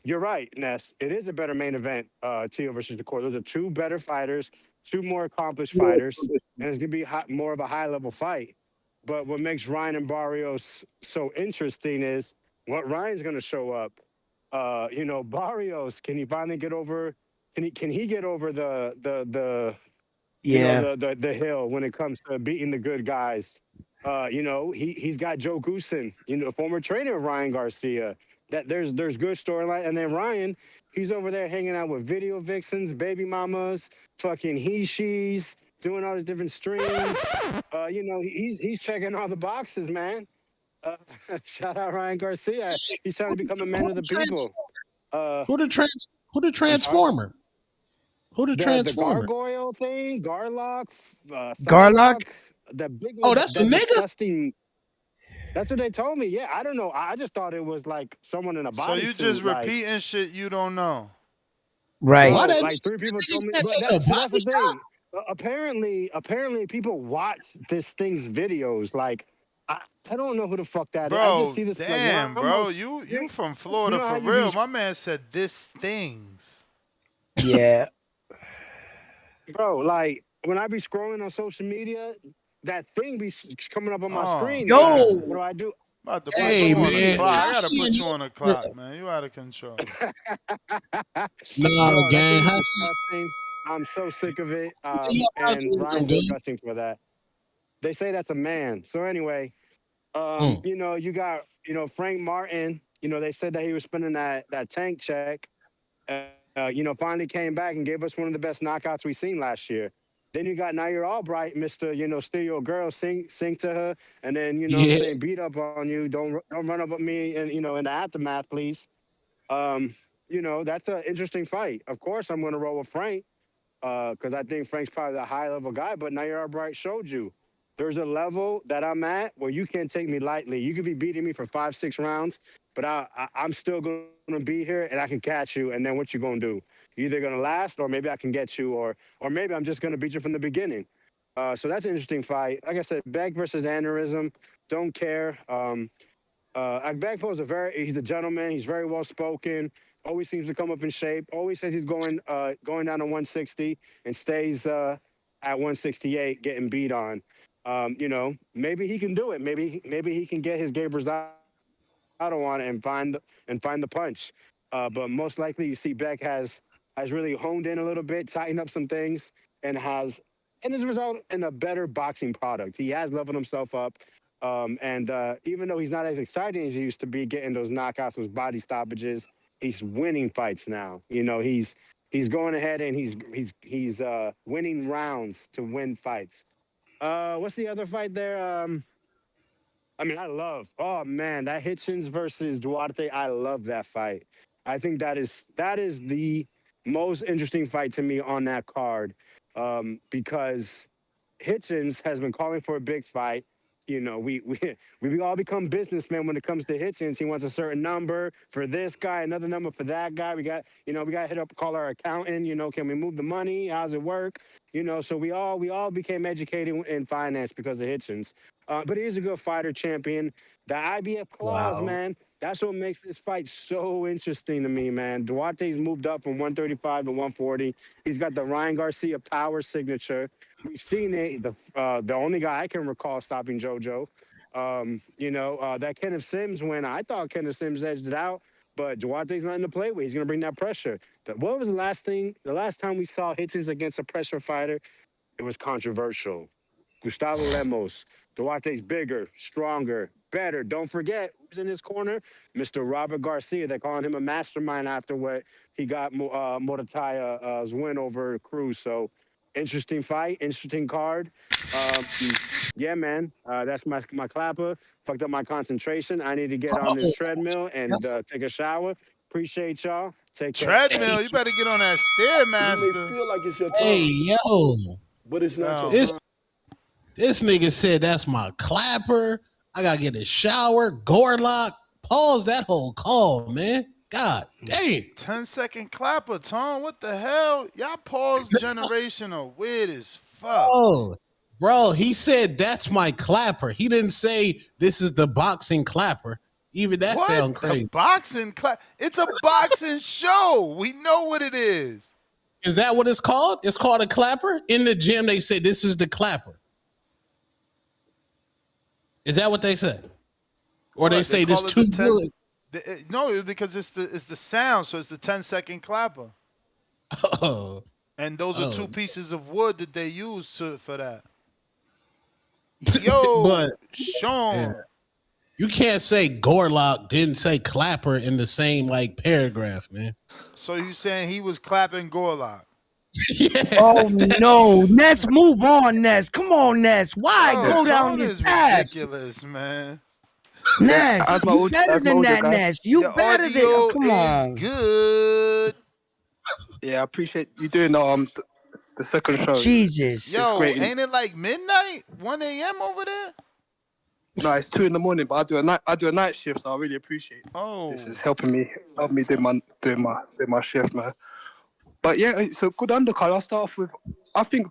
You're right, Ness. It is a better main event, Tio versus the core. Those are two better fighters, two more accomplished fighters, and it's gonna be more of a high level fight. But what makes Ryan and Barrios so interesting is what Ryan's gonna show up. Barrios, can he finally get over? Can he get over Yeah. the hill when it comes to beating the good guys? He's got Joe Goosen, former trainer of Ryan Garcia. That there's good storyline, and then Ryan, he's over there hanging out with video vixens, baby mamas, fucking he she's, doing all these different streams. He's checking all the boxes, man. Uh, Shout out Ryan Garcia. He's trying to become a man of the people. Who the I'm sorry. transformer? Who the The transformer? gargoyle thing, Garlock, Garlock? Psylocke, the big Oh, old, that's a that nigga. disgusting. That's what they told me. Yeah, I don't know. I just thought it was like someone in a So you just bodysuit. Like, repeating shit you don't know. Right. Why bro, that like three nigga people told me. can't But take a that's body the shot? thing. Apparently, people watch this thing's videos. Like, I don't know who the fuck that is. I just Bro, see this like damn, bro. Ramos. You from You Florida know how for you be, real. My man said this things. Yeah. bro. Like when I be scrolling on social media, that thing be coming up on my Oh screen, and man. what Yo. do I do? About to What I put Hey you go on on a man, clock. YouTube. I how gotta she put in you on a here? clock, man. You out of control. Nah, Bro, that gang. thing is How she disgusting. I'm so sick of it. in your And algorithm, Ryan's gang? disgusting for that. They say that's a man. So anyway, Mm. you got, Frank Martin, they said that he was spending that tank check, finally came back and gave us one of the best knockouts we seen last year. Then you got Nahir Albright, Mr. Steal Your Girl, sing to her, and then, what I'm Yeah. saying, beat up on you. Don't run up on me and, in the aftermath, please. Um, that's an interesting fight. Of course, I'm going to roll with Frank because I think Frank's probably a high level guy. But Nair Albright showed you there's a level that I'm at where you can't take me lightly. You could be beating me for 5-6 rounds, but I'm still going to be here and I can catch you. And then what you going to do? You're either going to last, or maybe I can get you, or maybe I'm just going to beat you from the beginning. So that's an interesting fight. Like I said, Beck versus Aneurysm. Don't care. Agbeko is he's a gentleman. He's very well spoken. Always seems to come up in shape. Always says he's going down to 160 and stays at 168, getting beat on. Maybe he can do it. Maybe he can get his Gabe Rosado on it and find the punch. But most likely, you see Beck has really honed in a little bit, tightened up some things, and as a result in a better boxing product. He has leveled himself up. And even though he's not as exciting as he used to be, getting those knockouts, those body stoppages, he's winning fights now. He's going ahead and he's winning rounds to win fights. What's the other fight there? Oh man, that Hitchens versus Duarte. I love that fight. I think that is the most interesting fight to me on that card, because Hitchens has been calling for a big fight. We all become businessmen when it comes to Hitchens. He wants a certain number for this guy, another number for that guy. We got to hit up, call our accountant. Can we move the money? How's it work? So we all became educated in finance because of Hitchens. But he's a good fighter, champion. The IBF clause, Wow. man. That's what makes this fight so interesting to me, man. Duarte's moved up from 135 to 140. He's got the Ryan Garcia power signature. We've seen it. The only guy I can recall stopping JoJo. That Kenneth Sims win. I thought Kenneth Sims edged it out, but Duarte's nothing to play with. He's going to bring that pressure. What was the last time we saw Hitchens against a pressure fighter? It was controversial. Gustavo Lemos. Duarte's bigger, stronger, better. Don't forget who's in his corner? Mr. Robert Garcia. They're calling him a mastermind after what he got Morataya's win over Cruz. So interesting fight, interesting card. Yeah, man. That's my clapper. Fucked up my concentration. I need to get on this treadmill and take a shower. Appreciate y'all. Take care. Treadmill, you better get on that You may Stairmaster. feel like it's your Hey, time, yo. but it's not your This time. this nigga said that's my clapper. I gotta get a shower. Gorlock. Pause that whole call, man. God damn. 10-second clapper, Tom. What the hell? Y'all pause generation are weird as fuck. Oh, bro, he said that's my clapper. He didn't say this is the boxing clapper. Even that What? sound crazy. The boxing clap? It's a boxing show. We know what it is. Is that what it's called? It's called a clapper? In the gym, they say this is the clapper. Is that what they say? Or they say this call it too the 10 good? No, because it's the sound, so it's the 10-second clapper. Oh. And those are two pieces of wood that they use for that. Yo, But Sean. yeah. You can't say Gorlock didn't say clapper in the same like paragraph, man. So you saying he was clapping Gorlock? Yeah. Oh no, Ness, move on, Ness. Come on, Ness. Why Yo, go down Tone this is path? ridiculous, man. Ness, As my you old- better as my than older that, guy. Ness. You Your better than. audio Come is on. good. Yeah, I appreciate you doing the second show. Jesus. Yo, great. ain't it like midnight, 1 a.m. over there? No, it's 2 a.m, but I do a night shift, so I really appreciate. Oh, This is helping me do my shift, man. But yeah, so good undercard. I'll start off with. I think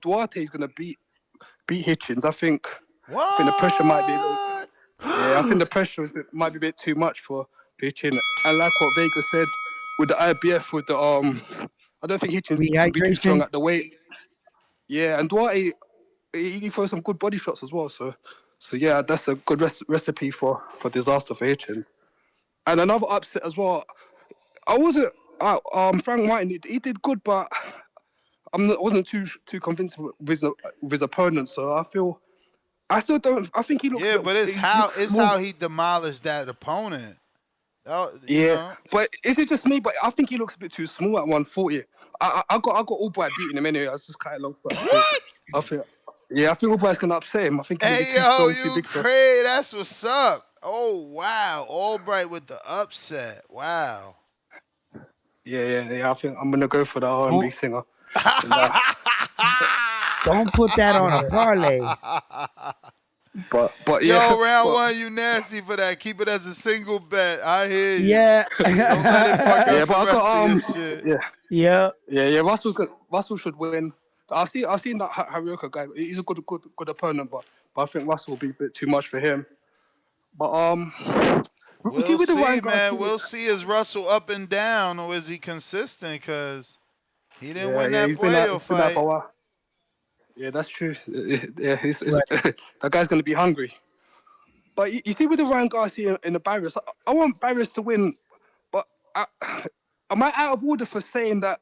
Duarte is gonna beat Hitchens. I think the pressure might be a little. Yeah, I think the pressure might be a bit too much for Hitchens. And like what Vega said with the IBF, with the I don't think Hitchens can be too strong Rehydration. at the weight. Yeah, and Duarte he throws some good body shots as well. So yeah, that's a good recipe for disaster for Hitchens. And another upset as well. I wasn't. Frank Martin, he did good, but I wasn't too convinced with his opponent. So I still don't. I think he looks. yeah, but it's how he demolished that opponent. But is it just me? But I think he looks a bit too small at 140. I got Albright beating him anyway. I was just kind of long. What? I think Albright's gonna upset him. I think he's Hey, too yo, strong, too you big for. crazy. That's what's up. Oh, wow. Albright with the upset. Wow. Yeah. I think I'm gonna go for the R&B singer. Don't put that on a parlay. But yeah. Yo, round one, you nasty for that. Keep it as a single bet. I hear you. Yeah. Don't let it fuck up but the I got rest of your shit. Yeah. Russell should win. I've seen that Hiraoka guy. He's a good opponent, but I think Russell will be a bit too much for him. But We'll with the see, Ryan man. Garcia, We'll see. Is Russell up and down, or is he consistent? Because he didn't win that Puello he's been out fight. for a while. Yeah, that's true. That guy's going to be hungry. But you see with the Ryan Garcia and the Barrios, I want Barrios to win, but am I out of order for saying that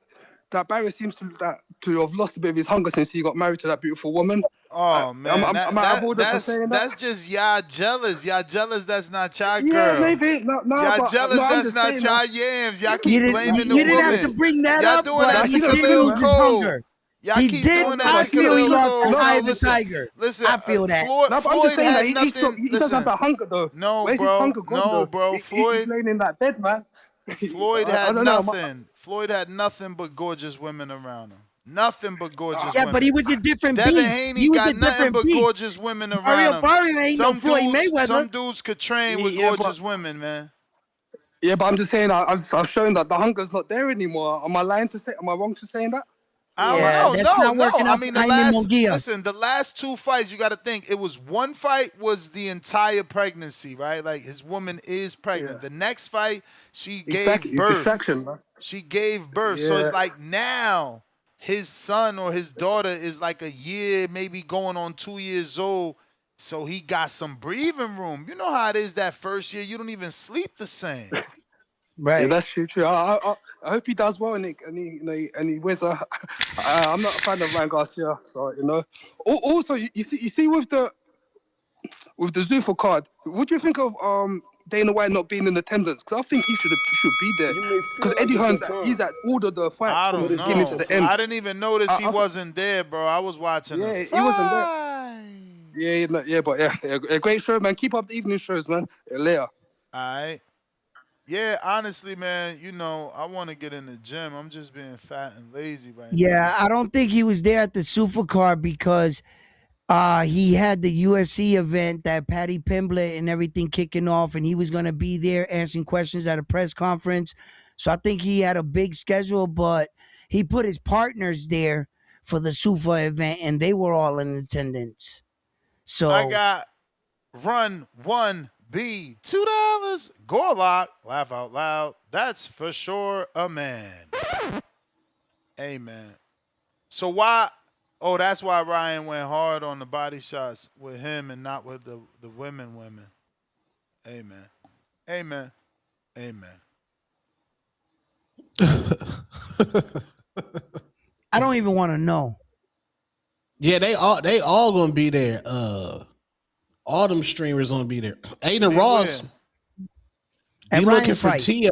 Barrios seems to have lost a bit of his hunger since he got married to that beautiful woman? Oh, man. Am I out of order for saying that? That's just y'all jealous. Y'all jealous that's not y'all girl. Yeah, maybe. No, y'all jealous that's not y'all yams. Y'all keep blaming the woman. You didn't have to bring that y'all up, doing but that he to did Khalil lose his Cole. hunger. Y'all He keep did. doing that I to feel he Khalil lost Cole. the eye of the Listen, tiger. listen, I feel that. Floyd had he nothing. doesn't have that hunger though. No, Where's his bro. hunger gone, No, though? bro. He's laying in that bed, man. Floyd I had don't know. nothing. Floyd had nothing but gorgeous women around him. Nothing but gorgeous Yeah, women. but he was a different Devin beast. Haney He was got a nothing different but beast. gorgeous women around Mario him. Barrios ain't no Floyd Mayweather. Some dudes could train with gorgeous women, man. Yeah, but I'm just saying, I've shown that the hunger's not there anymore. Am I lying to say? Am I wrong for saying that? No. I mean, the last two fights, you got to think. It was one fight was the entire pregnancy, right? Like his woman is pregnant. Yeah. The next fight, she gave birth. Distraction, man. She gave birth. Yeah. So it's like now his son or his daughter is like a year, maybe going on 2 years old. So he got some breathing room. You know how it is that first year, you don't even sleep the same. Right. Yeah, that's true. I hope he does well and he wins. I'm not a fan of Ryan Garcia, so Also, you see with the Zuffa card, what do you think of Dana White not being in attendance? Because I think he should be there. You may Because feel like Eddie it's your Hearn's time, he's at all of the fights I from the don't but it's beginning not to your the know. end. time. I didn't even notice he wasn't there, bro. I was watching the He wasn't there. fight. But a great show, man. Keep up the evening shows, man. Later. All right. Yeah, honestly, man, I want to get in the gym. I'm just being fat and lazy right now. Yeah, I don't think he was there at the Super card because he had the UFC event, that Patty Pimblett and everything kicking off, and he was going to be there answering questions at a press conference. So I think he had a big schedule, but he put his partners there for the Sufa event, and they were all in attendance. So I got Run 1B, $2. Gorlock, laugh out loud. That's for sure a man. Amen. So why? Oh, that's why Ryan went hard on the body shots with him and not with the women. Amen. Amen. Amen. I don't even want to know. Yeah, they all gonna be there. All them streamers gonna be there. Aiden Ross, be looking for Tia.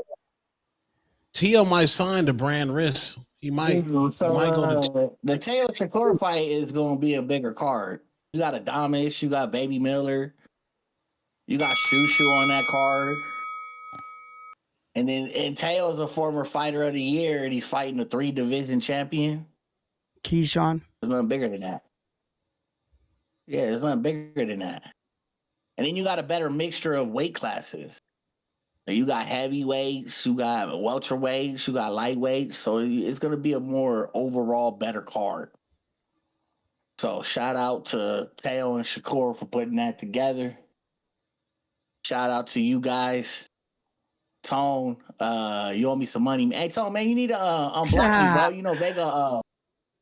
Tia might sign the brand risk. He might. So, he might go to the Taylor Shakur fight is going to be a bigger card. You got Adames, you got Baby Miller, you got Shushu on that card. And Taylor's a former fighter of the year, and he's fighting a 3-division champion. Keyshawn. There's nothing bigger than that. Yeah, there's nothing bigger than that. And then you got a better mixture of weight classes. You got heavyweights, you got welterweights, you got lightweights. So it's going to be a more overall better card. So shout out to Teo and Shakur for putting that together. Shout out to you guys. Tone, you owe me some money. Hey, Tone, man, you need to unblock me,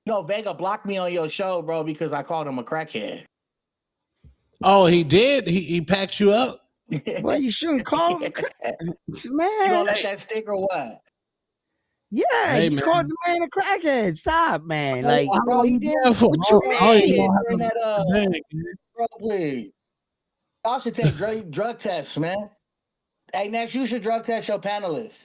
bro. Vega blocked me on your show, bro, because I called him a crackhead. Oh, he did? He packed you up? Well, you shouldn't call him, man. You gonna let that stick or what? Yeah, Hey, he man. called the man a crackhead. Stop, man. Bro, he did. What you mean? Bro, please. Y'all should take drug tests, man. Hey, next you should drug test your panelists.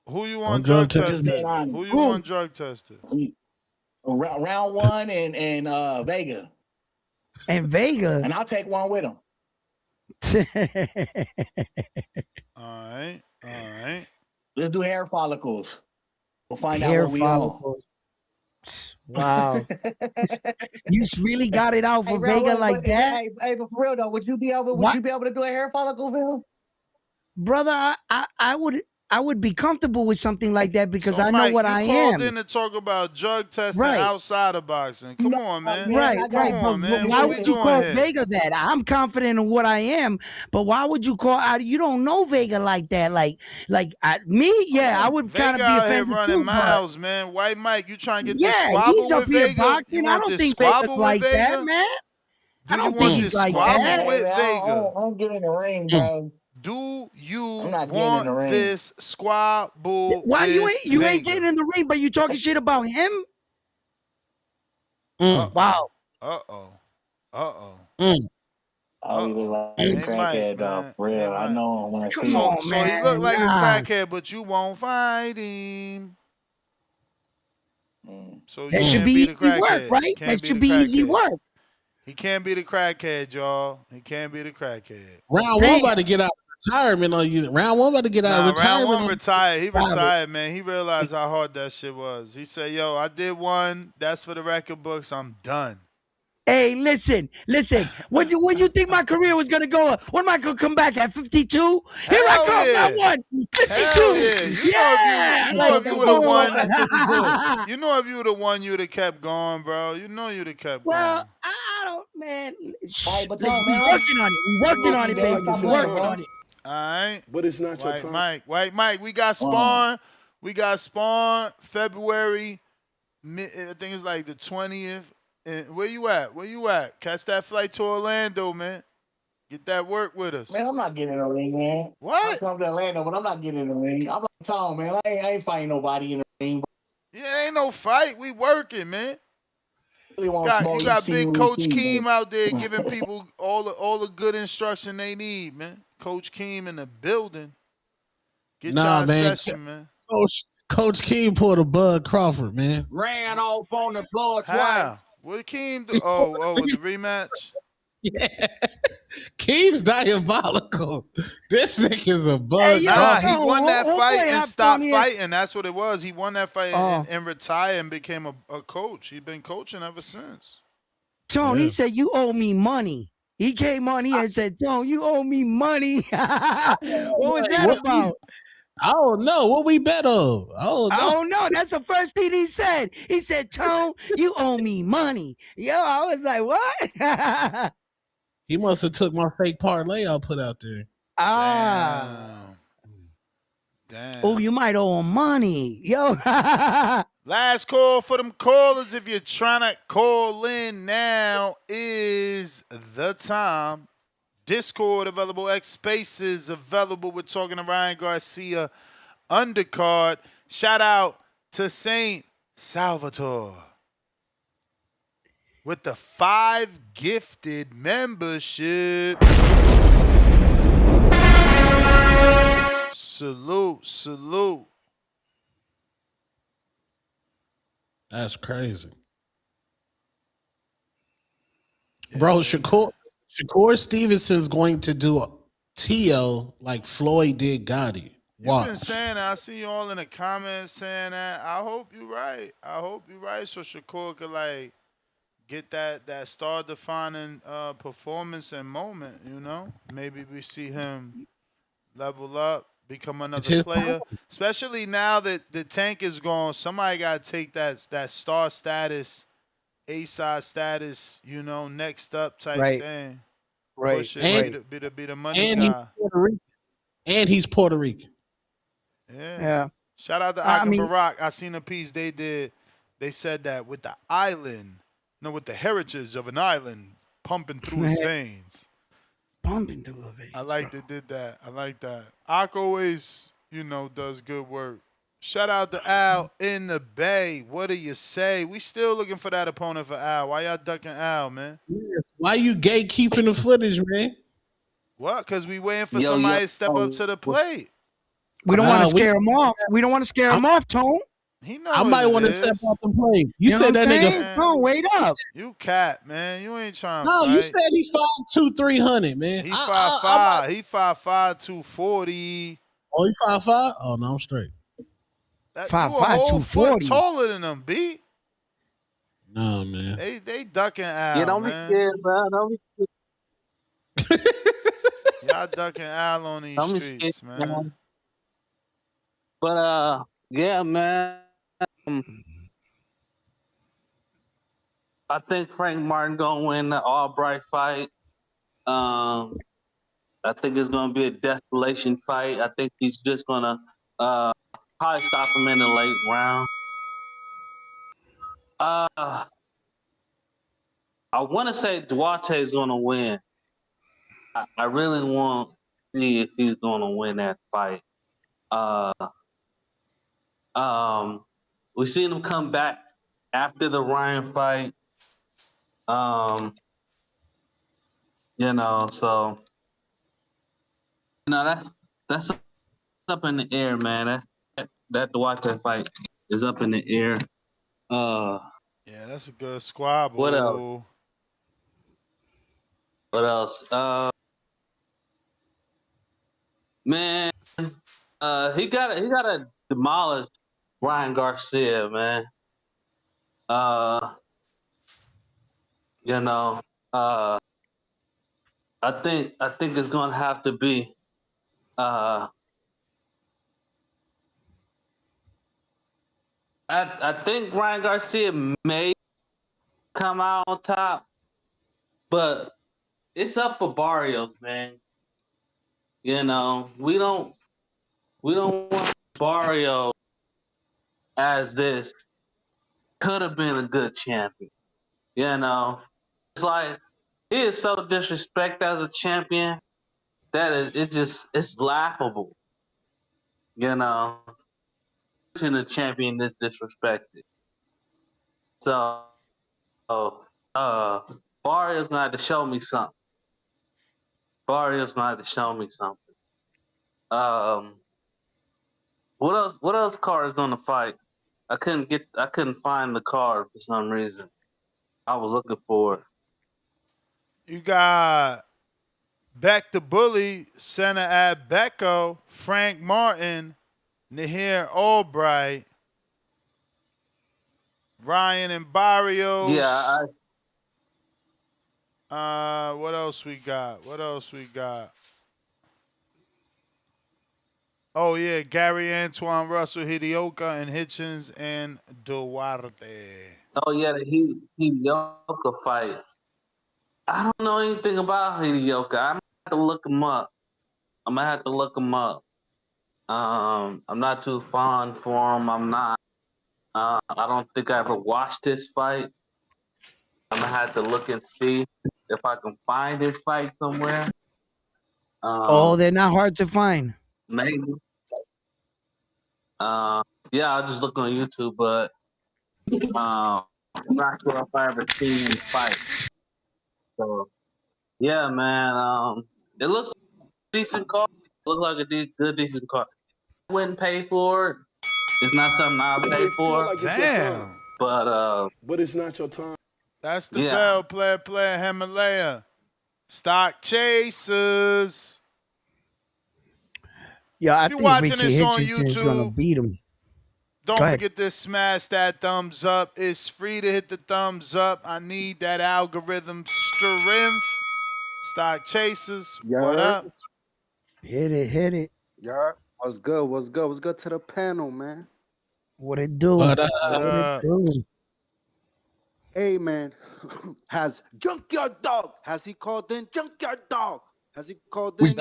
Who you want drug tested? Who you want drug tested? Round 1 and Vega. And Vega. And I'll take one with him. All right. Let's do hair follicles. We'll find out Hair what we follicles. Wow. You really got it out for Vega like that? Hey, but for real though, would you be able to do a hair follicle, Phil? Brother, I would be comfortable with something like that because I know Mike, what I am. You called in to talk about drug testing outside of boxing. Come on, man. Right. Come on, man. Why What would you call Vega that? I'm confident in what I am, but why would you call? You don't know Vega like that. I would kind of be offended running too, miles, man. White Mike, you trying to get this yeah, squabble he's up with here Vega? boxing. I don't think Vega's like that, man. I don't think he's like that. With Vega? I'm getting in the ring, bro. Do you want this squabble? Why you ain't getting in the ring, but you talking shit about him? Wow. Oh, he look like a crackhead, dog. For real, I know him when I see him. So he look like a crackhead, but you won't fight him. So that should be easy work, right? That should be easy work. He can't be the crackhead, y'all. He can't be the crackhead. Round 1 about to get out of retirement on you. Round 1 about to get out of retirement. Round 1 retired. He retired, man. He realized how hard that shit was. He said, yo, I did one. That's for the record books. I'm done. Hey, listen. When you think my career was gonna go? When am I gonna come back at 52? Here I come. I won 52. Yeah. You know if you would have won. You know if you would have won, you'd have kept going, bro. You know you'd have kept going. Well, I don't, man. Hey, but we're working on it. We're working on it, baby. We're working on it. All right. But it's not your time. White Mike, we got Spawn. We got Spawn February. I think it's like the 20th. And where you at? Catch that flight to Orlando, man. Get that work with us. Man, I'm not getting in the ring, man. What? I'm from Atlanta, but I'm not getting in the ring. I'm like Tom, man. I ain't fighting nobody in the ring. Yeah, it ain't no fight. We working, man. Really want You got big Coach Keem man. out there giving people all the good instruction they need, man. Coach Keem in the building. Get y'all in session, man. Coach Keem pulled a Bud Crawford, man. Ran off on the floor twice. How? What did Keem do? Oh, the rematch? Yeah. Keem's diabolical. This nigga's a bug. Hey, nah, he won that fight and stopped fighting. That's what it was. He won that fight and retired and became a coach. He's been coaching ever since. Tone, he said, you owe me money. He came on here and said, Tone, you owe me money. What was that about? I don't know. What we bet on? I don't know. That's the first thing he said. He said, Tone, you owe me money. Yo, I was like, what? He must have took my fake parlay I put out there. Damn. Oh, you might owe him money. Yo. Last call for them callers. If you're trying to call in now is the time. Discord available. X Spaces available. We're talking to Ryan Garcia. Undercard. Shout out to Saint Salvatore with the 5 gifted membership. Salute. That's crazy. Yeah, bro, Shakur Stevenson's going to do a T.O. like Floyd did Gotti. You've been saying that. I see you all in the comments saying that. I hope you're right. So Shakur could like get that star-defining performance and moment, you know? Maybe we see him level up, become another player. Especially now that the Tank is gone, somebody got to take that star status, A-side status, you know, next up type thing. Right. Push it, be the money guy. He's Puerto Rican. Yeah. Shout out to Akim Barak. I seen a piece they did. They said that with the heritage of an island pumping through his veins. Pumping through his veins. I like they did that. I like that. Ak always, does good work. Shout out to Al in the Bay. What do you say? We still looking for that opponent for Al. Why y'all ducking Al, man? Yes. Why you gatekeeping the footage, man? What? Because we waiting for somebody to step up to the plate. We don't want to scare him off. We don't want to scare him off, Tone. He knows I might want to step off the plate. You said that nigga. Tone, wait up. You cat, man. You ain't trying to No, fight. you said he 5'2", 300, man. He 5'5". He 5'5", 240. Oh, he 5'5"? Oh, no, I'm straight. 5'5", 240. Taller than them, B. No, man. They ducking Al, don't be scared, bro. Don't be scared. Y'all ducking Al on these streets, man. But yeah, man. I think Frank Martin gonna win the Albright fight. I think it's gonna be a desperation fight. I think he's just gonna probably stop him in the late round. I want to say Duarte is gonna win. I really want to see if he's gonna win that fight. We seen him come back after the Ryan fight. So that's up in the air, man. That Duarte fight is up in the air. Yeah, that's a good squabble. What else? Man, he gotta demolish Ryan Garcia, man. I think it's gonna have to be I think Ryan Garcia may come out on top, but it's up for Barrios, man. We don't want Barrios as this could have been a good champion. It's like He is so disrespected as a champion that it's laughable. You know, seeing a champion this disrespected. So, Barrios gonna have to show me something. Barrios gonna have to show me something. What else cards on the fight? I couldn't find the card for some reason. I was looking for it. You got Back to Bully, Sena Agbeko, Frank Martin, Nahir Albright, Ryan and Barrios. Yeah, what else we got? Oh yeah, Gary Antoine, Russell Hiraoka, and Hitchens and Duarte. Oh yeah, the Hiraoka fight. I don't know anything about Hiraoka. I'm gonna have to look him up. I'm not too fond for him. I'm not. I don't think I ever watched this fight. I'm gonna have to look and see if I can find this fight somewhere. They're not hard to find. Maybe. Yeah, I'll just look on YouTube, but I'm not sure if I ever seen him fight. So, yeah, man. It looks decent card. It looks like a decent card. I wouldn't pay for it. It's not something I'll pay for. Like Damn. But it's not your time. That's the bell, player, Himalaya. Stock chasers. Yeah, I if you're think watching Richie this on Hitchens is gonna YouTube, beat him. don't forget to smash that thumbs up. It's free to hit the thumbs up. I need that algorithm strength. Stock chasers. What up? Hit it. Yeah. What's good to the panel, man? What it do? What it do? Hey, man. Has Junkyard Dog, has he called in Junkyard Dog? Has he called in?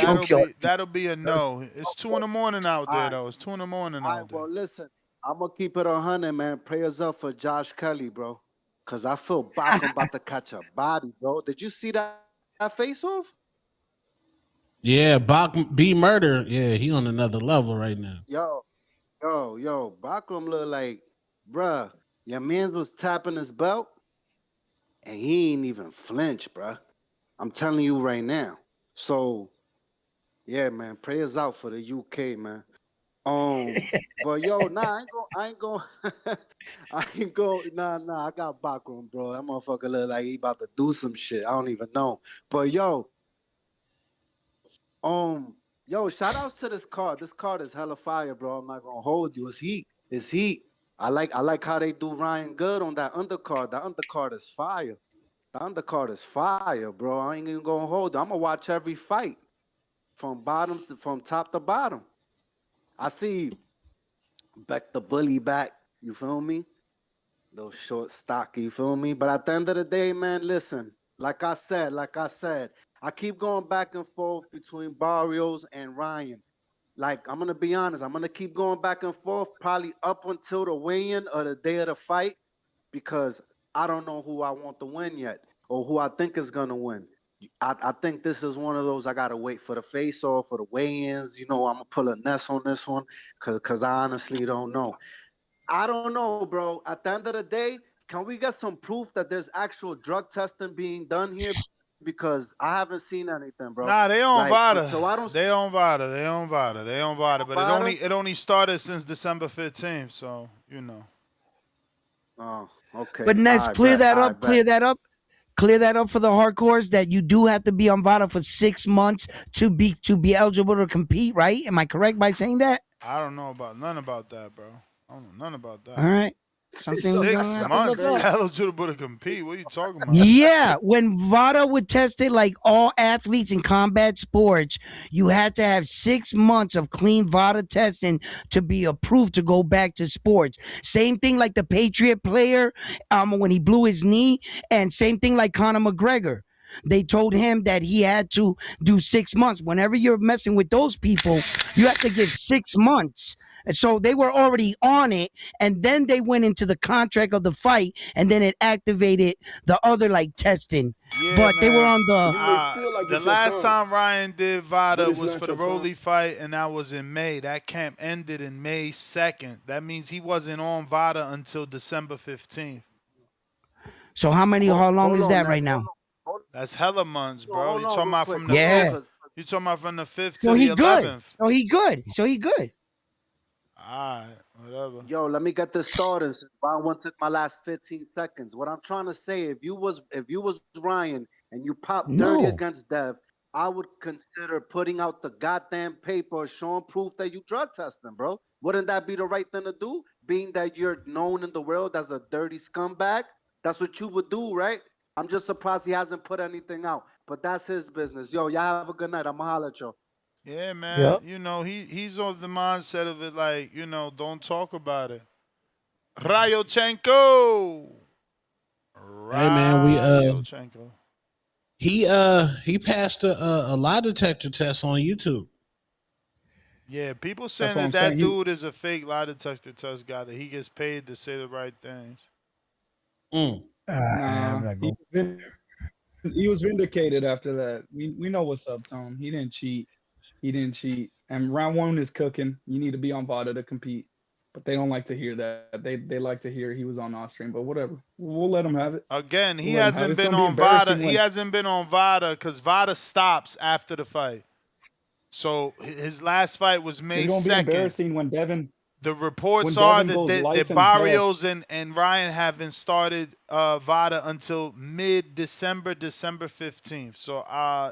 That'll be a no. It's 2 a.m. out there, though. It's 2 a.m. out there. Well, listen, I'm going to keep it 100, man. Prayers up for Josh Kelly, bro. Because I feel Bakum about to catch a body, bro. Did you see that face-off? Yeah, Bach B Murder. Yeah, he on another level right now. Yo, Bakum look like, bruh, your man was tapping his belt, and he ain't even flinch, bruh. I'm telling you right now. So, yeah, man, prayers out for the UK, man. But yo, nah, I ain't going. Nah, I got Bakum, bro. That motherfucker look like he about to do some shit. I don't even know. But yo, shout outs to this card. This card is hella fire, bro. I'm not gonna hold you. It's heat. I like how they do Ryan good on that undercard. That undercard is fire. The undercard is fire, bro. I ain't even gonna hold you. I'm gonna watch every fight from top to bottom. I see the bully back. You feel me? Those short, stocky. You feel me? But at the end of the day, man, listen. Like I said, I keep going back and forth between Barrios and Ryan. Like, I'm going to be honest. I'm going to keep going back and forth probably up until the weigh-in or the day of the fight because I don't know who I want to win yet or who I think is going to win. I think this is one of those I got to wait for the face-off, for the weigh-ins. You know, I'm going to pull a Ness on this one because I honestly don't know. I don't know, bro. At the end of the day, can we get some proof that there's actual drug testing being done here? Because I haven't seen anything, bro. Nah, they on VADA. So I don't. They on VADA. But it only started since December 15th. So you know. Oh, okay. But Ness, clear that up for the hardcores that you do have to be on VADA for 6 months to be eligible to compete, right? Am I correct by saying that? I don't know none about that, bro. I don't know none about that. All right. 6 months eligible to compete. What are you talking about? Yeah, when VADA would test it like all athletes in combat sports, you had to have 6 months of clean VADA testing to be approved to go back to sports. Same thing like the Patriot player when he blew his knee, and same thing like Conor McGregor. They told him that he had to do 6 months. Whenever you're messing with those people, you have to give 6 months And so they were already on it, and then they went into the contract of the fight, and then it activated the other like testing. Yeah, but man. they were on the. You may feel like The it's your last time Ryan did but VADA it's was not for the your time. Rolly fight, and that was in May. That camp ended in May 2nd. That means he wasn't on VADA until December 15th. So how long is that right now? That's hella months, bro. Hold You on talking real about quick, from the Yeah. 5th? You talking about from the 5th So to the he good. 11th? So he good. So he good. Alright, whatever. Yo, let me get this started since round one took my last 15 seconds. What I'm trying to say, if you was Ryan and you popped 30 No. against Dev, I would consider putting out the goddamn paper showing proof that you drug testing, bro. Wouldn't that be the right thing to do? Being that you're known in the world as a dirty scumbag, that's what you would do, right? I'm just surprised he hasn't put anything out, but that's his business. Yo, y'all have a good night. I'ma holler at y'all. Yeah, man. Yep. You know, he's of the mindset of it like, you know, don't talk about it. Ryochenko. Hey man, Ryochenko. he passed a lie detector test on YouTube. Yeah, people saying what that I'm that saying. dude is a fake lie detector test guy, that he gets paid to say the right things. Nah, he was vindicated after that. We know what's up, Tom. He didn't cheat. And round one is cooking. You need to be on VADA to compete. But they don't like to hear that. They like to hear he was on Austrian. But whatever. We'll let him have it. Again, he We'll let him have it. hasn't It's been gonna be on VADA. embarrassing He when- hasn't been on VADA because VADA stops after the fight. So his last fight was May It's gonna be 2nd. embarrassing when Devin. The reports when are Devin that, goes that life and Barrios and Ryan haven't started VADA until mid-December, December 15th. So,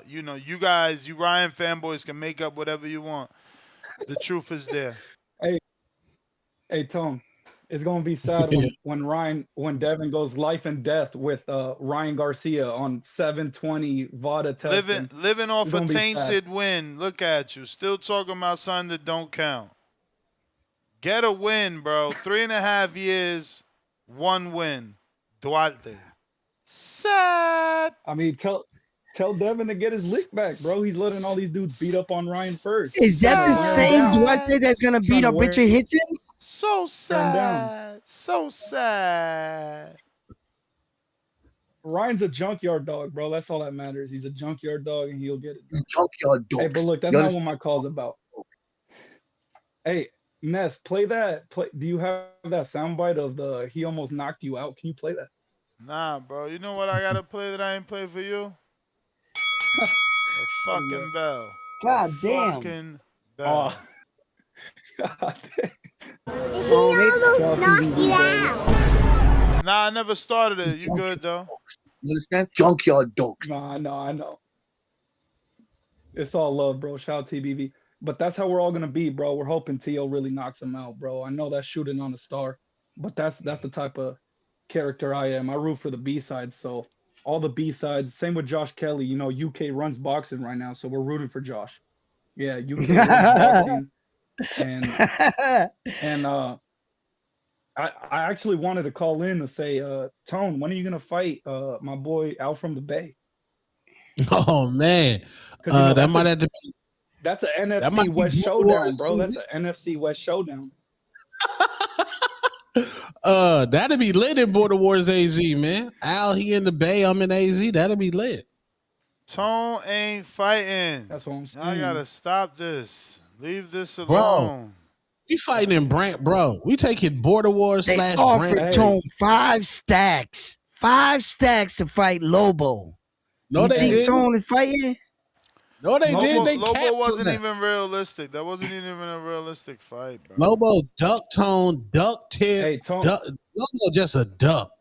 you know, you guys, you Ryan fanboys can make up whatever you want. The truth is there. Hey, Tom. It's gonna be sad when Devin goes life and death with Ryan Garcia on 720 VADA testing. Living off It's a gonna be sad. tainted win. Look at you. Still talking about something that don't count. Get a win, bro. 3.5 years, 1 win. Duarte. Sad. I mean, tell Devin to get his lick back, bro. He's letting all these dudes beat up on Ryan first. Is that the Trying to wear him same down. Duarte that's gonna Trying beat to up wear- Richard Hitchens? So Turn down. sad. So sad. Ryan's a junkyard dog, bro. That's all that matters. He's a junkyard dog, and he'll get it done. Junkyard dogs. Hey, but look, that's not what my call's about. Hey, Ness, play that. Do you have that soundbite of the he almost knocked you out? Can you play that? Nah, bro. You know what I gotta play that I ain't play for you? The fucking bell. God The damn. fucking bell. God damn. Nah, I never started it. You good though? You understand? Junkyard dogs. Nah, I know. It's all love, bro. Shout out TBV. But that's how we're all gonna be, bro. We're hoping T.O. really knocks him out, bro. I know that's shooting on a star, but that's the type of character I am. I root for the B-sides, so all the B-sides. Same with Josh Kelly. You know, UK runs boxing right now, so we're rooting for Josh. Yeah, UK runs boxing, and I actually wanted to call in to say, Tone, when are you gonna fight my boy Al from the Bay? Oh man, that might have to be. That's an might NFC be West Border showdown, bro. Wars That's an NFC West showdown. That'd be lit in Border Wars AZ, man. Al, he in the Bay, I'm in AZ. That'd be lit. Tone ain't fighting. That's what I'm saying. I gotta stop this. Leave this Bro, alone. we fighting in Brant, bro. We taking Border Wars They / offered Brant. Tone 5 stacks. 5 stacks to fight Lobo. No, you they think didn't. Tone is fighting? No, they did. They Lobo capped wasn't that. even realistic. That wasn't even a realistic fight, bro. Lobo duck Tone, duck tip. Hey, Tone. Lobo just a duck.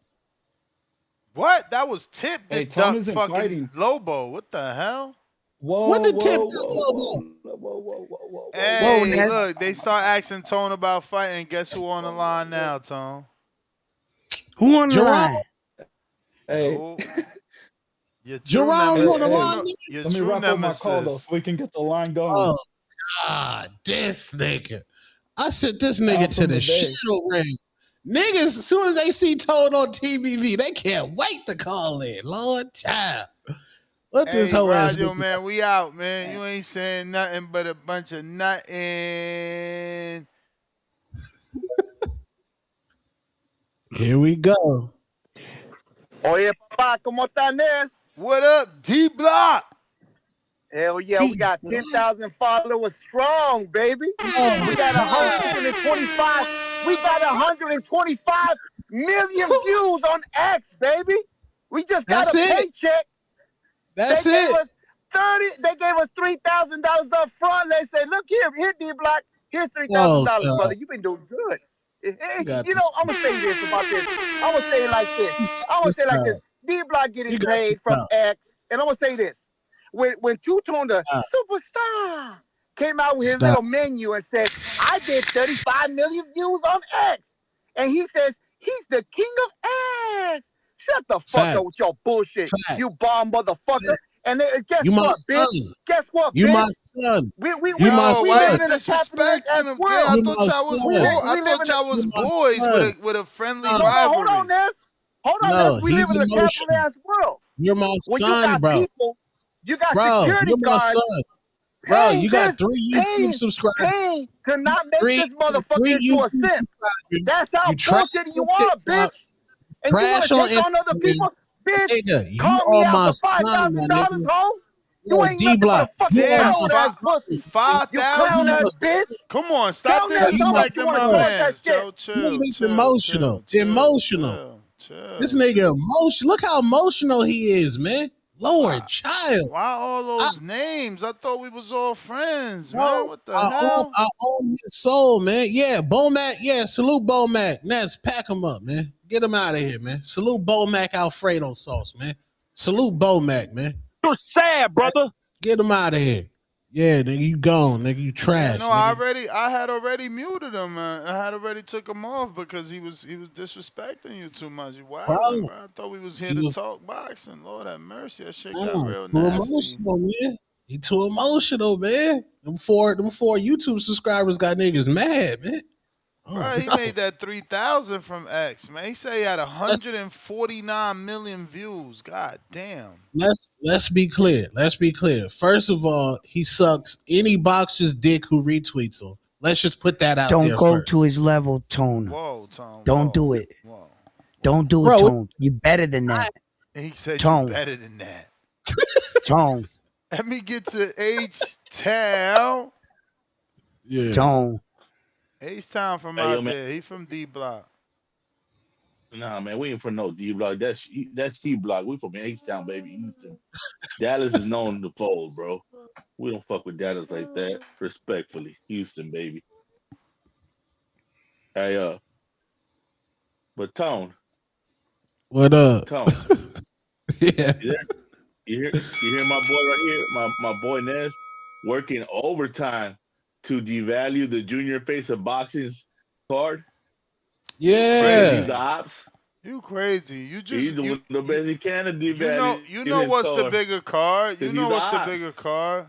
What? That was Tip that Hey, Tone ducked isn't fucking fighting. Lobo. What the hell? Whoa, What did Tip whoa, do, whoa, Lobo? Hey, Ness. look, they start asking Tone about fighting. Guess who on the line now, Tone? Who on the Jerome? line? Hey, Oh, your true Jerome, you on the nemesis. line? Your let me true wrap up my call though, nemesis. so we can get the line going. Oh God, this nigga. I sent this nigga Al to from the the Bay. shadow ring. Niggas, as soon as they see Tone on TBV, they can't wait to call in. Lord child. What Hey, this whole ass Radio, nigga- man, we out, man. You ain't saying nothing but a bunch of nothing. Here we go. Oye, papá, ¿cómo están, Ness? What up, D-Block? Hell yeah, we got 10,000 followers strong, baby. We got 125. We got 125 million views on X, baby. We just got That's a it. paycheck. That's they gave it. us They gave us $3,000 up front. They said, "Look here, D-Block. Here's $3,000, Oh, brother. You've been doing good." You got You know, I'm gonna say this about this. I'm gonna say it like this. I'm gonna say it like this. D-Block getting paid from X, and I'm gonna say this: when Two-Tone the superstar came out with his little menu and said, "I did 35 million views on X," and he says he's the king of X. Shut the fuck up with your bullshit, you bomb motherfucker. And guess You my what, son. bitch? Guess what, You bitch? my son. We Why live you in a capitalist disrespecting ass him? world. Damn, I You thought my y'all was son. I thought y'all was boys with a friendly rivalry. Hold on, Ness. Hold on, No, Ness. We he's live in a capitalist emotional. ass world. You're my When you son, got bro. people, you got Bro, security you're my guards son. Bro, you got paying 3 YouTube subscribers. paying to not make Three this motherfucker into a YouTube simp. subscribers. That's how You trash bullshit you on are, TikTok. bitch. And you want Trash to on take on other Instagram. people? Bitch, Nigga, you call me are out my for son, my $5,000, nigga. ho? You Yo, ain't nothing but D-Block, a fucking you are Damn, my clown ass son. pussy. You clown 5,000? ass bitch. Come on, stop Clown ass You my talking about you disrespecting want to my son. talk that mans, shit. Joe. You Chill, emotional. chill. This nigga emotional. Look how emotional he is, man. Lord, child. Why all those names? I thought we was all friends, man. No, What the hell? I own his soul, man. Yeah, Bomac. Yeah, salute Bomac. Ness, pack him up, man. Get him out of here, man. Salute Bomac Alfredo sauce, man. Salute Bomac, man. You're sad, brother. Get him out of here. Yeah, nigga, you gone, nigga. You trash. Yeah, no, nigga. I had already muted him. I had already took him off because he was disrespecting you too much. You wilding, bro. I thought we was here to talk boxing. Lord have mercy, that shit got real Too nasty. emotional, man. He too emotional, man. Them four YouTube subscribers got niggas mad, man. Bro, he made that 3,000 from X, man. He said he had 149 million views. God damn. Let's be clear. Let's be clear. First of all, he sucks any boxer's dick who retweets him. Let's just put that out there. Don't go first. to his level, Tone. Whoa, Tone. Don't do it. Whoa. Don't do it, Tone. You better than that. He said Tone. you better than that. Tone. Let me get to H-Town. Yeah. Tone. H-Town from Hey, yo, out man. there. He from D-Block. Nah, man, we ain't from no D block. That's T block. We from H-Town, baby. Houston. Dallas is known to fold, bro. We don't fuck with Dallas like that. Respectfully, Houston, baby. Hey, but Tone. What up? Tone. Yeah. You hear my boy right here, my boy Nez, working overtime to devalue the junior face of boxing's card. Yeah. He's the ops. You crazy. You just He's doing the best he can to devalue. You know what's the bigger card? You know what's the bigger card?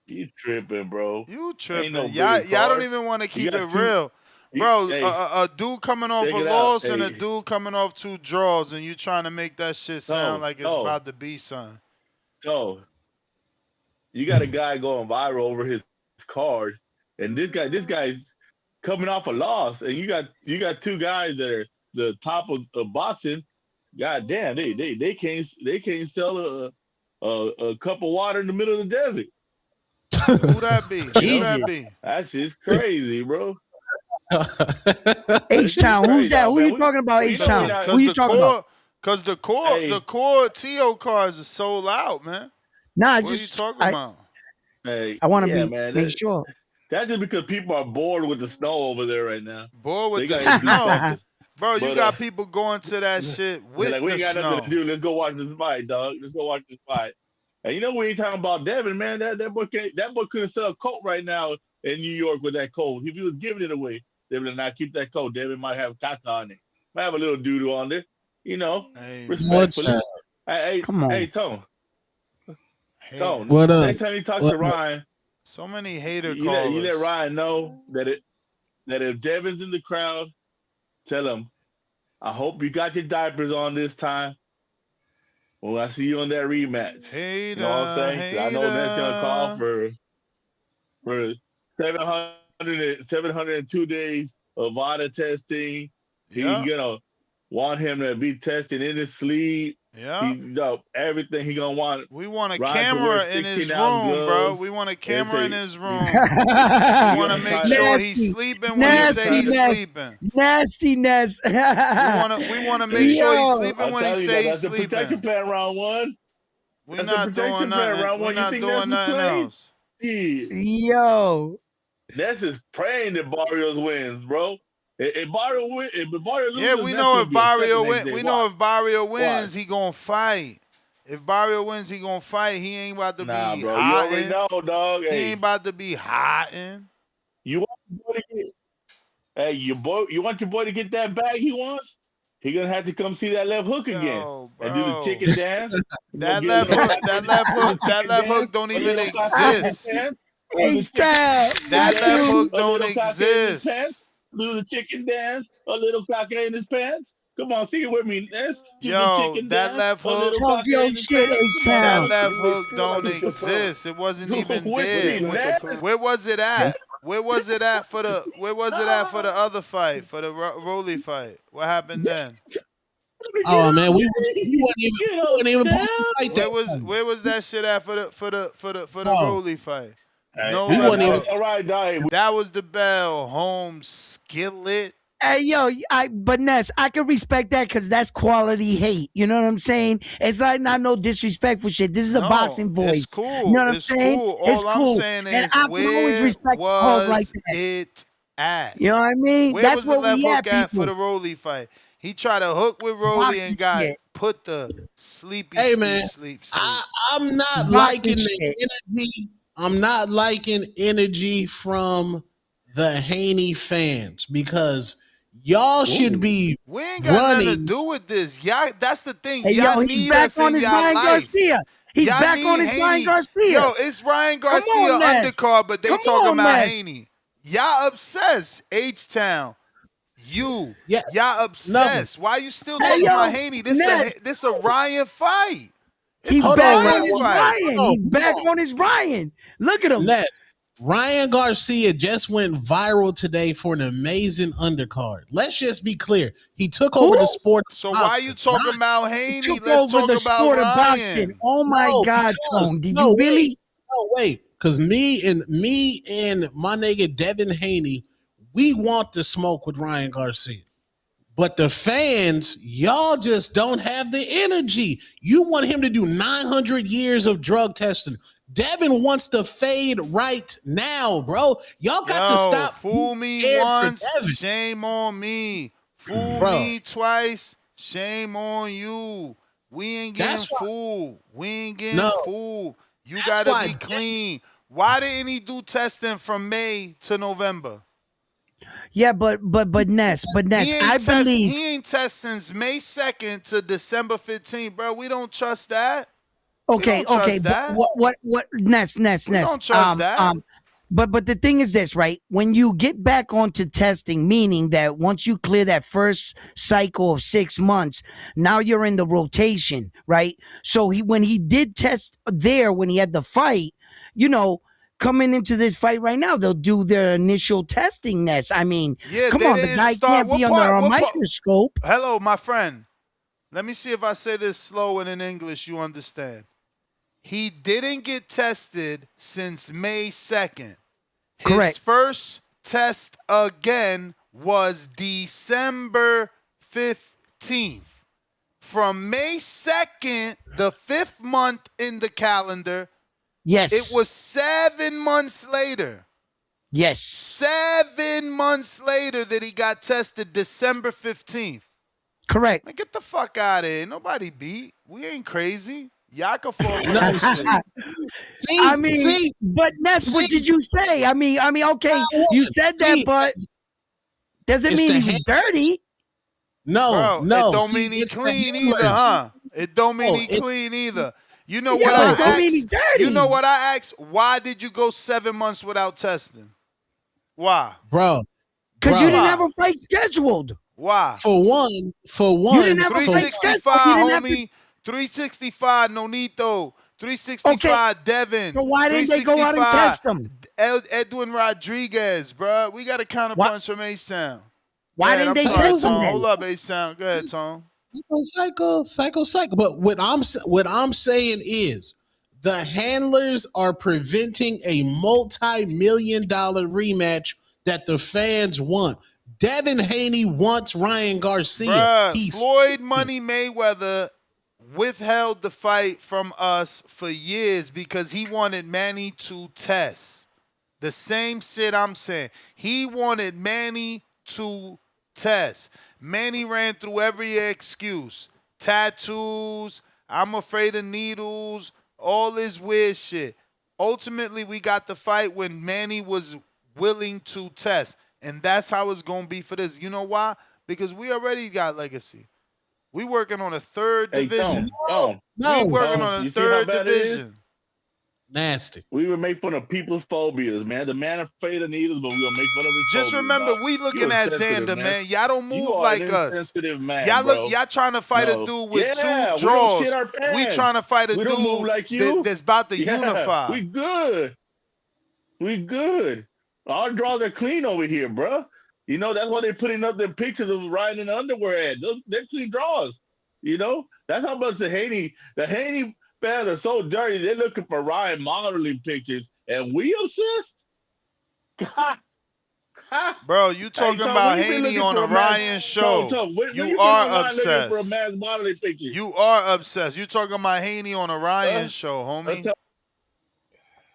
You tripping, bro. You tripping. No y'all don't even want to keep it real. Bro, a dude coming off a loss and a dude coming off 2 draws, and you trying to make that shit sound like it's about to be something. So, you got a guy going viral over his card, and this guy's coming off a loss, and you got 2 guys that are the top of boxing. God damn, they can't sell a cup of water in the middle of the desert. Who that be? That shit's crazy, bro. H-Town, who's that? Who you talking about, H-Town? Who you talking about? Because the core TO cards are sold out, man. Nah, what are you talking about? Hey, I want to make sure. That's just because people are bored with the snow over there right now. Bored with the snow? Bro, you got people going to that shit with the snow. We ain't got nothing to do. Let's go watch this fight, dog. Let's go watch this fight. And you know we ain't talking about Devin, man. That boy couldn't sell a coat right now in New York with that coat. If he was giving it away, they would not keep that coat. Devin might have caca on it. Might have a little doo-doo on there. You know, respectfully. Come on. Hey, Tone. Tone. What up? Next time you talk to Ryan, so many hater you callers. You let Ryan know that if Devin's in the crowd, tell him, I hope you got your diapers on this time. When I see you on that rematch. You know what I'm saying? I know that's gonna call for 702 days of VADA testing, He's gonna want him to be tested in his sleep. Yeah. He's everything he gonna want. We want a Ryan to camera wear in his 16-ounce room, bro. gloves. We want a camera in his room. We You want to gonna make try sure to- he's sleeping when he say he's sleeping. Nastiness. We want to make sure he's sleeping I'm when he telling you, say he's that's the sleeping. protection plan round one. We're That's not the protection doing plan nothing. round We're one. You not think doing Ness is nothing playing? else. Yo. Ness is praying that Barrios wins, bro. If Barrios loses, Yeah, we Ness know gonna if be upset the Barrio next win. day. We know if Barrio wins, Watch. he gonna fight. If Barrio wins, he gonna fight. He ain't about to Nah, be bro. You already hotting. know, dog. He Hey, ain't about to be hotting. you want your boy to get, hey, you want your boy to get that bag he wants? He gonna have to come see that left hook again and do the chicken dance. That left hook don't even exist. That left hook don't exist. Do the chicken dance, a little cocker in his pants. Come on, sing it with me. Let's do the Yo, chicken that dance, left a hook. little cocker in his pants. Come on, That dog. left hook don't exist. It wasn't even With there. me, Ness. Where was it at? Where was it at for the other fight, for the Rolly fight? What happened then? Oh man, we wasn't even supposed to fight that. Where was that shit at for the Rolly fight? No, we wasn't even. All right, dog. That was the Bell Home Skillet. Hey, yo, but Ness, I can respect that because that's quality hate. You know what I'm saying? It's like not no disrespectful shit. This is a boxing voice. It's cool. You know what It's I'm saying? cool. It's All cool. I'm saying And is, I can always where respect calls like was that. it at? You know what I mean? Where That's was the where left we hook at people. for the Rolly fight? He tried to hook with Rolly Boxing and got shit. put the sleepy Hey sleep, man, sleep. I'm not Boxing liking shit. the energy. I'm not liking energy from the Haney fans because y'all should be We ain't got nothing to running. do with this. Y'all, that's the thing. Hey, Y'all yo, he's need back us on in his y'all Ryan life. Garcia. He's Y'all back need on his Haney. Ryan Garcia. Yo, it's Ryan Come Garcia on, Ness. undercard, but they Come talking on, about Ness. Haney. Y'all obsessed. H-Town. Y'all No. obsessed. Why you still Hey, talking yo, about Haney? This a Ryan fight. It's He's a back on Ryan his fight. Ryan. He's back on his Ryan. Look at him. Ness, Ryan Garcia just went viral today for an amazing undercard. Let's just be clear. He took over the sport. So why you talking about Haney? Took Let's over talk the about sport of Ryan. boxing. Oh my God, Tone. Did you really? No, wait. Because me and my nigga Devin Haney, we want to smoke with Ryan Garcia. But the fans, y'all just don't have the energy. You want him to do 900 years of drug testing. Devin wants to fade right now, bro. Y'all got to stop. Fool me once, shame on me. Fool me twice, shame on you. We ain't getting fooled. We ain't getting fooled. You gotta be clean. Why didn't he do testing from May to November? Yeah, but Ness, I believe he ain't test since May 2nd to December 15th, bro. We don't trust that. Okay, that. But what Ness. We don't trust that. But the thing is this, right? When you get back onto testing, meaning that once you clear that first cycle of 6 months, now you're in the rotation, right? So when he did test there when he had the fight, you know, coming into this fight right now, they'll do their initial testing. Ness. I mean, come on, the guy can't be under a microscope. Hello, my friend. Let me see if I say this slow and in English you understand. He didn't get tested since May 2nd. His first test again was December 15th. From May 2nd, the 5th month in the calendar, it was 7 months later. Yes. 7 months later that he got tested December 15th. Correct. Man, get the fuck out of here. Nobody beat. We ain't crazy. Y'all can fall for that shit. But Ness, what did you say? I mean, okay, you said that, but doesn't mean he was dirty. No, Bro, it don't mean he clean either, huh? It don't mean he clean either. You know what I asked? You know what I asked? Why did you go 7 months without testing? Why? Bro. Because you didn't have a fight scheduled. Why? For one. You didn't have a fight scheduled. 365, homie. 365, Nonito. 365, Devin. So why didn't they go out and test him? Edwin Rodriguez, bro. We got a counterpunch from H-Town. Why didn't they sorry, test him Tone. then? Hold up, A-Sound. Go ahead, Tone. Psycho. But what I'm saying is the handlers are preventing a multi-million-dollar rematch that the fans want. Devin Haney wants Ryan Garcia. Bruh, Floyd Money Mayweather withheld the fight from us for years because he wanted Manny to test. The same shit I'm saying. He wanted Manny to test. Manny ran through every excuse. Tattoos, I'm afraid of needles, all this weird shit. Ultimately, we got the fight when Manny was willing to test. And that's how it's going to be for this. You know why? Because we already got legacy. We working on a third division. Tone, we working on a third division. Nasty. We would make fun of people's phobias, man. The man afraid of needles, but we gonna make fun of his Just phobias, remember, dog. we looking at Xander, man. Y'all don't move You are like an us. insensitive man, Y'all trying to fight a dude with two draws. We don't shit our pants. We trying to fight a we dude don't move like you. that's about to unify. We good. We good. Our draws are clean over here, bro. You know, that's why they're putting up their pictures of riding in underwear at. They're clean draws. You know? That's how much the Haney fans are so dirty. They're looking for Ryan modeling pictures, and we obsessed? Bro, you talking about Haney on a Ryan show. You are obsessed. You are obsessed. You talking about Haney on a Ryan show, homie.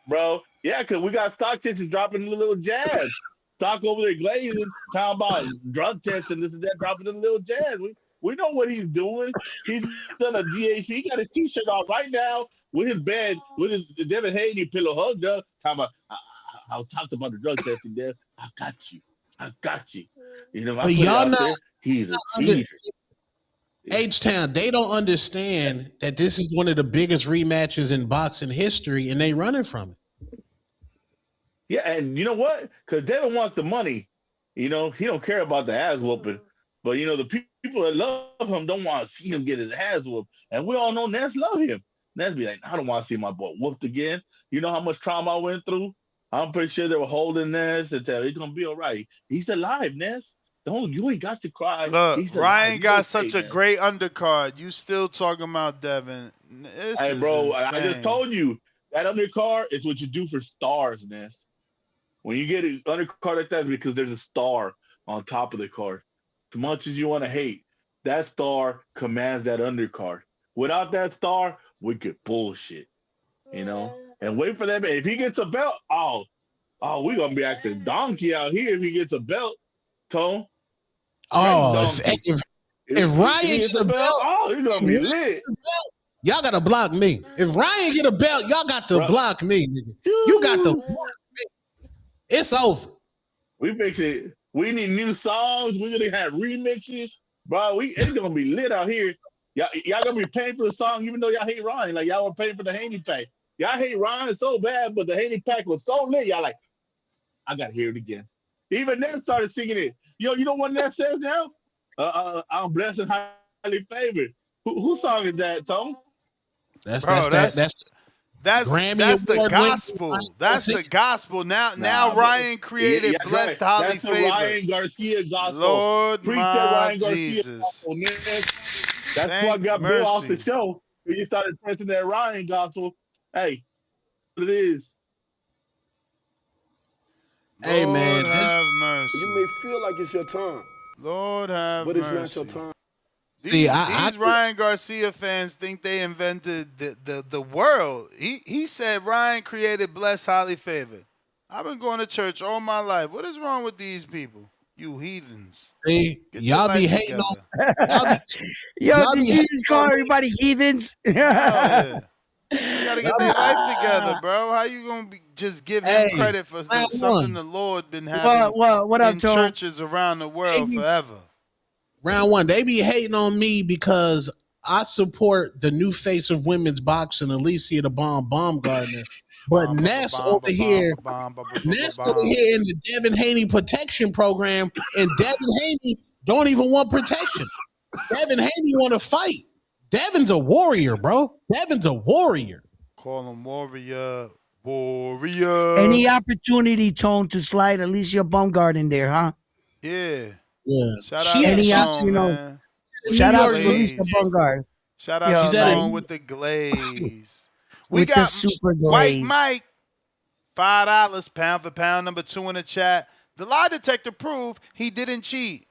Bro, yeah, because we got stock chicks dropping little jabs. Stock over there glazing, talking about drug tests and this and that, dropping a little jabs. We know what he's doing. He's done a DHP. He got his T-shirt on right now with his bed, with his Devin Haney pillow hugged up. Talking about, I talked about the drug testing there. I got you. You know, but y'all know he's a thief. H-Town, they don't understand that this is one of the biggest rematches in boxing history, and they running from it. Yeah, and you know what? Because Devin wants the money. You know, he don't care about the ass whooping. But, you know, the people that love him don't want to see him get his ass whooped. And we all know Ness love him. Ness be like, I don't want to see my boy whooped again. You know how much trauma I went through? I'm pretty sure they were holding Ness and tell he's going to be all right. He's alive, Ness. You ain't got to cry. Look, he's Ryan got such a great undercard. You still talking about Devin. Hey, bro, I just told you, that undercard is what you do for stars, Ness. When you get an undercard like that, it's because there's a star on top of the card. As much as you want to hate, that star commands that undercard. Without that star, we get bullshit, you know? And wait for that. If he gets a belt, we're going to be acting donkey out here if he gets a belt, Tone. If Ryan gets a belt, he's going to be lit. Y'all got to block me. If Ryan get a belt, y'all got to block me, nigga. You got to block me. It's over. We fix it. We need new songs. We're going to have remixes. Bro, it's going to be lit out here. Y'all going to be paying for the song even though y'all hate Ryan. Like, y'all were paying for the Haney pack. Y'all hate Ryan so bad, but the Haney pack was so lit. Y'all like, I got to hear it again. Even them started singing it. Yo, you know what that says now? I'm blessed and highly favored. Whose song is that, Tom? That's the gospel. That's the gospel. Now Ryan created blessed, highly favored. That's the Ryan Garcia gospel. Lord, my Ryan Jesus. Gospel, that's what got Bill off the show. He started pressing that Ryan gospel. Hey, what it is. Hey, Lord, man, have mercy. You may feel like it's your time. Lord have mercy. But it's not your time. These Ryan Garcia fans think they invented the world. He said Ryan created blessed, highly favored. I've been going to church all my life. What is wrong with these people? You heathens. See, y'all be hating on. Yo, did you just call everybody heathens? Yeah. You gotta get their life together, bro. How you gonna just give him credit for something the Lord been having what up, in Tom? churches around the world forever? Round one, they be hating on me because I support the new face of women's boxing, Alicia the Bomb Baumgartner. But Ness over here in the Devin Haney protection program, and Devin Haney don't even want protection. Devin Haney want to fight. Devin's a warrior, bro. Devin's a warrior. Call him warrior. Warrior. Any opportunity, Tone, to slide Alicia Baumgart in there, huh? Yeah. Yeah. Shout She out to she's Tone, man. With shout the out to Lisa glaze. Bungard. Shout out Yo, to like, Tone with the glaze. We with the got super White glaze. Mike, $5 pound for pound, number 2 in the chat. The lie detector proved he didn't cheat.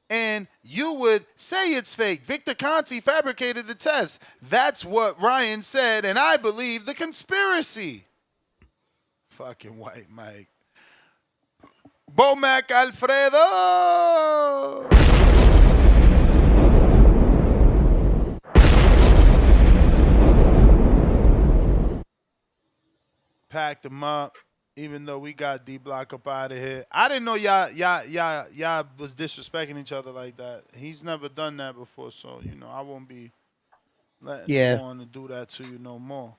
And you would say it's fake. Victor Conti fabricated the test. That's what Ryan said, and I believe the conspiracy. Fucking White Mike. Bomac Alfredo. Packed them up, even though we got D-Block up out of here. I didn't know y'all was disrespecting each other like that. He's never done that before, so, you know, I won't be letting him on to do that to you no more.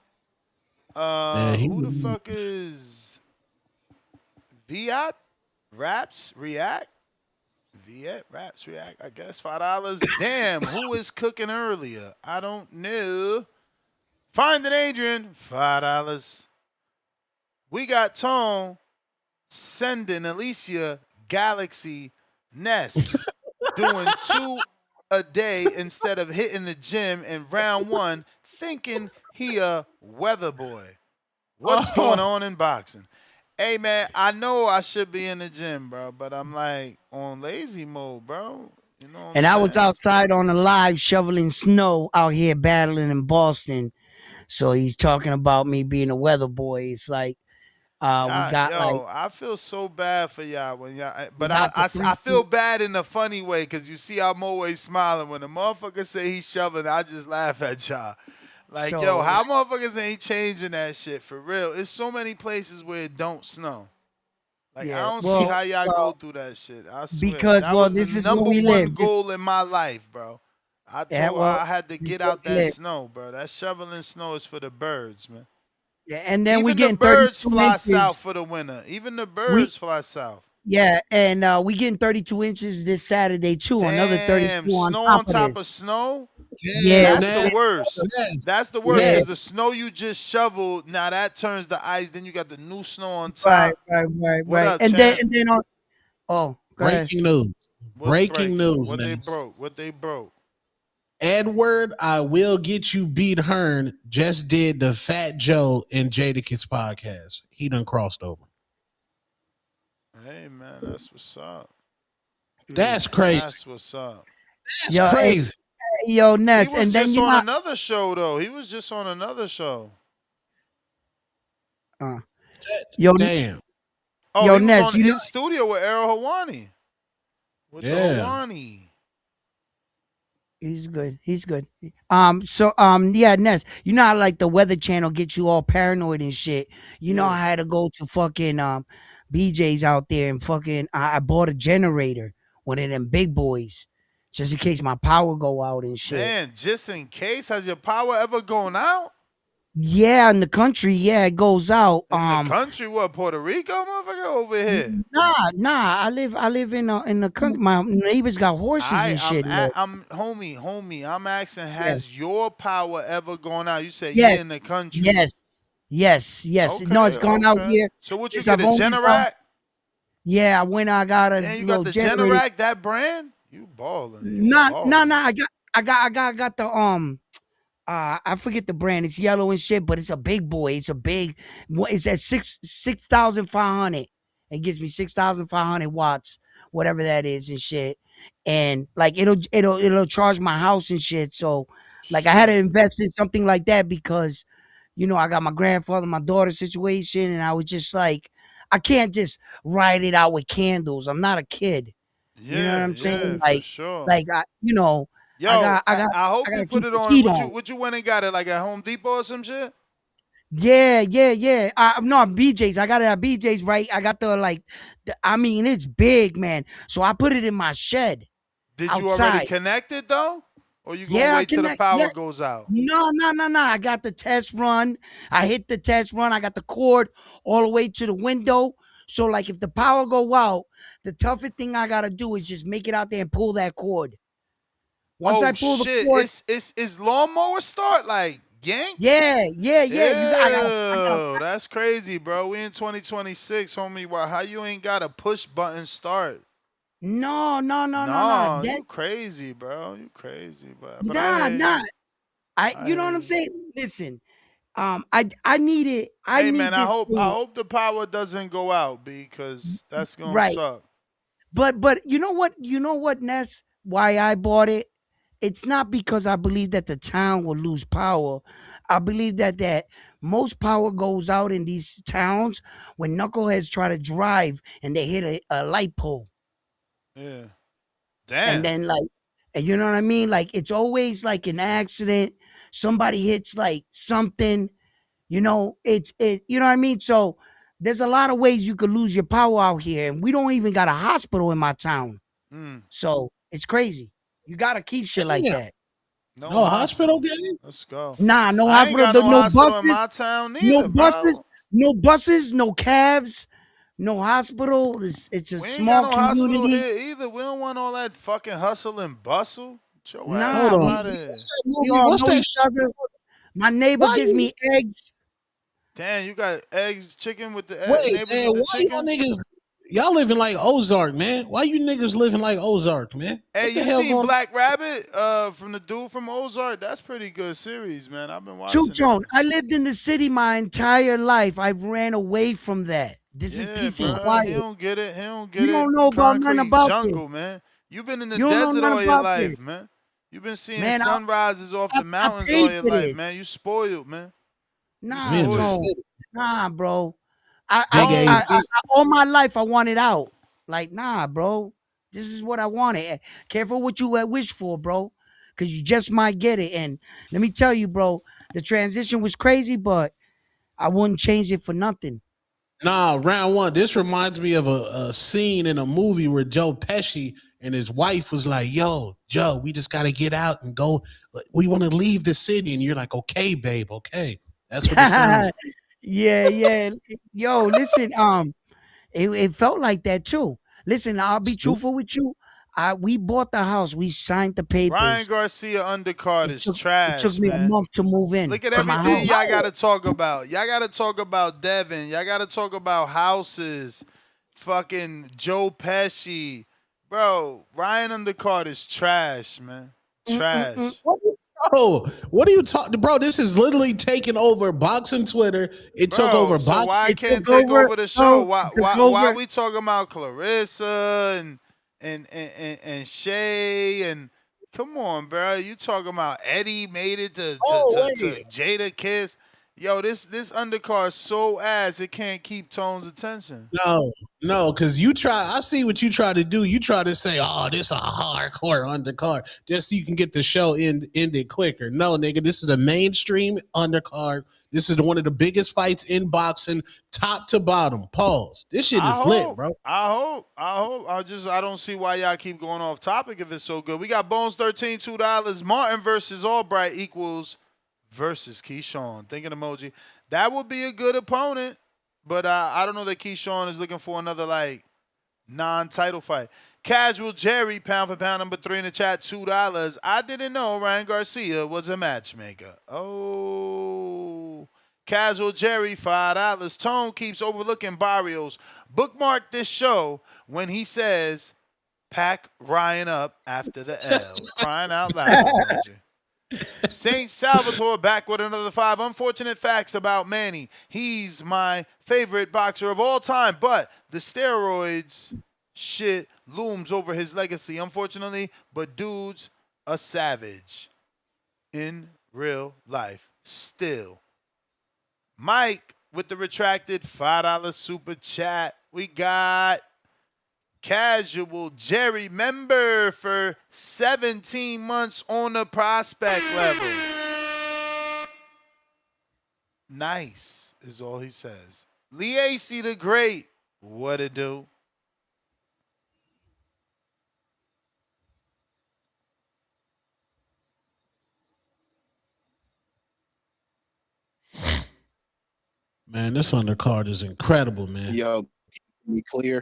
Who the fuck is Viat? Raps React? Viet Raps React, I guess. $5. Damn, who is cooking earlier? I don't know. Finding Adrian, $5. We got Tone sending Alicia Galaxy Ness doing 2 a day instead of hitting the gym in round 1, thinking he a weather boy. What's going on in boxing? Hey, man, I know I should be in the gym, bro, but I'm like on lazy mode, bro. You know what And I'm I was saying? outside on the live shoveling snow out here battling in Boston. So he's talking about me being a weather boy. It's like, we got like, I feel so bad for y'all when y'all, but got the I feel bad in a funny way because you see I'm always smiling when the motherfucker say he's shoveling. I just laugh at y'all, like So- yo, how motherfuckers ain't changing that shit for real? It's so many places where it don't snow. Like Yeah, I don't well- see how y'all go well, through that shit. I swear because, that well, was this the is where number we one live. goal in my life, bro. I told Yeah, well, I had to this get is where out we that live. snow, bro. That shoveling snow is for the birds, man. Yeah, and then we Even the getting birds 32 fly inches. south for the winter. Even the birds fly south. Yeah, and we getting 32 inches this Saturday too. Another 32 Damn, on snow top on top of of snow? Yeah, That's the worst. That's the worst Yeah. because the snow you just shoveled, now that turns to ice. Then you got the new snow on top. Right. What up, And champ? then on. Oh, go ahead. Breaking news. What's Breaking news, What they Ness. broke? What they broke? Edward, I Will Get You Beat Hearn just did the Fat Joe and Jadakiss podcast. He done crossed over. Hey man, that's what's up. That's crazy. That's what's up. That's crazy. Yo, He Ness, was and then just you on know, another show though. He was just on another show. yo, Damn. Oh, yo, he Ness, was on you know, in studio with Errol Hawani. With the Hawani. he's good. He's good. Yeah, Ness, you know how like the Weather Channel gets you all paranoid and shit. You know, I had to go to fucking BJ's out there and fucking I bought a generator, one of them big boys, just in case my power go out and shit. Man, just in case, has your power ever gone out? Yeah, in the country, yeah, it goes out. In the country, what, Puerto Rico, motherfucker, over here? Nah. I live in the country. My neighbors got horses and shit. Homie, I'm asking, has your power ever gone out? You said Yes. you're in the country. Yes. Okay, No, it's gone out here. So what you Yes, get, a I've only Generac? Yeah, I got a Damn, you little got the generator. Generac, that brand? You balling. No. I got the I forget the brand. It's yellow and shit, but it's a big boy. It's a big. It's at 6,500. It gives me 6,500 watts, whatever that is and shit. And like it'll charge my house and shit. So like I had to invest in something like that because, you know, I got my grandfather, my daughter situation, and I was just like, I can't just ride it out with candles. I'm not a kid. You know what I'm saying? For sure. Like I, you know. Yo, I hope gotta you put keep it the on. heat What you went and got it like at Home Depot or some shit? Yeah. No, BJ's. I got it at BJ's, right? I got I mean, it's big, man. So I put it in my shed. Did outside. you already connect it though? Or you gonna wait till the power goes out? No. I got the test run. I hit the test run. I got the cord all the way to the window. So like if the power go out, the toughest thing I gotta do is just make it out there and pull that cord. Once I pull the cord, it's lawnmower start like yank? Yeah. That's crazy, bro. We in 2026, homie. How you ain't got a push button start? No. No, That you crazy, bro. You crazy, but I nah, hear nah. you. You know what I'm saying? Listen, I need Hey man, I this I thing hope the power doesn't go out because that's gonna right. suck. But you know what? You know what, Ness? Why I bought it? It's not because I believe that the town will lose power. I believe that most power goes out in these towns when knuckleheads try to drive and they hit a light pole. Yeah. And Damn. then and you know what I mean? Like it's always like an accident. Somebody hits like something, you know, you know what I mean? So there's a lot of ways you could lose your power out here. And we don't even got a hospital in my town. Mm. So it's crazy. You gotta keep shit like Damn. that. No hospital hospital. game? Let's go. Nah, no I ain't hospital, got no no hospital in buses, my town neither, bro. no cabs, no hospital. It's a We ain't got small no hospital community. here either. We don't want all that fucking hustle and bustle. Get your ass Nah, up Hold on. out of here. we Movie, all what's know that? each other. My neighbor Why gives you me eggs. Damn, you got eggs, chicken with the wait, neighbors man? with the Why y'all chicken? niggas? Y'all living like Ozark, man. Why you niggas living like Ozark, man? Hey, What the you hell seen going on? Black Rabbit? From the dude from Ozark. That's pretty good series, man. I've been Two watching it. Tone, I lived in the city my entire life. I ran away from that. This is Yeah, peace and bro. He quiet. don't get it. He don't You get don't it. know about nothing Concrete about this. jungle, man. You've been in the You don't know desert nothing all your about this. life, man. You've been seeing Man, sunrises off the I mountains all paid your for life, this. man. You spoiled, man. You Nah, Me in the spoiled. Tone. city. Nah, bro. Big I AB. all my life I wanted out. Like, nah, bro. This is what I wanted. Careful what you wish for, bro. Cause you just might get it. And let me tell you, bro, the transition was crazy, but I wouldn't change it for nothing. Nah, round one. This reminds me of a scene in a movie where Joe Pesci and his wife was like, "Yo, Joe, we just got to get out and go. We want to leave the city." And you're like, "Okay, babe, okay." That's what it sounded like. Yeah. Yo, listen, it felt like that too. Listen, I'll be truthful with you. We bought the house, we signed the Ryan papers. Garcia undercard is It took trash, me a man. month to move in Look at to my everything house. y'all got to talk about. Y'all got to talk about Devin. Y'all got to talk about houses. Fucking Joe Pesci. Bro, Ryan undercard is trash, man. Trash. What are you talking, bro? This is literally taking over boxing Twitter. It took Bro, over so boxing. why It can't took take over. over the show? No, Why it took why over. we talking about Clarissa and Shay and come on, bro. You talking about Eddie made it to Jada Kiss. Yo, this undercard so ass it can't keep Tone's attention. No, because you try. I see what you try to do. You try to say, "Oh, this a hardcore undercard," just so you can get the show ended quicker. No, nigga, this is a mainstream undercard. This is one of the biggest fights in boxing, top to bottom. Pause. This shit is lit, bro. I hope. I don't see why y'all keep going off topic if it's so good. We got Bones 13, $2. Martin versus Albright equals versus Keyshawn. Thinking emoji. That would be a good opponent. But I don't know that Keyshawn is looking for another like non-title fight. Casual Jerry, pound for pound, number 3 in the chat, $2. I didn't know Ryan Garcia was a matchmaker. Oh. Casual Jerry, $5. Tone keeps overlooking Barrios. Bookmark this show when he says, pack Ryan up after the L. Crying out loud emoji. Saint Salvatore back with another 5 unfortunate facts about Manny. He's my favorite boxer of all time, but the steroids shit looms over his legacy, unfortunately. But dude's a savage in real life still. Mike with the retracted $5 super chat. We got Casual Jerry member for 17 months on the prospect level. Nice is all he says. Liacy the Great. What it do? Man, this undercard is incredible, man. Yo, me clear?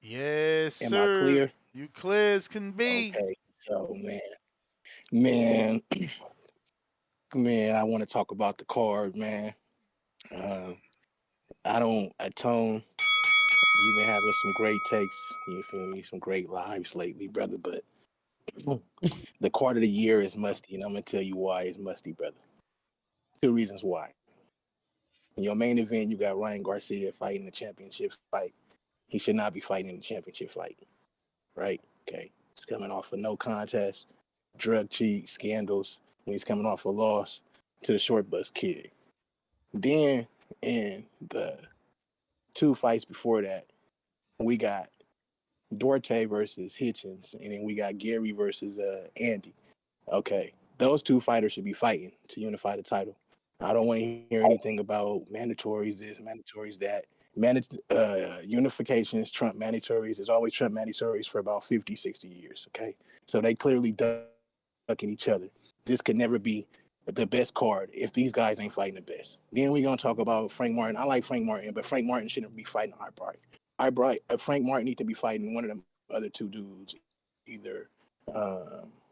Yes, Am sir. I clear? You clear as can be. Okay. Yo, man, man, I want to talk about the card, man. I don't atone. You've been having some great takes. You feel me? Some great lives lately, brother. But the card of the year is musty, and I'm gonna tell you why it's musty, brother. 2 reasons why. In your main event, you got Ryan Garcia fighting the championship fight. He should not be fighting the championship fight, right? Okay. He's coming off a no contest, drug cheat, scandals, and he's coming off a loss to the short bus kid. Then in the 2 fights before that, we got Duarte versus Hitchens, and then we got Gary versus Andy. Okay, those 2 fighters should be fighting to unify the title. I don't want to hear anything about mandatories this, mandatories that. Unifications, Trump mandatories. There's always Trump mandatories for about 50, 60 years, okay? So they clearly ducking each other. This could never be the best card if these guys ain't fighting the best. Then we're going to talk about Frank Martin. I like Frank Martin, but Frank Martin shouldn't be fighting Frank Martin need to be fighting one of them other 2 dudes, either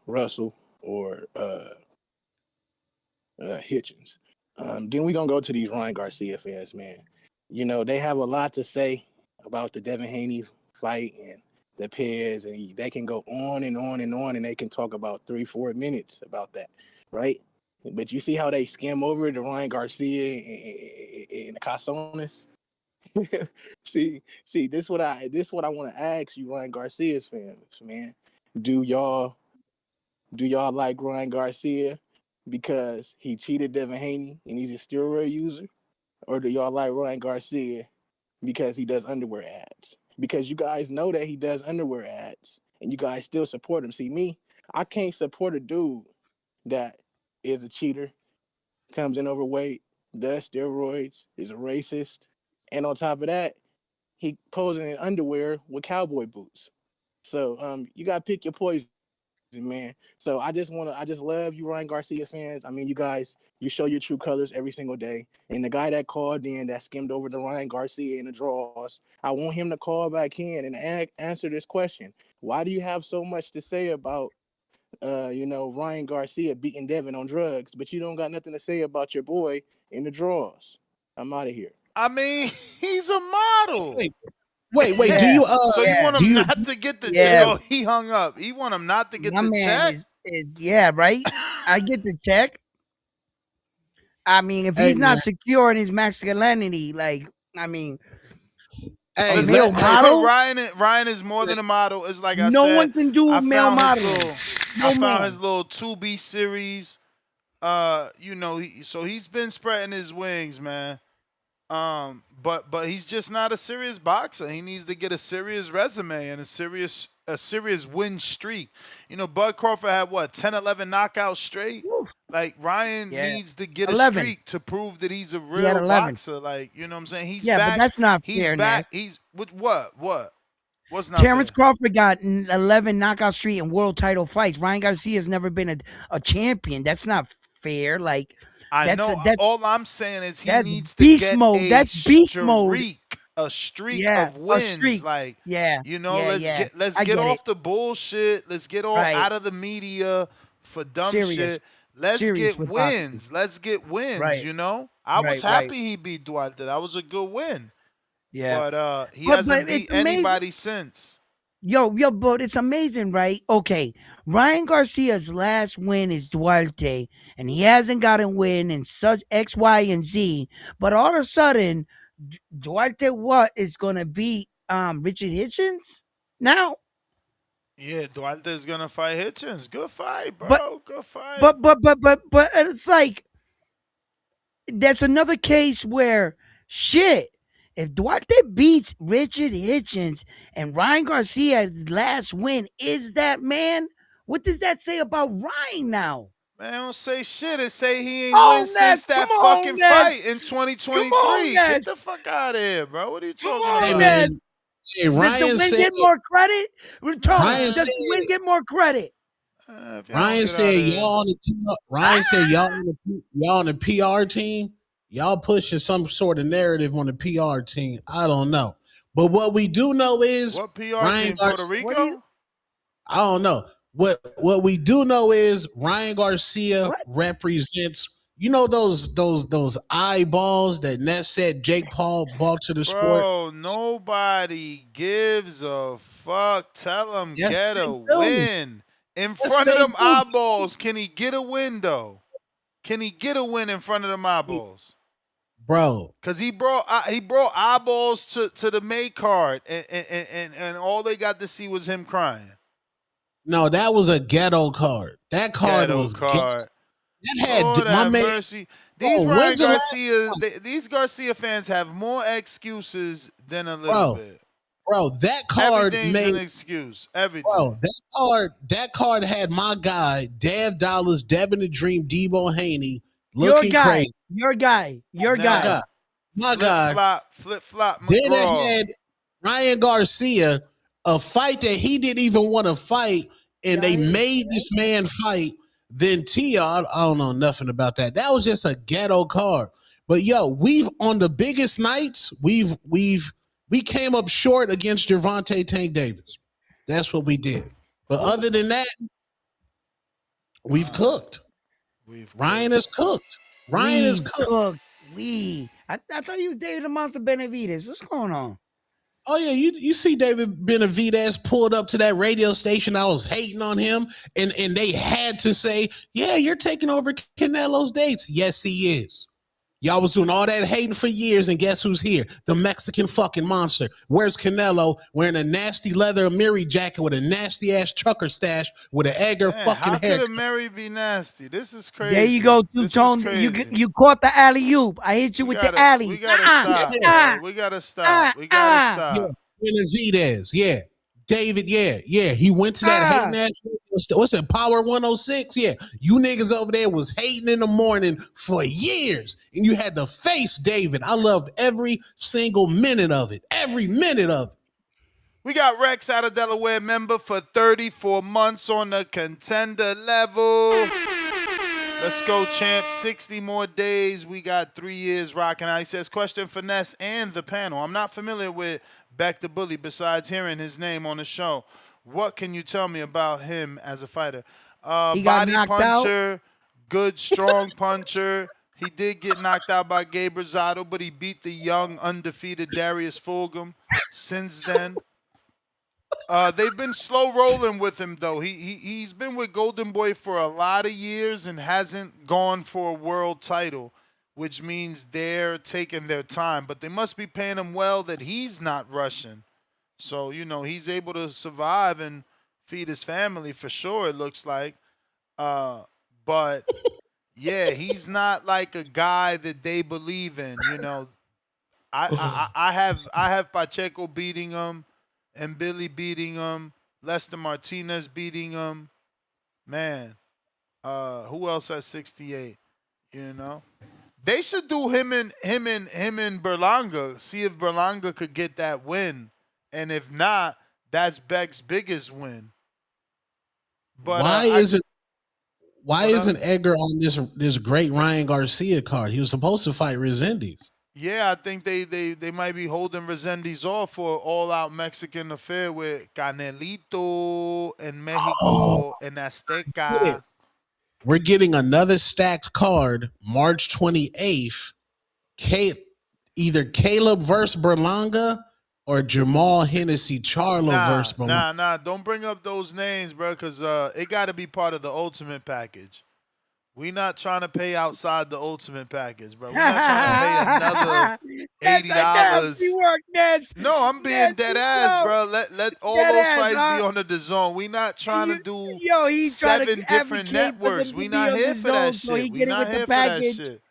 Russell or Hitchens. Then we're going to go to these Ryan Garcia fans, man. You know, they have a lot to say about the Devin Haney fight and the Perez, and they can go on and on and on, and they can talk about 3-4 minutes about that, right? But you see how they skim over the Ryan Garcia and the Casones? see, this what I want to ask you, Ryan Garcia's fans, man. Do y'all like Ryan Garcia because he cheated Devin Haney and he's a steroid user? Or do y'all like Ryan Garcia because he does underwear ads? Because you guys know that he does underwear ads and you guys still support him. See, me, I can't support a dude that is a cheater, comes in overweight, does steroids, is a racist, and on top of that, he posing in underwear with cowboy boots. So you gotta pick your poison, man. So I just love you, Ryan Garcia fans. I mean, you guys, you show your true colors every single day. And the guy that called in that skimmed over the Ryan Garcia in the draws, I want him to call back in and answer this question. Why do you have so much to say about Ryan Garcia beating Devin on drugs, but you don't got nothing to say about your boy in the draws? I'm out of here. I mean, he's a model. Wait. Do you? So you want him not to get the check? Oh, he hung up. He want him not to get My the man check. Yeah, right. I get the check. I mean, if he's not secure in his masculinity, like, I mean, hey, male model. Ryan is more than a model. It's like I said. No one can do male modeling. I found his little 2B series. So he's been spreading his wings, man. But he's just not a serious boxer. He needs to get a serious resume and a serious win streak. You know, Bud Crawford had 10-11 knockouts straight. Like Ryan needs to get 11. A streak to prove that he's a real boxer. Like, you know what I'm saying? He's back. But that's not he's fair. Back. He's with what? What's not Terrence fair? Crawford got 11 knockout streak in world title fights. Ryan Garcia has never been a champion. That's not fair. Like, I know. All I'm saying is he needs to get a streak of wins. Like, let's get off the bullshit. Let's get out of the media for dumb shit. Let's get wins. Let's get wins. Right. You know, I was happy he beat Duarte. That was a good win. Yeah, but he hasn't beat anybody since. Yo, but it's amazing, right? Okay, Ryan Garcia's last win is Duarte, and he hasn't gotten win in such X, Y, and Z. But all of a sudden, Duarte is gonna beat Richard Hitchens now? Yeah, Duarte's gonna fight Hitchens. Good fight, bro. Good fight. But it's like that's another case where shit. If Duarte beats Richard Hitchens and Ryan Garcia's last win is that, man, what does that say about Ryan now? Man, don't say shit. It say he ain't win since that fucking fight in 2023. Get the fuck out of here, bro. What are you talking about? Man. Hey, Ryan does the win get more credit? Does the win get more credit? Ryan said y'all on the PR team. Y'all pushing some sort of narrative on the PR team. I don't know. But what we do know is what PR Ryan team, Puerto Rico? I don't know. What we do know is Ryan Garcia represents You know those eyeballs that Ness said Jake Paul brought to the sport? Bro, nobody gives a fuck. Tell him Yes, get they a do. win. In Yes, front of they them do. eyeballs, can he get a win though? Can he get a win in front of them eyeballs? Bro. Cause he brought eyeballs to the May card, and all they got to see was him crying. No, that was a ghetto card. That card Ghetto was ghetto. card. That had Lord my have man. mercy. These Bro, Ryan when's the last Garcia, time? these Garcia fans have more excuses than a little bit. Bro, that card Everything's made an excuse. Everything. that card had my guy, Dev Dollars, Devin the Dream, Debo Haney Your looking guy, crazy. your guy, your Nah. guy. My guy. Flip flop Then McGraw. it had Ryan Garcia, a fight that he didn't even want to fight, and they made this man fight. Then Tia, I don't know nothing about that. That was just a ghetto card. But yo, we've on the biggest nights, we came up short against Gervonta Tank Davis. That's what we did. But other than that, we've cooked. Ryan is cooked. Ryan is cooked. I thought you was David the Monster Benavides. What's going on? Oh yeah, you see David Benavides pulled up to that radio station. I was hating on him, and they had to say, "Yeah, you're taking over Canelo's dates." Yes, he is. Y'all was doing all that hating for years, and guess who's here? The Mexican fucking monster. Where's Canelo wearing a nasty leather Amiri jacket with a nasty ass trucker stash with an Edgar Man, fucking how hair? could a Mary be nasty? This is crazy. There you go, Two-Tone. You caught the alley-oop. I hit you with the alley. We gotta stop. Ah, We gotta stop. We gotta stop. Yeah, Benavides, yeah. David, yeah. He went to that hating ass. What's it? Power 106? Yeah. You niggas over there was hating in the morning for years. And you had to face David. I loved every single minute of it. Every minute of it. We got Rex out of Delaware, member for 34 months on the contender level. Let's go, champ. 60 more days. We got 3 years rocking out. He says, question for Ness and the panel. I'm not familiar with Beck the Bully besides hearing his name on the show. What can you tell me about him as a fighter? He got Body knocked puncher, good, strong puncher. He did get knocked out by Gabe Rosado, but he beat the young, undefeated Darius Fulgham since then. They've been slow rolling with him, though. He's been with Golden Boy for a lot of years and hasn't gone for a world title, which means they're taking their time. But they must be paying him well that he's not rushing. So, he's able to survive and feed his family for sure, it looks like. But, yeah, he's not like a guy that they believe in, I have Pacheco beating him and Billy beating him, Lester Martinez beating him. Man, who else at 68? They should do him and Berlanga. See if Berlanga could get that win, and if not, that's Beck's biggest win. But why isn't Edgar on this great Ryan Garcia card? He was supposed to fight Resendiz. Yeah, I think they might be holding Resendiz off for an all-out Mexican affair with Canelito in Mexico and Azteca. We're getting another stacked card March 28th. Either Caleb versus Berlanga or Jamal Hennessy Charlo versus Berlanga. Nah. Don't bring up those names, bro, because it got to be part of the ultimate package. We not trying to pay outside the ultimate package, bro. We're not trying to pay another $80. No, I'm being dead ass, bro. Let all those fights be on the DAZN. We not trying to do 7 different networks. We not here for that shit. We not here for that shit.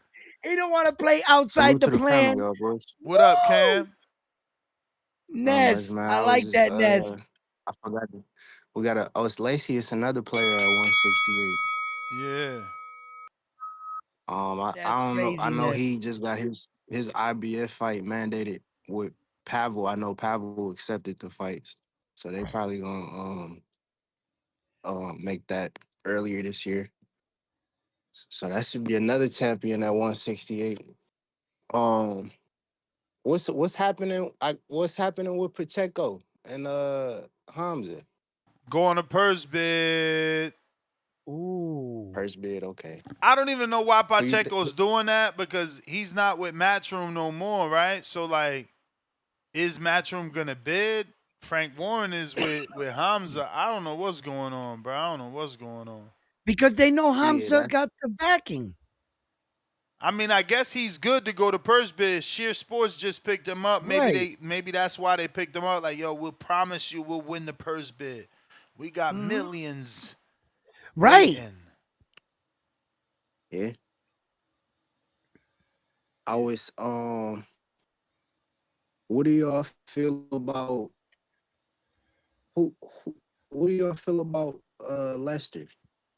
He don't want to play outside the plan. What up, Cam? Ness, I like that, Ness. I forgot. We got it's Lacey. It's another player at 168. Yeah. I don't know. I know he just got his IBF fight mandated with Pavel. I know Pavel accepted the fights, so they probably gonna make that earlier this year. So that should be another champion at 168. What's happening? What's happening with Pacheco and Hamza? Going to purse bid. Ooh. Purse bid, okay. I don't even know why Who you Pacheco's doing that because he's not with Matchroom no more, right? So like, is Matchroom gonna bid? Frank Warren is with Hamza. I don't know what's going on, bro. I don't know what's going on. Because they know Yeah, Hamza that's got the backing. I mean, I guess he's good to go to purse bid. Sheer Sports just picked him up. Right. Maybe that's why they picked him up. Like, yo, we'll promise you we'll win the purse bid. We got millions Right. waiting. yeah. I was what do y'all feel about who what do y'all feel about Lester?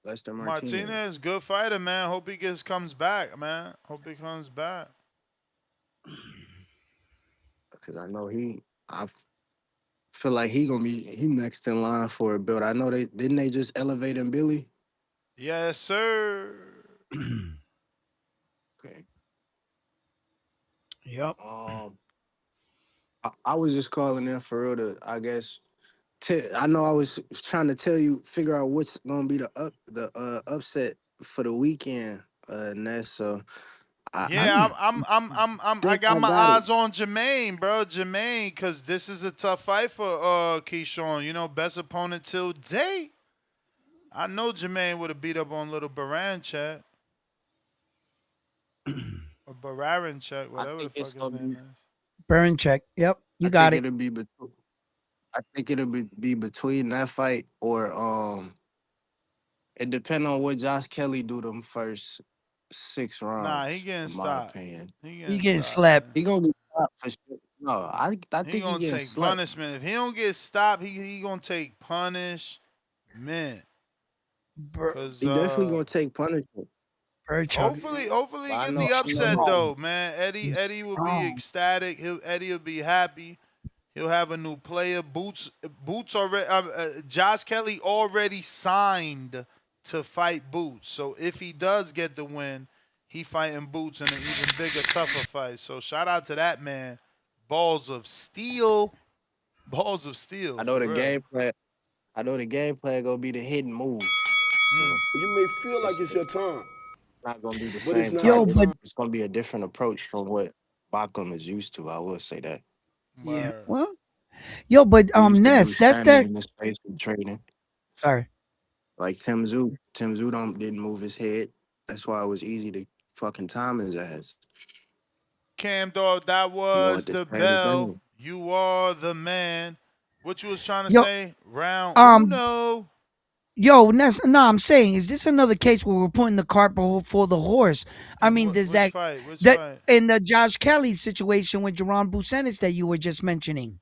Lester Martinez. Martinez, good fighter, man. Hope he comes back, man. Hope he comes back. Because I know I feel like he next in line for a belt. I know they just elevate him, Billy? Yes, sir. Okay. Yep. I was just calling in for real to, I guess, I know I was trying to figure out what's gonna be the upset for the weekend, Ness. So I I think got I my got it. eyes on Jermaine, bro. Jermaine, because this is a tough fight for Keyshawn. You know, best opponent till date. I know Jermaine would have beat up on little Baranchak. Or Baranchak, whatever the fuck his name is. Burn check. Yep. You got it. I think it'll be between that fight or it depends on what Josh Kelly do them first 6 rounds. Nah, he getting in my stopped. opinion. He getting slapped. He gonna get stopped for sure. No, I He think he gonna getting take slept. punishment. If he don't get stopped, he gonna take punishment. Cause He definitely gonna take punishment. hopefully I get know, the I upset know. though, man. Eddie will be ecstatic. Eddie will be happy. He'll have a new player. Boots already. Josh Kelly already signed to fight Boots. So if he does get the win, he fighting Boots in an even bigger, tougher fight. So shout out to that man. Balls of steel. Balls of steel. I know for the real. game plan. I know the game plan gonna be the hidden move. So You may feel like it's your time, it's not gonna be the but it's same not type. your time. It's gonna be a different approach from what Bacham is used to. I will say that. Yeah. Well. Yo, but He used to do Ness, that's standing that. in the space and training. Sorry. Like Tim Zoo didn't move his head. That's why it was easy to fucking time his ass. Cam Dog, that You want was the the same bell. thing. You are the man. What you was trying to Yo, say? Round um, uno. Yo, Ness, no, I'm saying, is this another case where we're putting the cart before the horse? I mean, does Which that fight? Which that fight? in the Josh Kelly situation with Jerron Bucenis that you were just mentioning?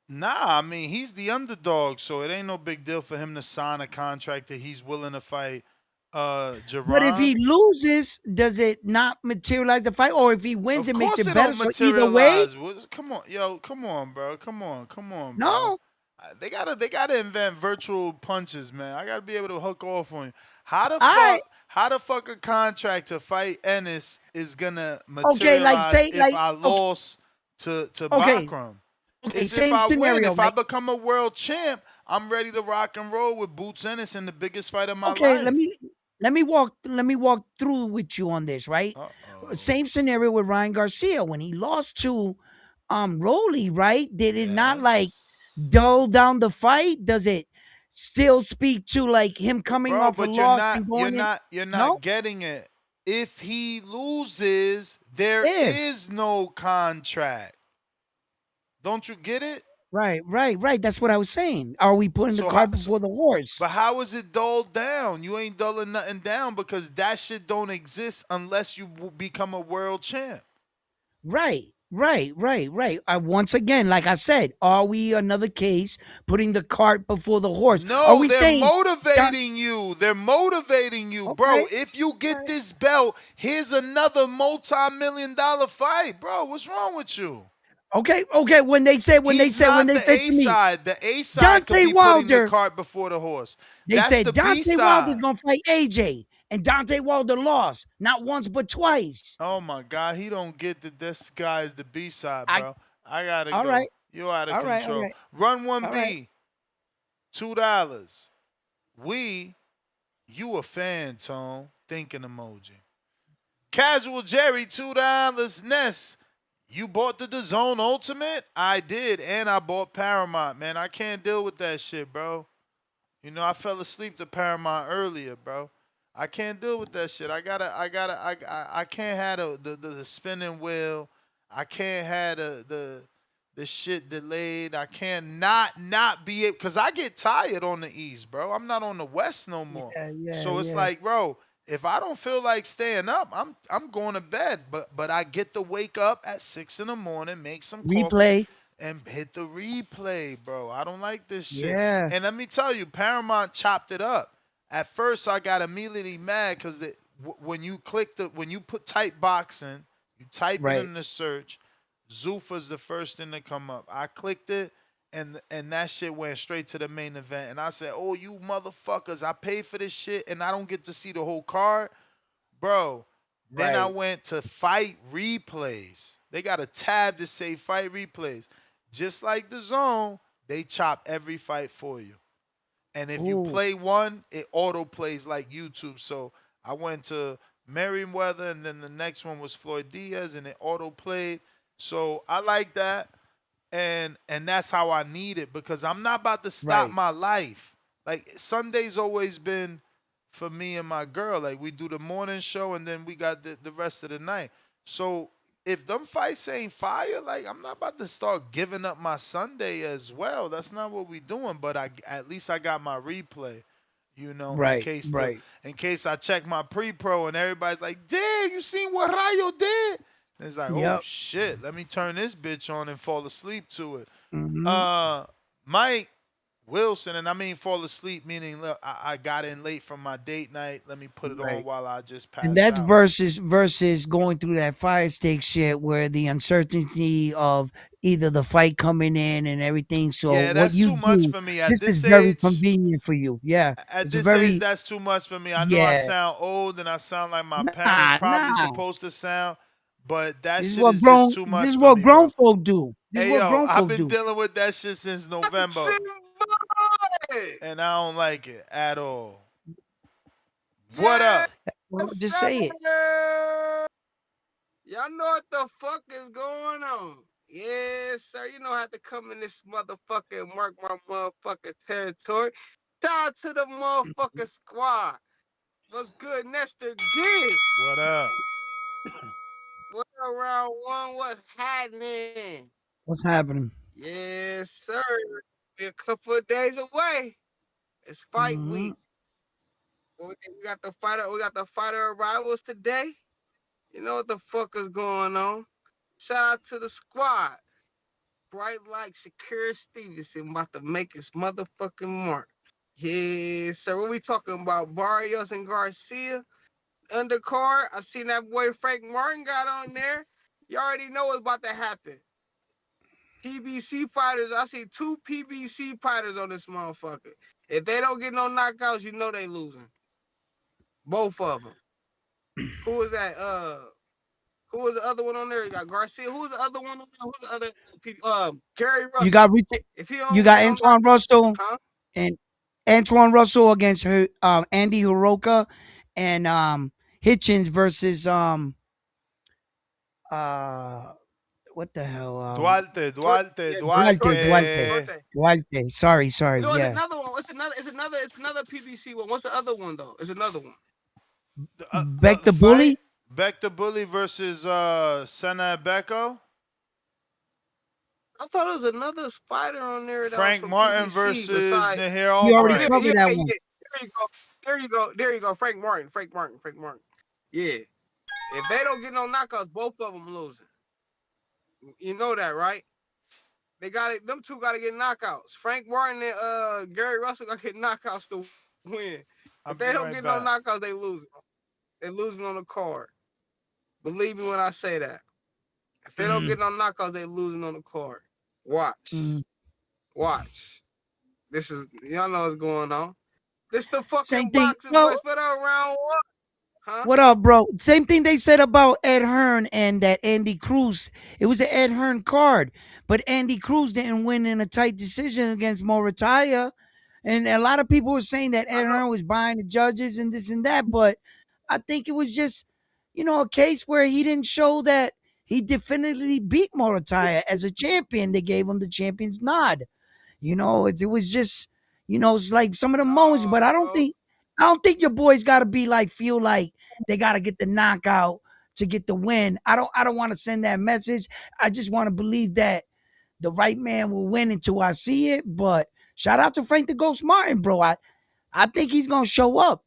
Nah, I mean, he's the underdog, so it ain't no big deal for him to sign a contract that he's willing to fight But if he Jerron. loses, does it not materialize the fight? Or if he wins, Of it makes course it it better. don't So either way, materialize. Come on, yo, come on, bro. Come on, bro. no. They gotta invent virtual punches, man. I gotta be able to hook off on you. How I the fuck a contract to fight Ennis is gonna okay, like materialize say if like I lost to okay, Bakram? okay, It's if same I win. scenario, If I right? become a world champ, I'm ready to rock and roll with Boots Ennis in the biggest fight of my Okay, life. let me walk through with you on this, right? Same scenario with Ryan Garcia when he lost to Rolly, right? Did it not like dull down the fight? Does it still speak to like him coming Bro, off a but loss and going in? you're No? not getting it. If he loses, there If is no contract. Don't you get it? right. That's what I was saying. Are we putting the cart before the horse? But how is it dulled down? You ain't dulling nothing down because that shit don't exist unless you become a world champ. Right. Once again, like I said, are we another case putting the cart before the horse? Are No, we they're saying motivating you. They're motivating you, bro. If you get this belt, here's another multi-million-dollar fight, bro. What's wrong with you? Okay. When they said He's not the to A me, side. The A side could Deontay be putting the Wilder, cart before the horse. they That's said the B Deontay Wilder's side. gonna fight AJ, and Deontay Wilder lost not once but twice. Oh my God, he don't get that this guy is the B side, bro. I gotta All go. right. You out of All right. control. All right. Run one All B, right. $2. You a fan, Tone. Thinking emoji. Casual Jerry, $2. Ness, you bought the DAZN Ultimate? I did, and I bought Paramount, man. I can't deal with that shit, bro. You know, I fell asleep to Paramount earlier, bro. I can't deal with that shit. I can't have the spinning wheel. I can't have the shit delayed. I can't not be it because I get tired on the East, bro. I'm not on the West no more. So it's like, bro, if I don't feel like staying up, I'm going to bed. But I get to wake up at 6 in the morning, make some coffee, Replay. and hit the replay, bro. I don't like this shit. Yeah. And let me tell you, Paramount chopped it up. At first, I got immediately mad because when you type boxing, you type it in the search, Zuffa's the first thing to come up. I clicked it, and that shit went straight to the main event. And I said, "Oh, you motherfuckers! I paid for this shit, and I don't get to see the whole card, bro." Then I went to fight replays. They got a tab to say fight replays. Just like the zone, they chop every fight for you. And if you play one, it auto plays like YouTube. So I went to Merriweather, and then the next one was Floyd Diaz, and it auto played. So I like that, and that's how I need it because I'm not about to stop my life. Like Sunday's always been for me and my girl. Like we do the morning show, and then we got the rest of the night. So if them fights ain't fire, like I'm not about to start giving up my Sunday as well. That's not what we doing. But at least I got my replay, you know, in case I check my pre-pro and everybody's like, "Damn, you seen what Rayo did?" And it's like, oh shit, let me turn this bitch on and fall asleep to it. Mike Wilson, and I mean fall asleep, meaning look, I got in late from my date night. Let me put it on while I just pass And that's out. versus going through that fire stick shit where the uncertainty of either the fight coming in and everything. So Yeah, what that's you too much do, for me at this this is very age. convenient for you. Yeah, At it's this very age, that's too much for me. I know I sound old and I sound like my parents probably supposed to sound, but that shit is just too much This is for what me, grown bro. folk do. This is Hey what yo, grown I've folk been do. dealing with that shit since November, and I don't like it at all. What up? Well, just say it. Y'all know what the fuck is going on. Yes, sir. You know I have to come in this motherfucker and mark my motherfucking territory. Shout out to the motherfucking squad. What's good, Nestor Gibbs? What up? What up, round one? What's happening? What's happening? Yes, sir. We're a couple of days away. It's fight week. We got the fighter arrivals today. You know what the fuck is going on. Shout out to the squad. Bright like Shakira Stevenson about to make his motherfucking mark. Yeah, so what we talking about? Barrios and Garcia? Undercard. I seen that boy Frank Martin got on there. You already know what's about to happen. PBC fighters. I see 2 PBC fighters on this motherfucker. If they don't get no knockouts, you know they losing. Both of them. Who was that? Who was the other one on there? You got Garcia. Who was the other one on there? Who's the other people? Gary Russell. You got Richard. If he You don't got get no Antoine Russell huh? and Antoine Russell against Andy Hiraoka and Hitchens versus what the hell? Duarte. Duarte. Sorry. You know, Yeah. another one. It's another PBC one. What's the other one though? It's another one. Beck the Bully? Beck the Bully versus Sena Agbeko. I thought it was another fighter on there. That Frank was from Martin PBC versus besides... Nahir Albright. We already covered that one. There you go. Frank Martin. Yeah. If they don't get no knockouts, both of them losing. You know that, right? They got it. Them two got to get knockouts. Frank Martin and Gary Russell got to get knockouts to win. If they don't get no knockouts, they losing. They losing on the card. Believe me when I say that. If they don't get no knockouts, they losing on the card. Watch. This is, y'all know what's going on. This the fucking boxing voice. What up, round one? Huh? What up, bro? Same thing they said about Ed Hearn and that Andy Cruz. It was an Ed Hearn card, but Andy Cruz didn't win in a tight decision against Morataya. And a lot of people were saying that Ed Hearn was buying the judges and this and that, but I think it was just, a case where he didn't show that he definitively beat Morataya as a champion. They gave him the champion's nod. It was just, it's like some of the moments, but I don't think your boys got to be like, feel like they got to get the knockout to get the win. I don't want to send that message. I just want to believe that the right man will win until I see it. But shout out to Frank the Ghost Martin, bro. I think he's gonna show up.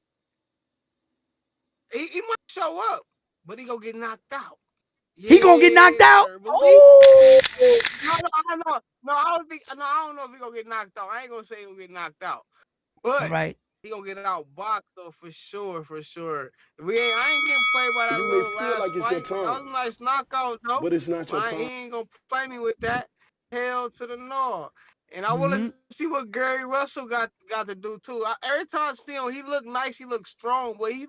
He might show up, but he gonna get knocked out. He gonna get knocked out? Oh! No, I don't know if he gonna get knocked out. I ain't gonna say he gonna get knocked out. But all right, he gonna get out boxed though for sure. I ain't getting played by that little last like it's fight. your That time, was a nice knockout though. but it's not your He time. ain't gonna play me with that. Hell to the no. And I want to see what Gary Russell got to do too. Every time I see him, he look nice, he look strong, but he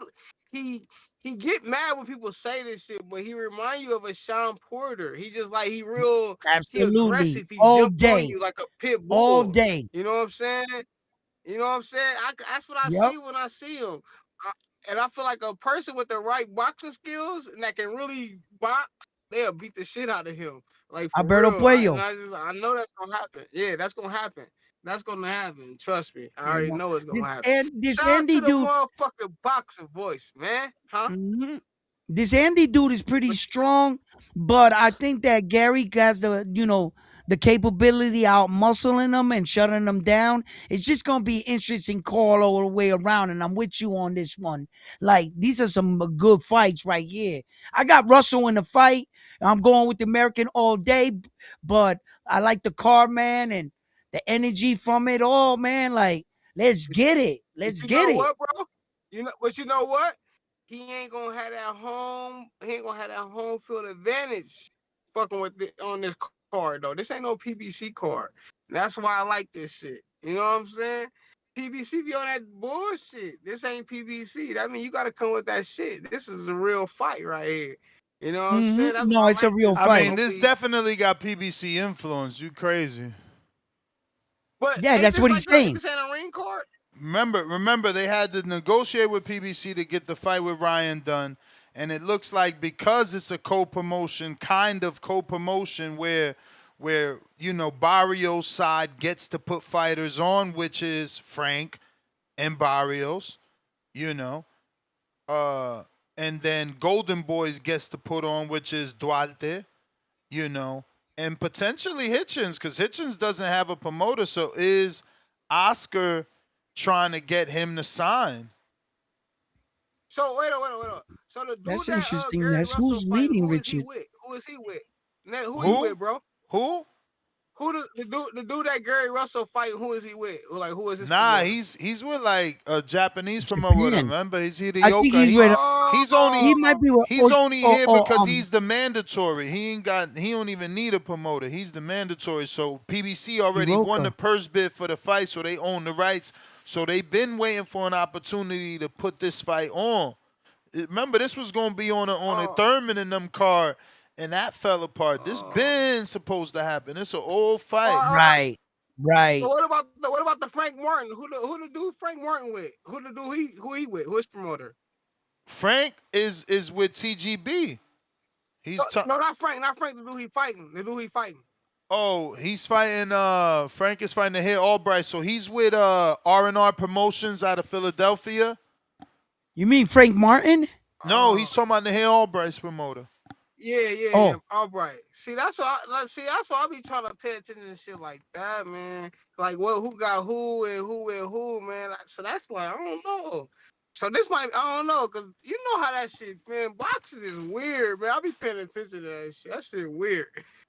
get mad when people say this shit, but he remind you of a Sean Porter. He just like he absolutely aggressive. He all jump day, on you like a pit bull. all day. You know what I'm saying? That's what I see when I see him. And I feel like a person with the right boxing skills and that can really box, they'll beat the shit out of him. Like for Alberto real. Puello. I know that's gonna happen. Yeah, that's gonna happen. That's gonna happen. Trust me. I already know it's gonna happen. This Shout Andy out to the dude, motherfucking boxing voice, man. Huh? This Andy dude is pretty strong, but I think that Gary has the capability out muscling them and shutting them down. It's just gonna be interesting call all the way around, and I'm with you on this one. Like these are some good fights right here. I got Russell in the fight. I'm going with the American all day, but I like the car, man, and the energy from it all, man. Like, let's get it. Let's get it. What, bro? But you know what? He ain't gonna have that home. He ain't gonna have that home field advantage. Fucking on this card though. This ain't no PBC card. That's why I like this shit. You know what I'm saying? PBC be on that bullshit. This ain't PBC. That mean you gotta come with that shit. This is a real fight right here. You know what I'm saying? That's No, it's a real fight. I mean, this definitely got PBC influence. You crazy? But yeah, that's what he's saying. This ain't a ring card. Remember, they had to negotiate with PBC to get the fight with Ryan done, and it looks like because it's a co-promotion, where Barrios' side gets to put fighters on, which is Frank and Barrios, and then Golden Boys gets to put on, which is Duarte, and potentially Hitchens, because Hitchens doesn't have a promoter, so is Oscar trying to get him to sign. So wait. So the dude that's that interesting. Gary That's Russell who's fight, leading, who is he Richard. with? Who is he with? Who he with, bro? Who? Who the dude that Gary Russell fight? Who is he with? Like who is his? Nah, promoter? he's with like a Japanese promoter. Remember, he's Hiraoka. He's only here because he's the mandatory. He don't even need a promoter. He's the mandatory. So PBC already won the purse bid for the fight, so they own the rights. So they've been waiting for an opportunity to put this fight on. Remember, this was going to be on a Thurman and them card, and that fell apart. This been supposed to happen. It's an old fight. Right. So what about the Frank Martin? Who the dude Frank Martin with? Who he with? Who his promoter? Frank is with TGB. No, not Frank. Not Frank. The dude he fighting. Oh, he's fighting. Frank is fighting Nahir Albright. So he's with R&R Promotions out of Philadelphia. You mean Frank Martin? No, he's talking about Nahir Albright's promoter. Yeah, Albright. See, that's why I be trying to pay attention to shit like that, man. Like who got who and who with who, man. So that's like I don't know. So this might I don't know, cause you know how that shit, man. Boxing is weird, man. I be paying attention to that shit. That shit weird.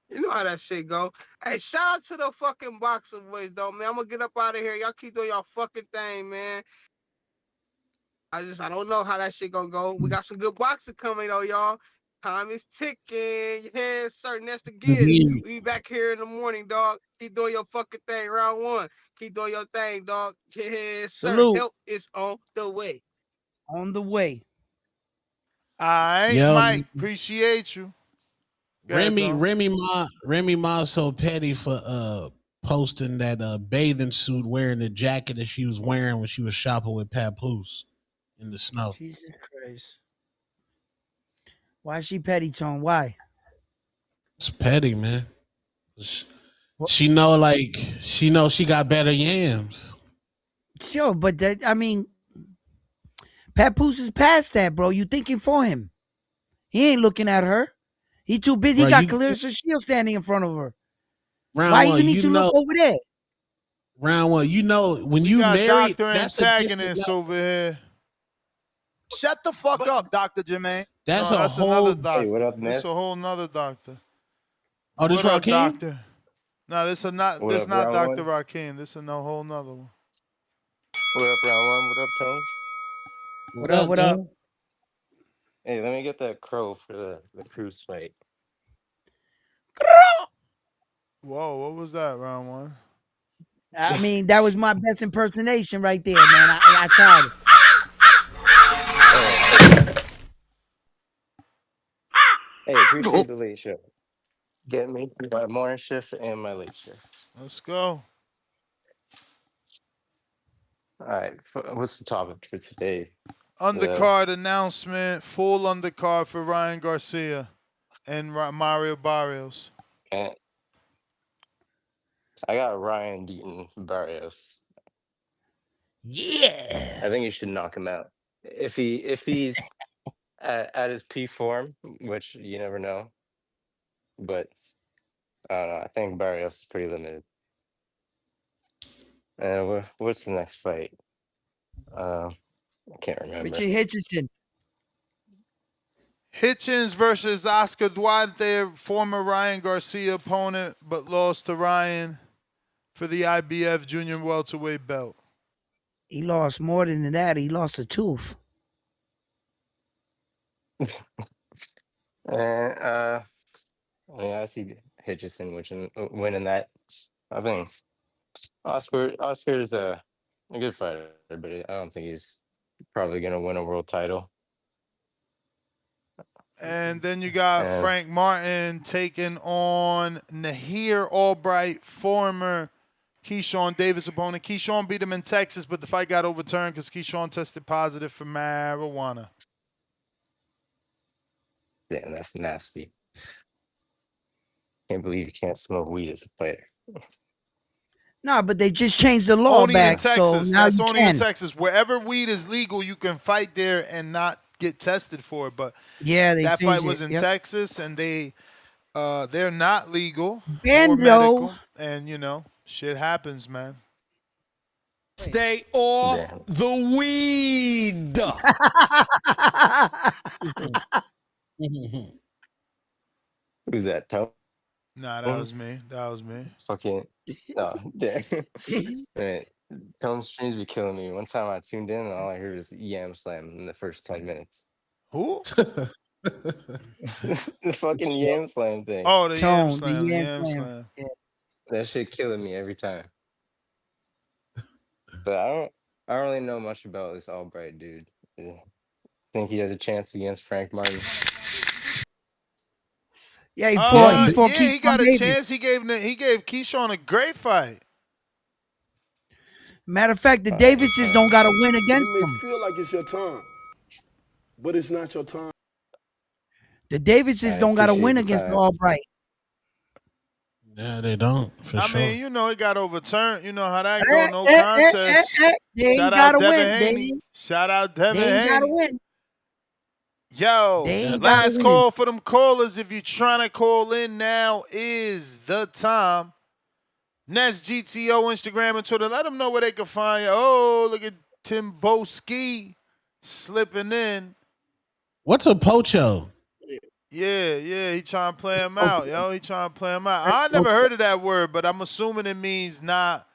You know how that shit go. Hey, shout out to the fucking boxing voice, though, man. I'm gonna get up out of here. Y'all keep doing y'all fucking thing, man. I don't know how that shit gonna go. We got some good boxing coming, though, y'all. Time is ticking. Yeah, sir. Next again. We be back here in the morning, dog. Keep doing your fucking thing. Round one. Keep doing your thing, dog. Yes, sir. Salute. Help is on the way. On the way. All right, Mike. Appreciate you. Remy Ma so petty for posting that bathing suit wearing the jacket that she was wearing when she was shopping with Papoose in the snow. Jesus Christ. Why is she petty, Tone? Why? It's petty, man. She know she got better yams. Sure, but that, I mean, Papoose is past that, bro. You thinking for him. He ain't looking at her. He too busy. He got Clarissa Shields standing in front of her. Why you need to look over there? Round one, when you married, Dr. Antagonist over here. Shut the fuck up, Dr. Jermaine. That's another doctor. Hey, what up, That's Ness? a whole nother doctor. Oh, this what up, Rakeem? doctor? No, this is not. What This up, not round Dr. one? Rakeem. This is no whole nother one. What up, round one? What up, Tone? What up? What up? Hey, let me get that crow for the cruise fight. Whoa, what was that, round one? I mean, that was my best impersonation right there, man. I tried it. Hey, appreciate the late show. Get me through my morning shift and my late shift. Let's go. All right, what's the topic for today? Undercard announcement, full undercard for Ryan Garcia and Mario Barrios. And I got Ryan beating Barrios. Yeah. I think he should knock him out. If he's at his peak form, which you never know. But I don't know. I think Barrios is pretty limited. And what's the next fight? I can't remember. Richard Hitchens. Hitchens versus Oscar Duarte, former Ryan Garcia opponent, but lost to Ryan for the IBF junior welterweight belt. He lost more than that. He lost a tooth. And I see Hitchens winning that. I think Oscar is a good fighter, but I don't think he's probably gonna win a world title. And then you got Frank Martin taking on Nahir Albright, former Keyshawn Davis opponent. Keyshawn beat him in Texas, but the fight got overturned because Keyshawn tested positive for marijuana. Damn, that's nasty. Can't believe you can't smoke weed as a player. No, but they just changed the law only back, in Texas. so now That's you only can. in Texas. Wherever weed is legal, you can fight there and not get tested for it. But yeah, that fight was in Texas, and they're not legal or medical, and shit happens, man. Stay off the weed. Who's that, Tone? Nah, that was me. Fucking no, damn. Man, Tone streams be killing me. One time I tuned in and all I heard was Yam Slam in the first 10 minutes. Who? The fucking Yam Slam thing. Oh, the Yam Slam. The Yam Slam. Yeah. That shit killing me every time. But I don't really know much about this Albright dude. Think he has a chance against Frank Martin? Yeah, he fought he got a chance. He gave Keyshawn a great fight. Matter of fact, the Davises don't got to win against You may him. feel like it's your time, but it's not your time. The Davises don't got to win against Albright. Yeah, they don't, for sure. I mean, it got overturned. You know how that go. No contest. Shout out Devin Haney. Shout out Devin Haney. They got to win. Yo, last call for them callers. If you're trying to call in, now is the time. Nest GTO, Instagram, and Twitter. Let them know where they can find you. Oh, look at Tim Boski slipping in. What's a pocho? Yeah, he trying to play him out, yo. He trying to play him out. I never heard of that word, but I'm assuming it means not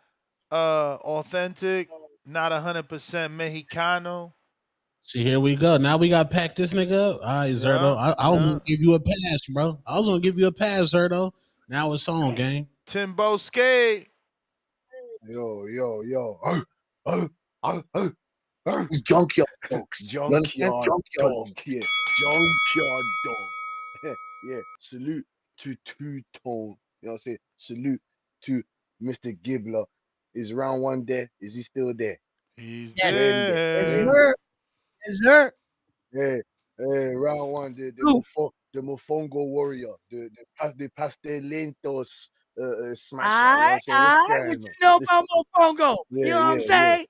authentic, not 100% Mexicano. See, here we go. Now we got to pack this nigga up. All right, Zerto. I was going to give you a pass, bro. I was going to give you a pass, Zerto. Now it's on, gang. Tim Boski. Yo. Junkyard dogs. Junkyard dog. Yeah. Junkyard dog. Yeah. Salute to Two-Tone. You know what I'm saying? Salute to Mr. Gibbler. Is round one there? Is he still there? He's Yes. When there? Yes, there. When there? sir. Yes, sir. Hey, hey, round one, True. the Mofongo warrior, the Pastelientos smasher. You know what I, I'm saying? Let's try what him, you man. know about Listen, Mofongo? You yeah, know what I'm yeah, yeah. saying?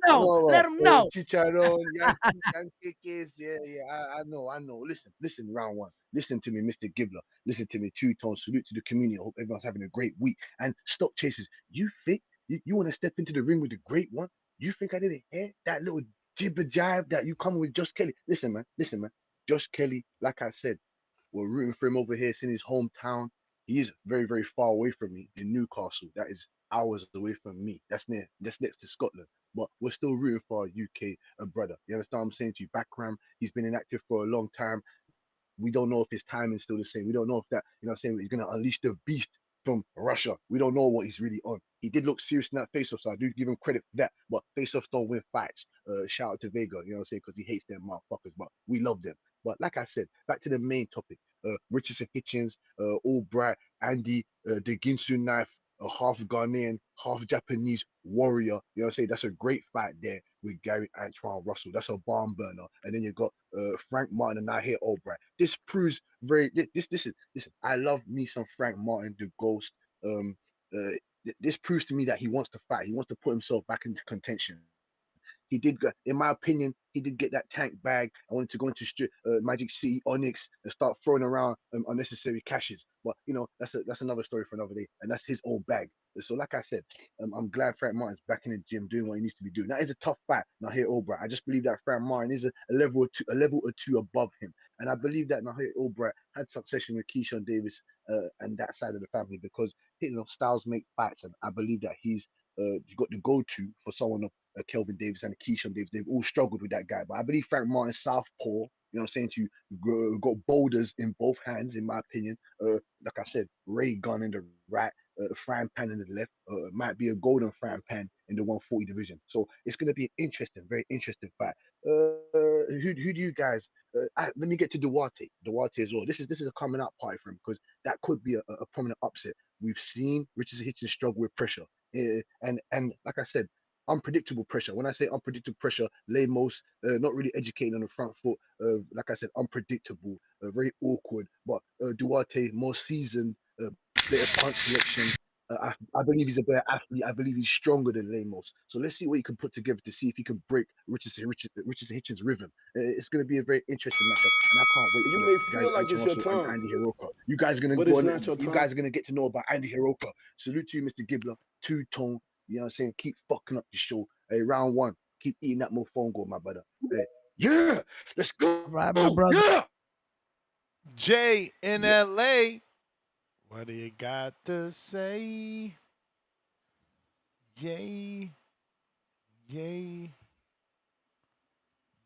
I know Let what him know. Chicharron, Yankees, yeah, yeah. I know. Listen, round one. Listen to me, Mr. Gibbler. Listen to me, Two Tone. Salute to the community. I hope everyone's having a great week. And stop chasers. You think you want to step into the ring with the great one? You think I didn't hear that little jibber jive that you come with Josh Kelly? Listen, man. Josh Kelly, like I said. We're rooting for him over here. It's in his hometown. He is very, very far away from me in Newcastle. That is hours away from me. That's next to Scotland. But we're still rooting for our UK brother. You understand what I'm saying to you? Backram, he's been inactive for a long time. We don't know if his timing's still the same. We don't know if that, you know what I'm saying, he's going to unleash the beast from Russia. We don't know what he's really on. He did look serious in that face-off, so I do give him credit for that. But face-offs don't win fights. Shout out to Vega, you know what I'm saying, because he hates them motherfuckers, but we love them. But like I said, back to the main topic. Richardson Hitchens, Albright, Andy, the Ginsu knife, a half Ghanaian, half Japanese warrior. You know what I'm saying? That's a great fight there with Gary Antoine Russell. That's a barn burner. And then you got Frank Martin and Nahir Albright. This proves very listen. I love me some Frank Martin, the ghost. Uh, this proves to me that he wants to fight. He wants to put himself back into contention. He did, in my opinion, he did get that tank bag. I wanted to go into Magic City Onyx and start throwing around unnecessary cashes. But you know, that's another story for another day, and that's his own bag. So, like I said, I'm glad Frank Martin's back in the gym doing what he needs to be doing. That is a tough fight. Nahir Albright, I just believe that Frank Martin is a level or two above him, and I believe that Nahir Albright had succession with Keyshawn Davis and that side of the family because you know styles make fights, and I believe that he's got the go-to for someone of Kelvin Davis and Keyshawn Davis. They've all struggled with that guy. But I believe Frank Martin, Southpaw, you know what I'm saying to you, got boulders in both hands, in my opinion. Like I said, ray gun in the right, frying pan in the left. Might be a golden frying pan in the 140 division. So it's going to be an interesting, very interesting fight. Who do you guys? Let me get to Duarte. Duarte as well. This is a coming out party for him because that could be a prominent upset. We've seen Richardson Hitchens struggle with pressure, and like I said, unpredictable pressure. When I say unpredictable pressure, Lemos not really educated on the front foot. Like I said, unpredictable, very awkward. But Duarte, more seasoned, better punch selection. I believe he's a better athlete. I believe he's stronger than Lemos. So let's see what he can put together to see if he can break Richardson Hitchens' rhythm. It's going to be a very interesting matchup, and I can't wait You for the may Gary feel like Antoine it's your Russell and time, Andy Hiraoka. You guys are going to but go it's on. not your You time. guys are going to get to know about Andy Hiraoka. Salute to you, Mr. Gibbler. Two Tone. You know what I'm saying? Keep fucking up the show. Hey, round one. Keep eating that mofongo, my brother. Hey, yeah, let's go. All right, my brother. Yeah. Jay in LA. What do you got to say? Yay. Yay.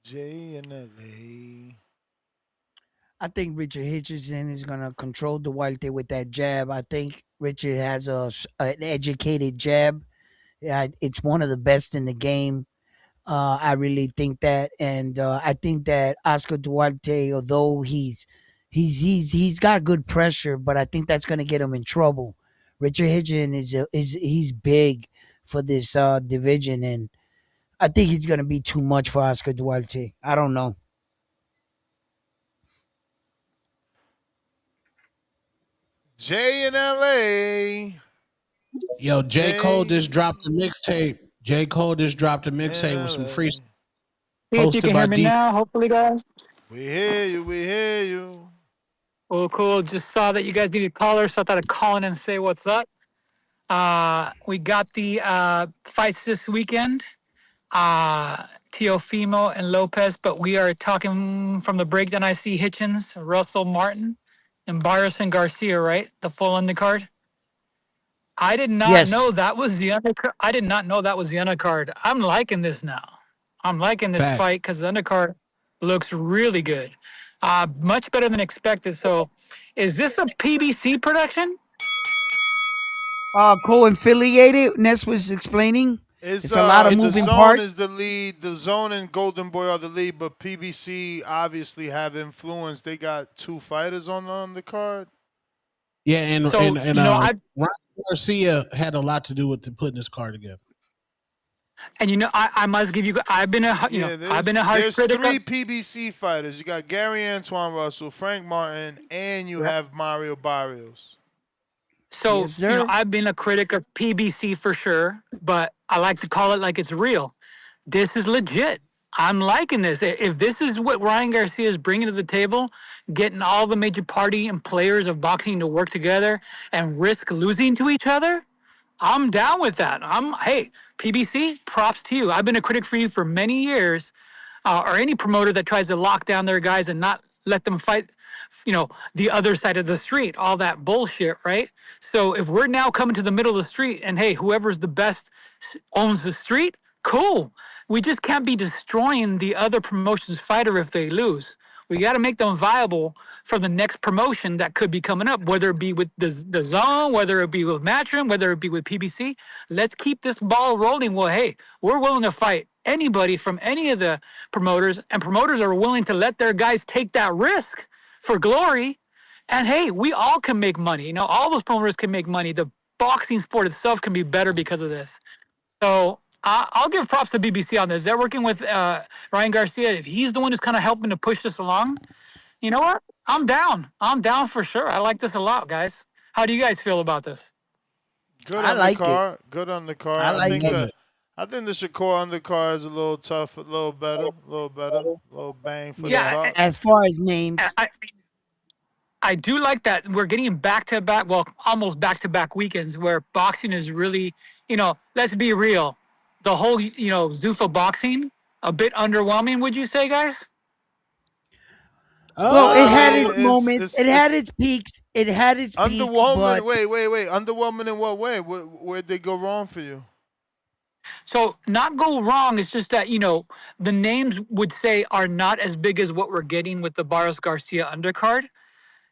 Jay in LA. I think Richard Hitchens is gonna control Duarte with that jab. I think Richard has an educated jab. Yeah, it's one of the best in the game. I really think that, and I think that Oscar Duarte, although he's got good pressure, but I think that's gonna get him in trouble. Richard Hitchens he's big for this division, and I think he's gonna be too much for Oscar Duarte. I don't know. Jay in LA. Yo, J. Cole Jay just dropped a mixtape. J. Cole just dropped a mixtape with some free See if you hosted can by hear me D. now, hopefully, guys. We hear you. We hear you. Oh, cool. Just saw that you guys needed callers, so I thought I'd call in and say what's up. We got the fights this weekend, Teofimo and Lopez, but we are talking from the breakdown. I see Hitchens, Russell Martin, and Barrios and Garcia, right? The full undercard. I did not Yes. know that was the undercard. I did not know that was the undercard. I'm liking this now. I'm liking this Fact. fight because the undercard looks really good. Much better than expected. So, is this a PBC production? Co-affiliated. Ness was explaining. It's a lot of The moving Zone parts. is the lead. The Zone and Golden Boy are the lead, but PBC obviously have influence. They got two fighters on the card. Yeah, and So, Ryan Garcia had a lot to do with putting this card together. And I must give you. I've been a harsh critic. There's 3 PBC fighters. You got Gary Antoine Russell, Frank Martin, and you have Mario Barrios. So I've been a critic of PBC for sure, but I like to call it like it's real. This is legit. I'm liking this. If this is what Ryan Garcia is bringing to the table, getting all the major party and players of boxing to work together and risk losing to each other, I'm down with that. Hey, PBC, props to you. I've been a critic for you for many years, or any promoter that tries to lock down their guys and not let them fight, the other side of the street, all that bullshit, right? So if we're now coming to the middle of the street and, hey, whoever's the best owns the street, cool. We just can't be destroying the other promotion's fighter if they lose. We got to make them viable for the next promotion that could be coming up, whether it be with the Zone, whether it be with Matchroom, whether it be with PBC. Let's keep this ball rolling. Well, hey, we're willing to fight anybody from any of the promoters, and promoters are willing to let their guys take that risk for glory. And hey, we all can make money. All those promoters can make money. The boxing sport itself can be better because of this. So I'll give props to BBC on this. They're working with Ryan Garcia. If he's the one who's kind of helping to push this along, you know what? I'm down. I'm down for sure. I like this a lot, guys. How do you guys feel about this? Good on the card. Good on the card. I think the Shakur undercard is a little tough, a little better, a little bang for the buck. As far as names. I do like that we're getting back-to-back, almost back-to-back weekends where boxing is really, let's be real. The whole, Zuffa boxing, a bit underwhelming, would you say, guys? Well, it had its moments. It had its peaks. It had its peaks. Underwhelming. Wait. Underwhelming in what way? Where'd they go wrong for you? So not go wrong. It's just that, the names would say are not as big as what we're getting with the Barrios Garcia undercard.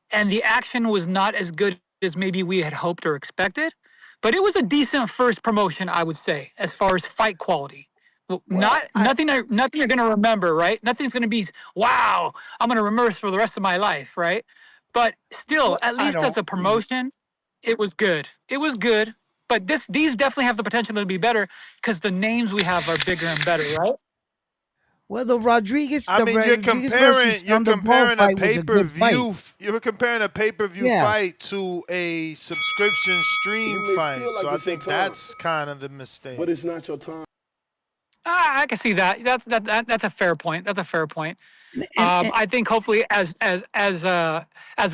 And the action was not as good as maybe we had hoped or expected. But it was a decent first promotion, I would say, as far as fight quality. Nothing you're going to remember, right? Nothing's going to be, wow, I'm going to remember this for the rest of my life, right? But still, at least as a promotion, it was good. It was good. But these definitely have the potential to be better because the names we have are bigger and better, right? Well, the Rodriguez, you're comparing a pay-per-view. You're comparing a pay-per-view fight to a subscription stream fight. Like so I think that's kind of the mistake. But it's not your time. I can see that. That's a fair point. That's a fair point. I think hopefully as the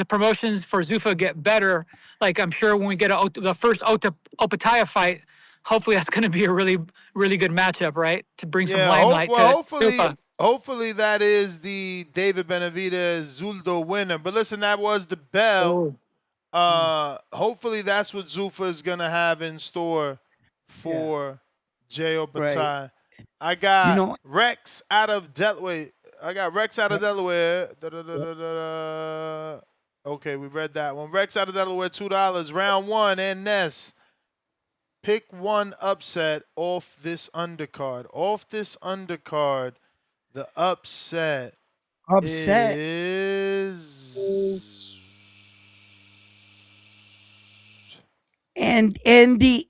promotions for Zuffa get better, like I'm sure when we get the first Opataya fight, hopefully that's going to be a really, really good matchup, right? To bring some limelight to Zuffa. Hopefully that is the David Benavidez Zuldo winner. But listen, that was the bell. Hopefully that's what Zuffa is going to have in store for Jay Opataya. Right. I got Rex out of Delaware. Okay, we read that one. Rex out of Delaware, $2. Round 1, and Ness. Pick one upset off this undercard. Off this undercard, the upset is Andy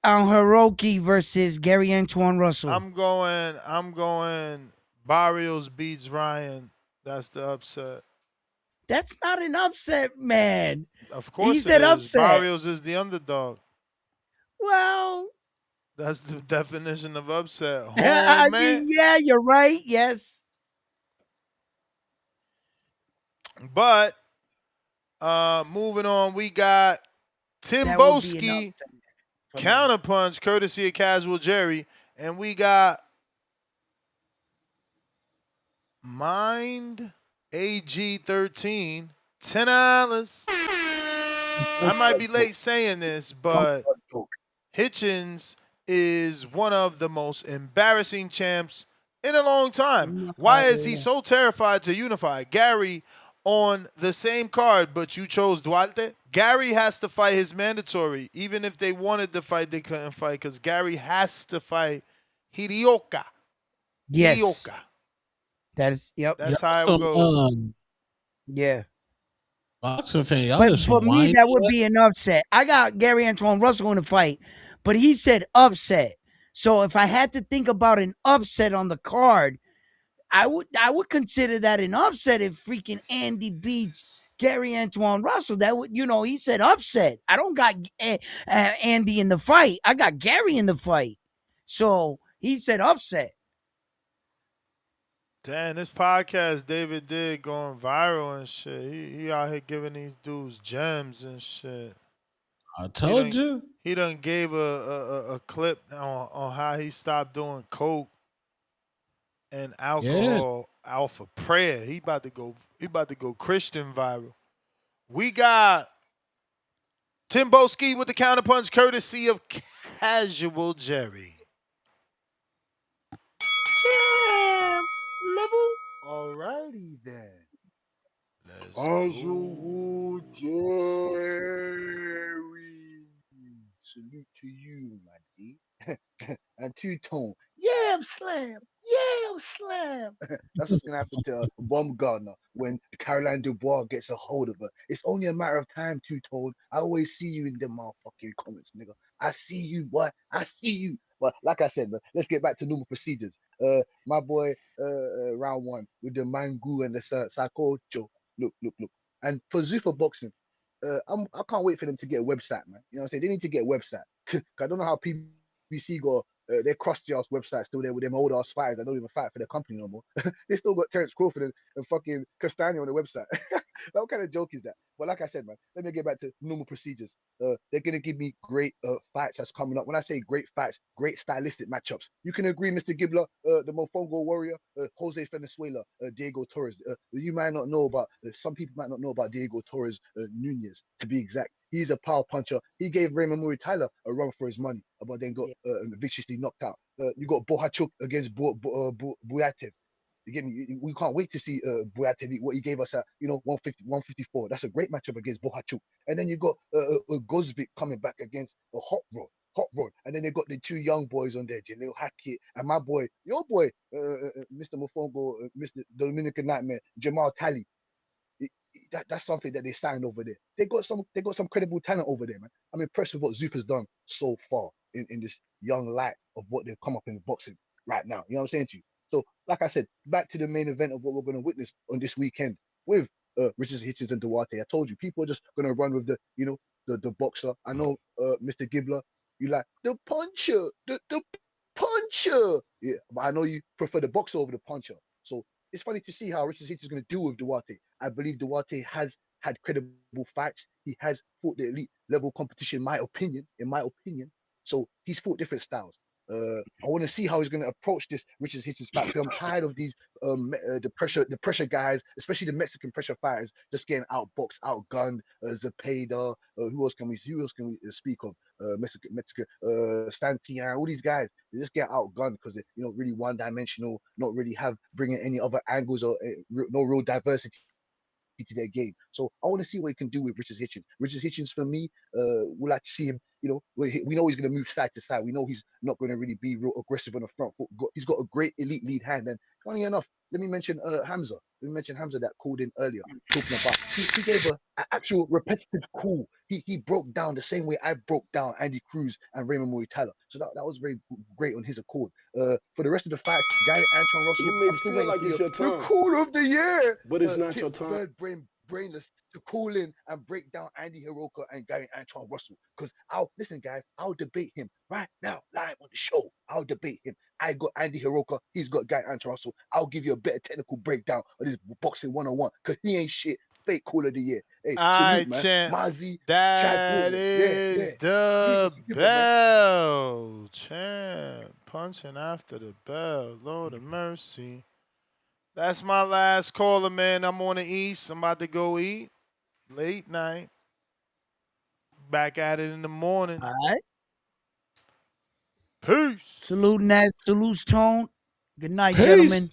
Hiraoka versus Gary Antoine Russell. I'm going Barrios beats Ryan. That's the upset. That's not an upset, man. Of course he said upset. Barrios is the underdog. Well, that's the definition of upset. I mean, yeah, you're right. Yes. But moving on, we got Timboski counterpunch, courtesy of Casual Jerry, and we got Mind AG13, $10. I might be late saying this, but Hitchens is one of the most embarrassing champs in a long time. Why is he so terrified to unify? Gary on the same card, but you chose Duarte. Gary has to fight his mandatory. Even if they wanted to fight, they couldn't fight because Gary has to fight Hiraoka. Yes. Hiraoka. That is, yep. That's how it goes. Yeah. Boxing fan, y'all But just for some me, whiny that would ass- be an upset. I got Gary Antoine Russell in the fight, but he said upset. So if I had to think about an upset on the card, I would consider that an upset if freaking Andy beats Gary Antoine Russell. That would, he said upset. I don't got Andy in the fight. I got Gary in the fight. So he said upset. Damn, this podcast David did going viral and shit. He out here giving these dudes gems and shit. I told you. He done gave a clip on how he stopped doing coke and alcohol out for prayer. He about to go Christian viral. We got Tim Boski with the counterpunch courtesy of Casual Jerry. Champ level. Alrighty then. Casual Jerry. Salute to you, my G. And two-tone. Yeah, I'm slam. Yeah, I'm slam. That's what's gonna happen to Baumgartner when Caroline Dubois gets a hold of her. It's only a matter of time, two-tone. I always see you in the motherfucking comments, nigga. I see you, boy. I see you. But like I said, man, let's get back to normal procedures. My boy, round one with the Mangu and the Sakocho. Look. And for Zuffa Boxing, I can't wait for them to get a website, man. You know what I'm saying? They need to get a website. I don't know how PBC got their crusty ass website still there with them old ass fighters that don't even fight for their company no more. They still got Terence Crawford and fucking Castagna on the website. What kind of joke is that? But like I said, man, let me get back to normal procedures. They're gonna give me great fights that's coming up. When I say great fights, great stylistic matchups. You can agree, Mr. Gibbler, the Mofongo Warrior, Jose Venezuela, Diego Torres. You might not know about. Some people might not know about Diego Torres Nunez, to be exact. He's a power puncher. He gave Raymond Murray Tyler a run for his money, but then got viciously knocked out. You got Bohachuk against Buyatev. You get me? We can't wait to see Buyatev, what he gave us at 150, 154. That's a great matchup against Bohachuk. And then you got Gozvik coming back against a Hot Rod. And then they got the two young boys on there, Jalil Hackett and my boy, your boy, Mr. Mofongo, Mr. Dominican Nightmare, Jamal Talley. That's something that they signed over there. They got some credible talent over there, man. I'm impressed with what Zuffa's done so far in this young light of what they've come up in boxing right now. You know what I'm saying to you? So, like I said, back to the main event of what we're going to witness on this weekend with Richardson Hitchens and Duarte. I told you, people are just going to run with the boxer. I know, Mr. Gibbler, you like the puncher, the puncher. Yeah, but I know you prefer the boxer over the puncher. So it's funny to see how Richardson Hitchens is going to deal with Duarte. I believe Duarte has had credible fights. He has fought the elite level competition, in my opinion. So he's fought different styles. I want to see how he's going to approach this Richardson Hitchens fight. Because I'm tired of these the pressure guys, especially the Mexican pressure fighters, just getting outboxed, outgunned. Zepeda, who else can we speak of? Mexican, Stantian, all these guys, they just get outgunned because they're really one-dimensional, not really bringing any other angles or no real diversity to their game. So I want to see what he can do with Richardson Hitchens. Richardson Hitchens, for me, would like to see him. We know he's going to move side to side. We know he's not going to really be real aggressive on the front foot. He's got a great elite lead hand. And funny enough, let me mention Hamza. That called in earlier, talking about he gave an actual repetitive call. He broke down the same way I broke down Andy Cruz and Raymond Murray Tyler. So that was very great on his accord. For the rest of the fights, Gary Antoine Russell, You may I'm still feel waiting like for it's your the time, call of the year. but it's not Tip your time. Brainless to call in and break down Andy Hiraoka and Gary Antoine Russell. Because I'll debate him right now, live on the show. I'll debate him. I got Andy Hiraoka, he's got Gary Antoine Russell. I'll give you a better technical breakdown of this boxing 101 because he ain't shit. Fake call of the year. Hey, All salute, right, man. champ. Mazi, That is the bell, champ. Punching after the bell. Lord of mercy. That's my last caller, man. I'm on the east. I'm about to go eat. Late night. Back at it in the morning. All right. Peace. Salute Ness. Salute Tone. Good night, Peace, gentlemen.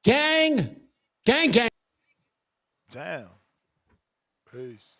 Gang. Damn. Peace.